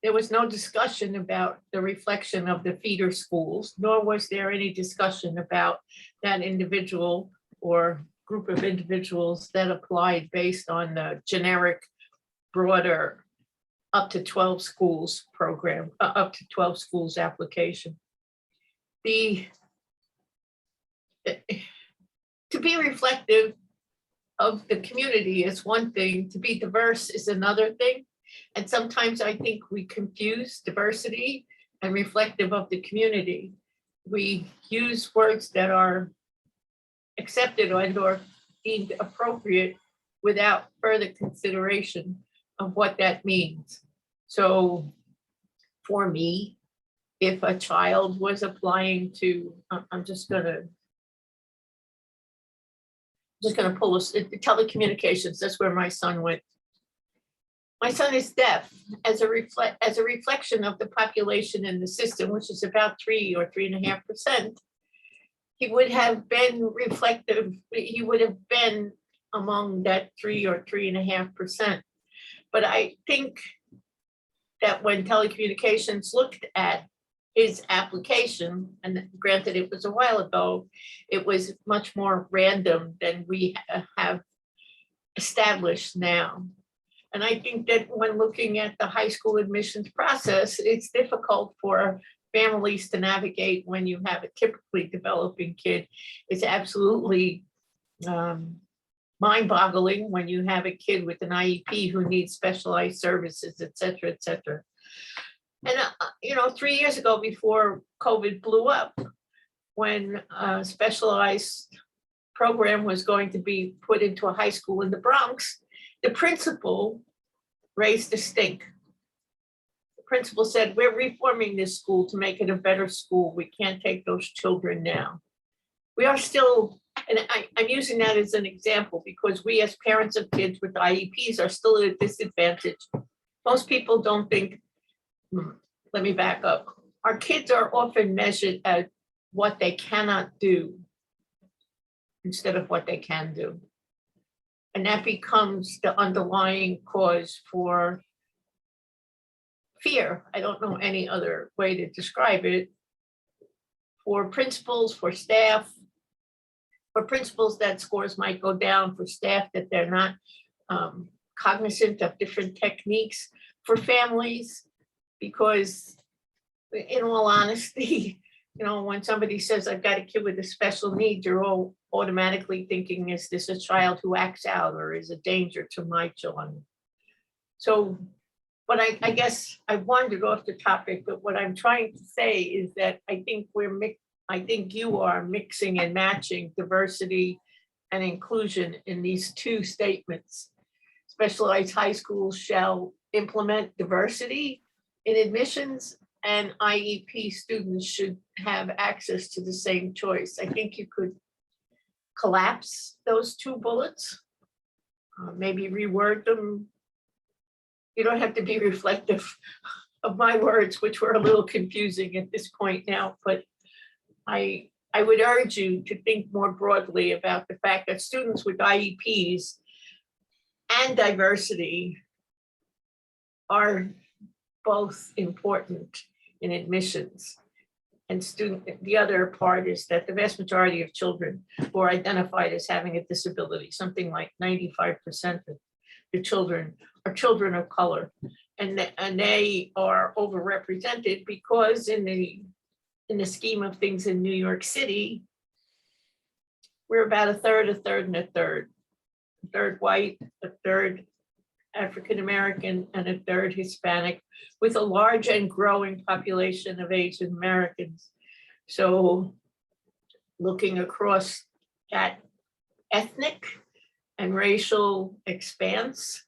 there was no discussion about the reflection of the feeder schools, nor was there any discussion about that individual or group of individuals that applied based on the generic, broader, up to 12 schools program, up to 12 schools application. To be reflective of the community is one thing, to be diverse is another thing. And sometimes I think we confuse diversity and reflective of the community. We use words that are accepted or deemed appropriate without further consideration of what that means. So for me, if a child was applying to, I'm just gonna pull us, telecommunications, that's where my son went. My son is deaf as a reflection of the population in the system, which is about 3 or 3.5%. He would have been reflective, he would have been among that 3 or 3.5%. But I think that when telecommunications looked at his application, and granted it was a while ago, it was much more random than we have established now. And I think that when looking at the high school admissions process, it's difficult for families to navigate when you have a typically developing kid. It's absolutely mind-boggling when you have a kid with an IEP who needs specialized services, et cetera, et cetera. And 3 years ago, before COVID blew up, when a specialized program was going to be put into a high school in the Bronx, the principal raised a stink. The principal said, we're reforming this school to make it a better school. We can't take those children now. We are still, and I'm using that as an example because we as parents of kids with IEPs are still at a disadvantage. Most people don't think, let me back up. Our kids are often measured at what they cannot do instead of what they can do. And that becomes the underlying cause for fear. I don't know any other way to describe it. For principals, for staff, for principals that scores might go down, for staff that they're not cognizant of different techniques, for families, because in all honesty, you know, when somebody says, I've got a kid with a special need, you're all automatically thinking, is this a child who acts out or is a danger to my children? So, but I guess I wandered off the topic, but what I'm trying to say is that I think I think you are mixing and matching diversity and inclusion in these two statements. Specialized high schools shall implement diversity in admissions, and IEP students should have access to the same choice. I think you could collapse those two bullets, maybe reword them. You don't have to be reflective of my words, which were a little confusing at this point now, but I would urge you to think more broadly about the fact that students with IEPs and diversity are both important in admissions. And the other part is that the vast majority of children who are identified as having a disability, something like 95% of the children are children of color. And they are overrepresented because in the scheme of things in New York City, we're about a third, and a third. A third white, a third African-American, and a third Hispanic, with a large and growing population of Asian Americans. So looking across that ethnic and racial expanse,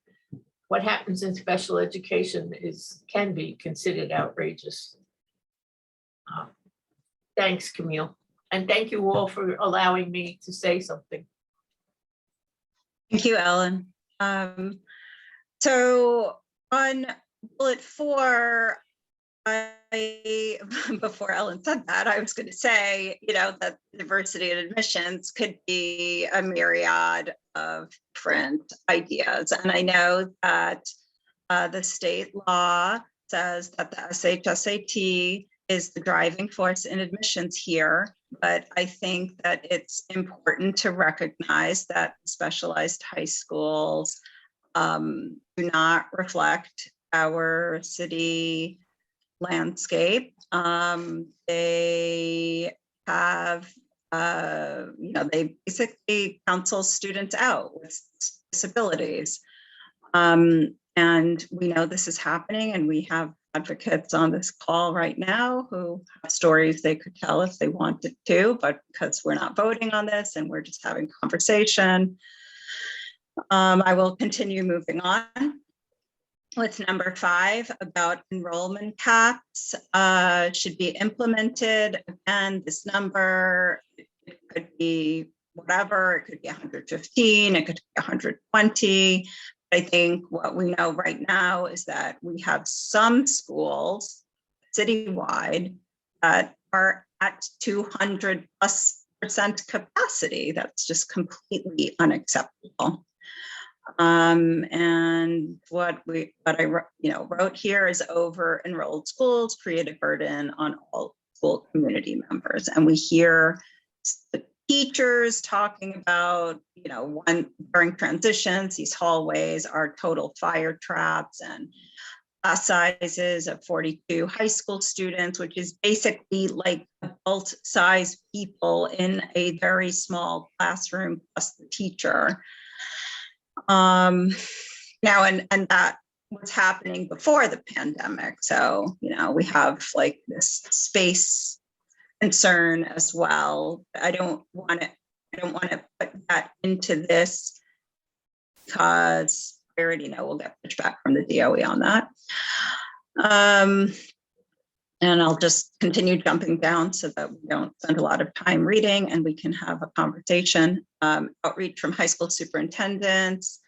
what happens in special education can be considered outrageous. Thanks, Camille. And thank you all for allowing me to say something. Thank you, Ellen. So on bullet 4, before Ellen said that, I was going to say, you know, that diversity in admissions could be a myriad of different ideas. And I know that the state law says that the SHSAT is the driving force in admissions here, but I think that it's important to recognize that specialized high schools do not reflect our city landscape. They have, you know, they basically counsel students out with disabilities. And we know this is happening, and we have advocates on this call right now who have stories they could tell if they wanted to, but because we're not voting on this and we're just having conversation, I will continue moving on with number 5 about enrollment caps should be implemented. Again, this number, it could be whatever, it could be 115, it could be 120. I think what we know right now is that we have some schools citywide that are at 200+% capacity. That's just completely unacceptable. And what I wrote here is over enrolled schools create a burden on all school community members. And we hear the teachers talking about, you know, during transitions, these hallways are total fire traps, and class sizes of 42 high school students, which is basically like adult size people in a very small classroom plus the teacher. Now, and that was happening before the pandemic. So, you know, we have like this space concern as well. I don't want to put that into this because I already know we'll get pushback from the DOE on that. And I'll just continue jumping down so that we don't spend a lot of time reading and we can have a conversation. Outreach from high school superintendents,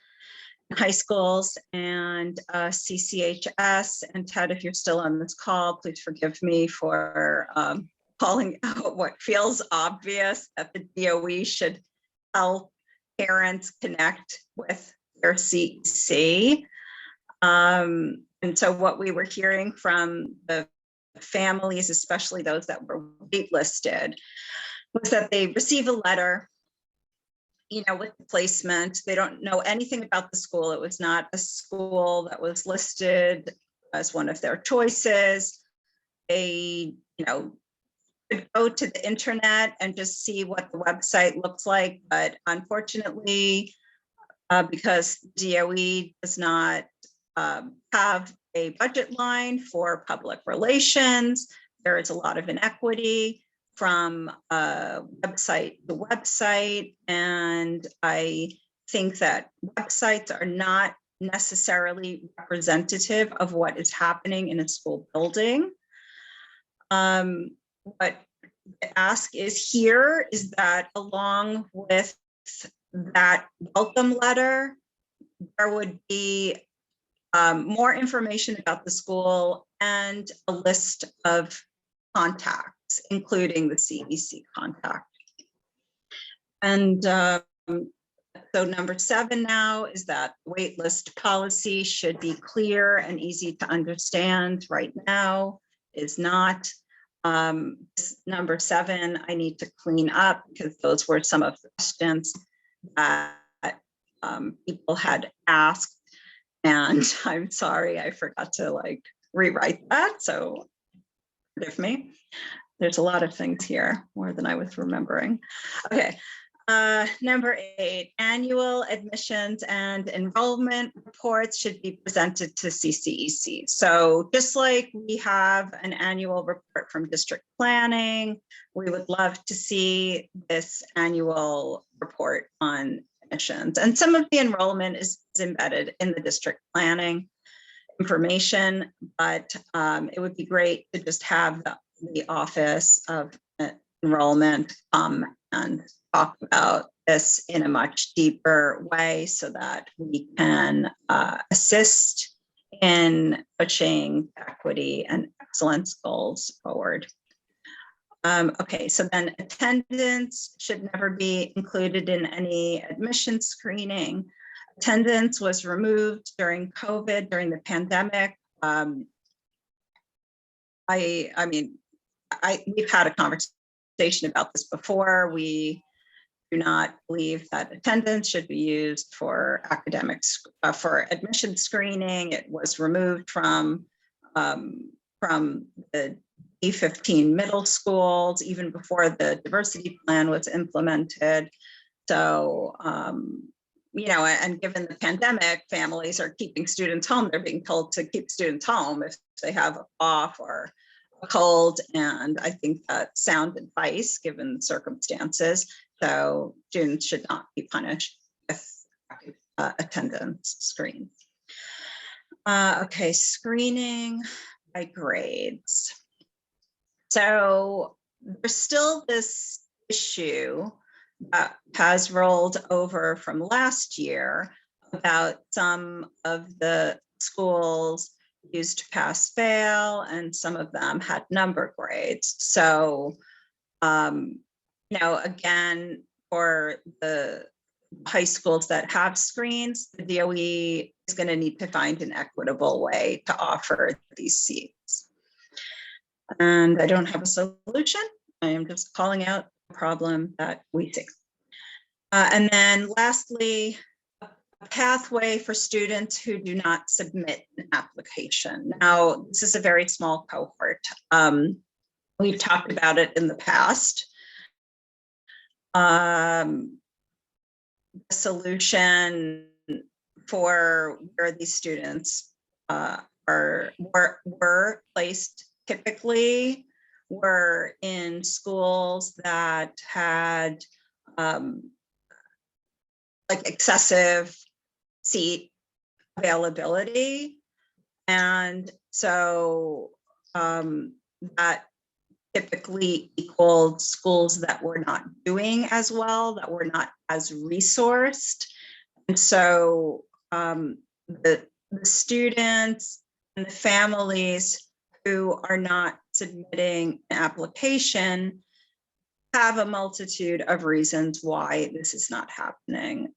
high schools, and CCHS. And Ted, if you're still on this call, please forgive me for calling out what feels obvious, that the DOE should help parents connect with their CEC. And so what we were hearing from the families, especially those that were waitlisted, was that they receive a letter with the placement, they don't know anything about the school. It was not a school that was listed as one of their choices. They, could go to the internet and just see what the website looks like. But unfortunately, because DOE does not have a budget line for public relations, there is a lot of inequity from website to website. And I think that websites are not necessarily representative of what is happening in a school building. What the ask is here is that along with that welcome letter, there would be more information about the school and a list of contacts, including the CEC contact. And so number 7 now is that waitlist policy should be clear and easy to understand. Right now is not. Number 7, I need to clean up because those were some of the questions that people had asked. And I'm sorry, I forgot to rewrite that. So forgive me. There's a lot of things here, more than I was remembering. Okay. Number 8, annual admissions and enrollment reports should be presented to CCEC. So just like we have an annual report from district planning, we would love to see this annual report on admissions. And some of the enrollment is embedded in the district planning information, but it would be great to just have the Office of Enrollment come and talk about this in a much deeper way so that we can assist in pushing equity and excellence goals forward. Okay, so then attendance should never be included in any admission screening. Attendance was removed during COVID, during the pandemic. We've had a conversation about this before. We do not believe that attendance should be used for academics, for admission screening. It was removed from the CEC15 middle schools, even before the diversity plan was implemented. So, and given the pandemic, families are keeping students home. They're being told to keep students home if they have a cough or a cold. And I think that's sound advice given the circumstances. So students should not be punished with attendance screens. Okay, screening by grades. So there's still this issue that has rolled over from last year about some of the schools used pass fail and some of them had number grades. So, again, for the high schools that have screens, the DOE is going to need to find an equitable way to offer these seats. And I don't have a solution. I am just calling out a problem that we see. And then lastly, a pathway for students who do not submit an application. Now, this is a very small cohort. We've talked about it in the past. The solution for where these students were placed typically were in schools that had excessive seat availability. And so that typically equaled schools that were not doing as well, that were not as resourced. And so the students and the families who are not submitting an application have a multitude of reasons why this is not happening.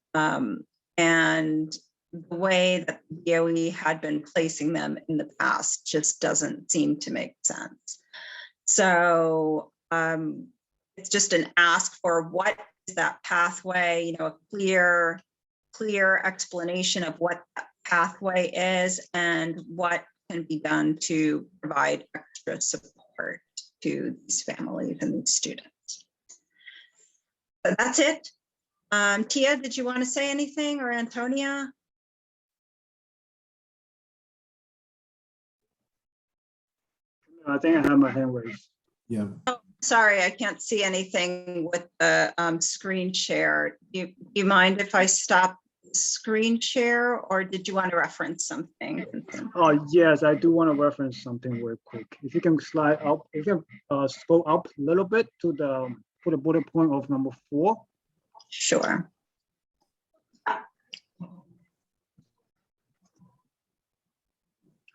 And the way that the DOE had been placing them in the past just doesn't seem to make sense. So it's just an ask for what is that pathway, a clear explanation of what that pathway is and what can be done to provide extra support to these families and these students. So that's it. Tia, did you want to say anything, or Antonia? I think I have my hand raised. Yeah. Oh, sorry, I can't see anything with the screen share. Do you mind if I stop screen share, or did you want to reference something? Oh, yes, I do want to reference something real quick. If you can slide up, you can scroll up a little bit to the bullet point of number 4. Sure.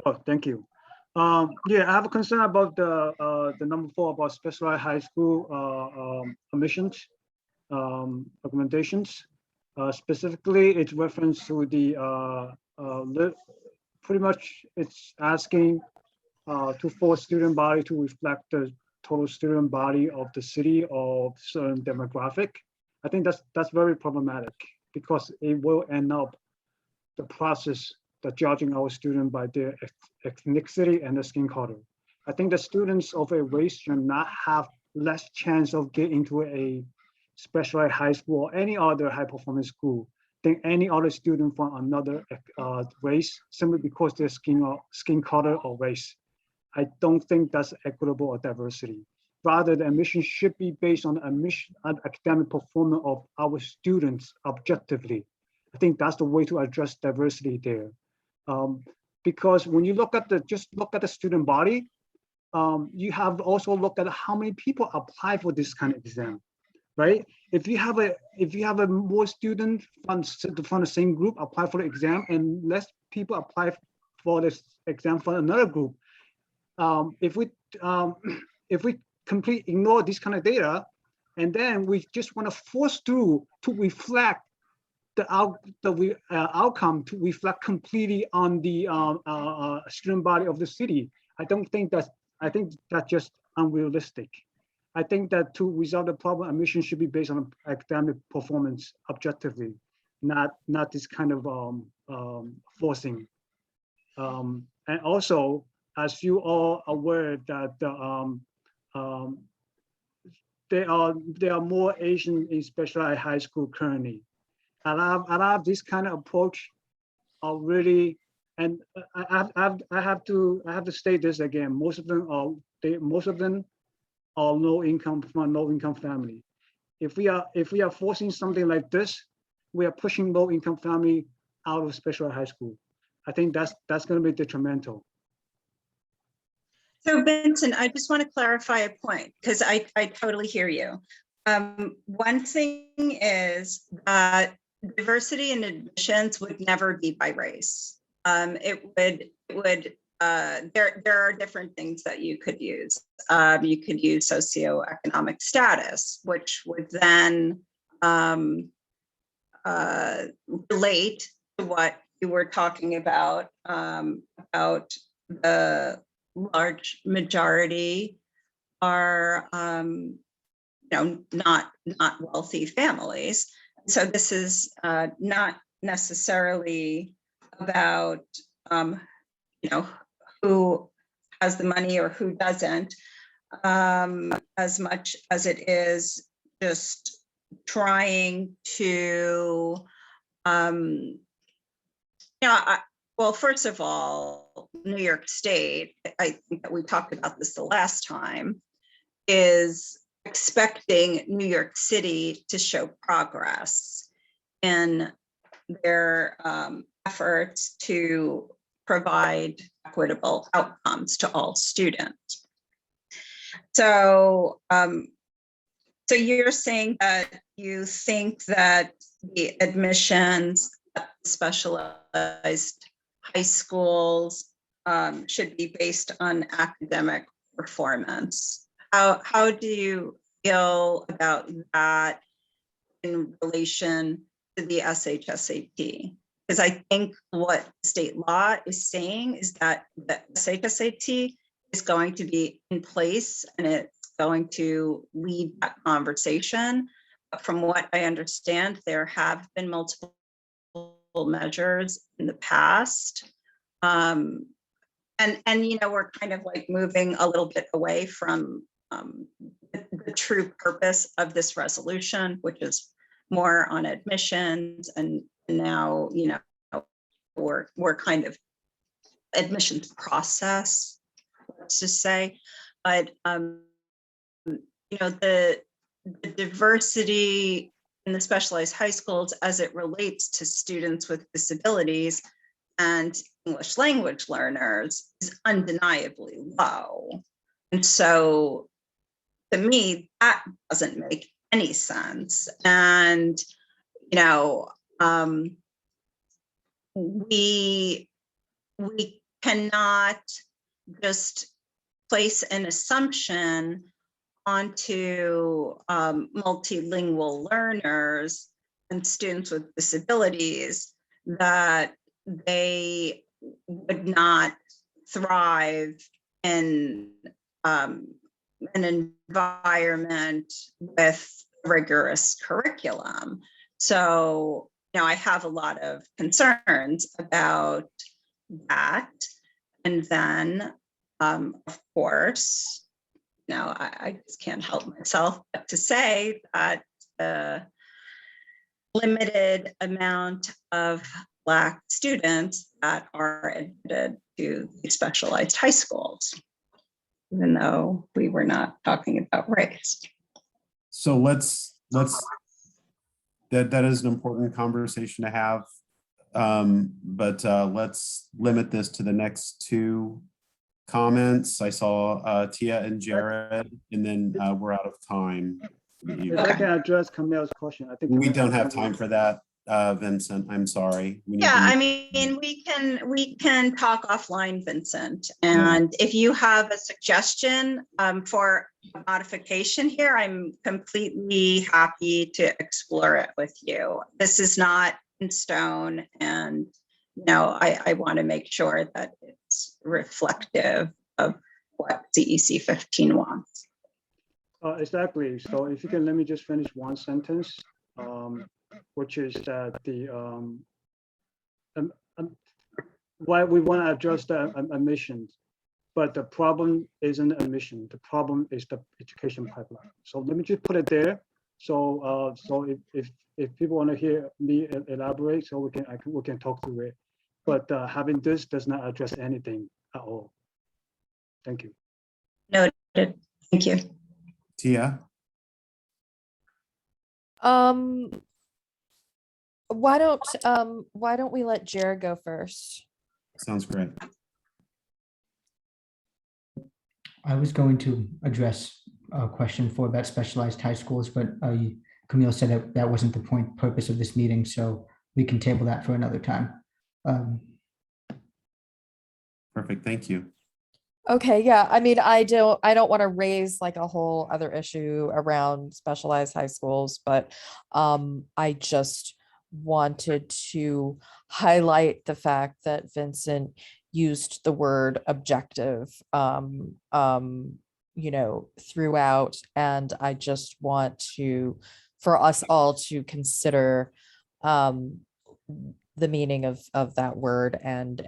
Oh, thank you. Yeah, I have a concern about the number 4 about specialized high school admissions recommendations. Specifically, it's reference to the pretty much it's asking to force student body to reflect the total student body of the city of certain demographic. I think that's very problematic because it will end up the process that judging our student by their ethnicity and the skin color. I think the students of a race should not have less chance of getting into a specialized high school or any other high performance school than any other student from another race simply because their skin color or race. I don't think that's equitable or diversity. Rather, the admission should be based on academic performance of our students objectively. I think that's the way to address diversity there. Because when you just look at the student body, you have also look at how many people apply for this kind of exam, right? If you have a more students from the same group apply for the exam and less people apply for this exam from another group, if we completely ignore this kind of data, and then we just want to force through to reflect the outcome to reflect completely on the student body of the city. I think that's just unrealistic. I think that to resolve the problem, admission should be based on academic performance objectively, not this kind of forcing. And also, as you all aware that there are more Asian in specialized high school currently. A lot of this kind of approach are really, and I have to state this again. Most of them are low income family. If we are forcing something like this, we are pushing low income family out of special high school. I think that's going to be detrimental. So Vincent, I just want to clarify a point because I totally hear you. One thing is that diversity in admissions would never be by race. It would there are different things that you could use. You could use socioeconomic status, which would then relate to what you were talking about the large majority are not wealthy families. So this is not necessarily about who has the money or who doesn't, as much as it is just trying to well, first of all, New York State, I think that we talked about this the last time, is expecting New York City to show progress in their efforts to provide equitable outcomes to all students. So, so you're saying that you think that the admissions at specialized high schools should be based on academic performance. How do you feel about that in relation to the SHSAT? Because I think what state law is saying is that the SHSAT is going to be in place and it's going to lead that conversation. from what I understand, there have been multiple measures in the past. And we're kind of like moving a little bit away from the true purpose of this resolution, which is more on admissions. And now, we're kind of admissions process, let's just say. But, the diversity in the specialized high schools as it relates to students with disabilities and English language learners is undeniably low. And so to me, that doesn't make any sense. And, we cannot just place an assumption onto multilingual learners and students with disabilities that they would not thrive in an environment with rigorous curriculum. So, I have a lot of concerns about that. And then, of course, I just can't help myself but to say that the limited amount of Black students that are admitted to these specialized high schools, even though we were not talking about race. So let's that is an important conversation to have. But let's limit this to the next two comments. I saw Tia and Jared, and then we're out of time. If I can address Camille's question, I think We don't have time for that, Vincent. I'm sorry. We need Yeah, to I mean, we can talk offline, Vincent. And if you have a suggestion for modification here, I'm completely happy to explore it with you. This is not in stone, and I want to make sure that it's reflective of what CEC15 wants. Exactly. So if you can let me just finish one sentence, which is that why we want to address the admissions, but the problem isn't admission. The problem is the education pipeline. So let me just put it there. So if people want to hear me elaborate, so we can talk through it. But having this does not address anything at all. Thank you. Noted. Thank you. Tia? Why don't we let Jared go first? Sounds great. I was going to address a question for about specialized high schools, but Camille said that wasn't the purpose of this meeting, so we can table that for another time. Perfect, thank you. Okay, yeah, I mean, I don't want to raise like a whole other issue around specialized high schools, but I just wanted to highlight the fact that Vincent used the word objective throughout, and I just want for us all to consider the meaning of that word and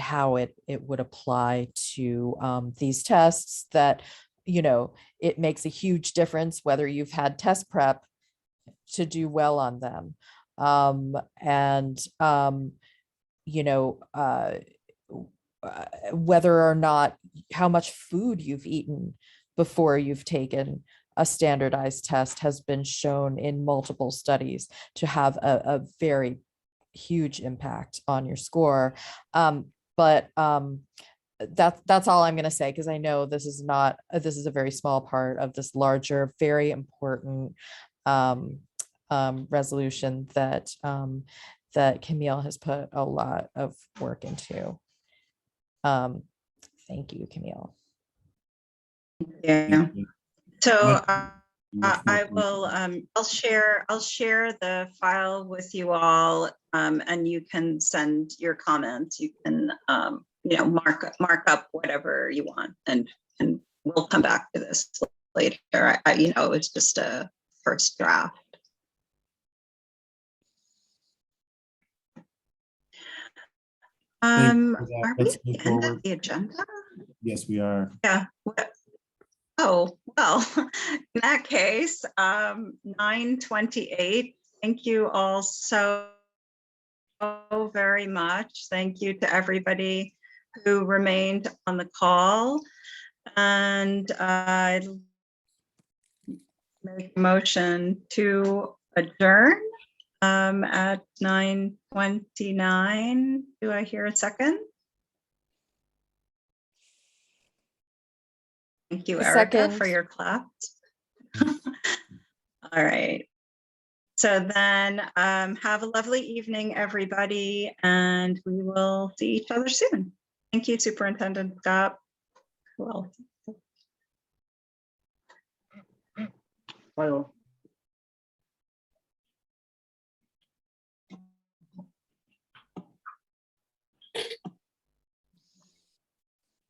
how it would apply to these tests, that it makes a huge difference whether you've had test prep to do well on them, whether or not how much food you've eaten before you've taken a standardized test has been shown in multiple studies to have a very huge impact on your score. But that's all I'm going to say, because I know this is a very small part of this larger, very important resolution that Camille has put a lot of work into. Thank you, Camille. Yeah. So I will. I'll share the file with you all, and you can send your comments. You can mark up whatever you want, and we'll come back to this later. You know, it's just a first draft. Thank you for that. Are we Let's at move the end of forward. the agenda? Yes, we are. Yeah. Oh, well, in that case, 9:28. Thank you all so very much. Thank you to everybody who remained on the call. And I make a motion to adjourn at 9:29. Do I hear a second? Thank you, A Erica, for second. your claps. All right. So then have a lovely evening, everybody, and we will see each other soon. Thank you, Superintendent Scott. Who else? Bye all.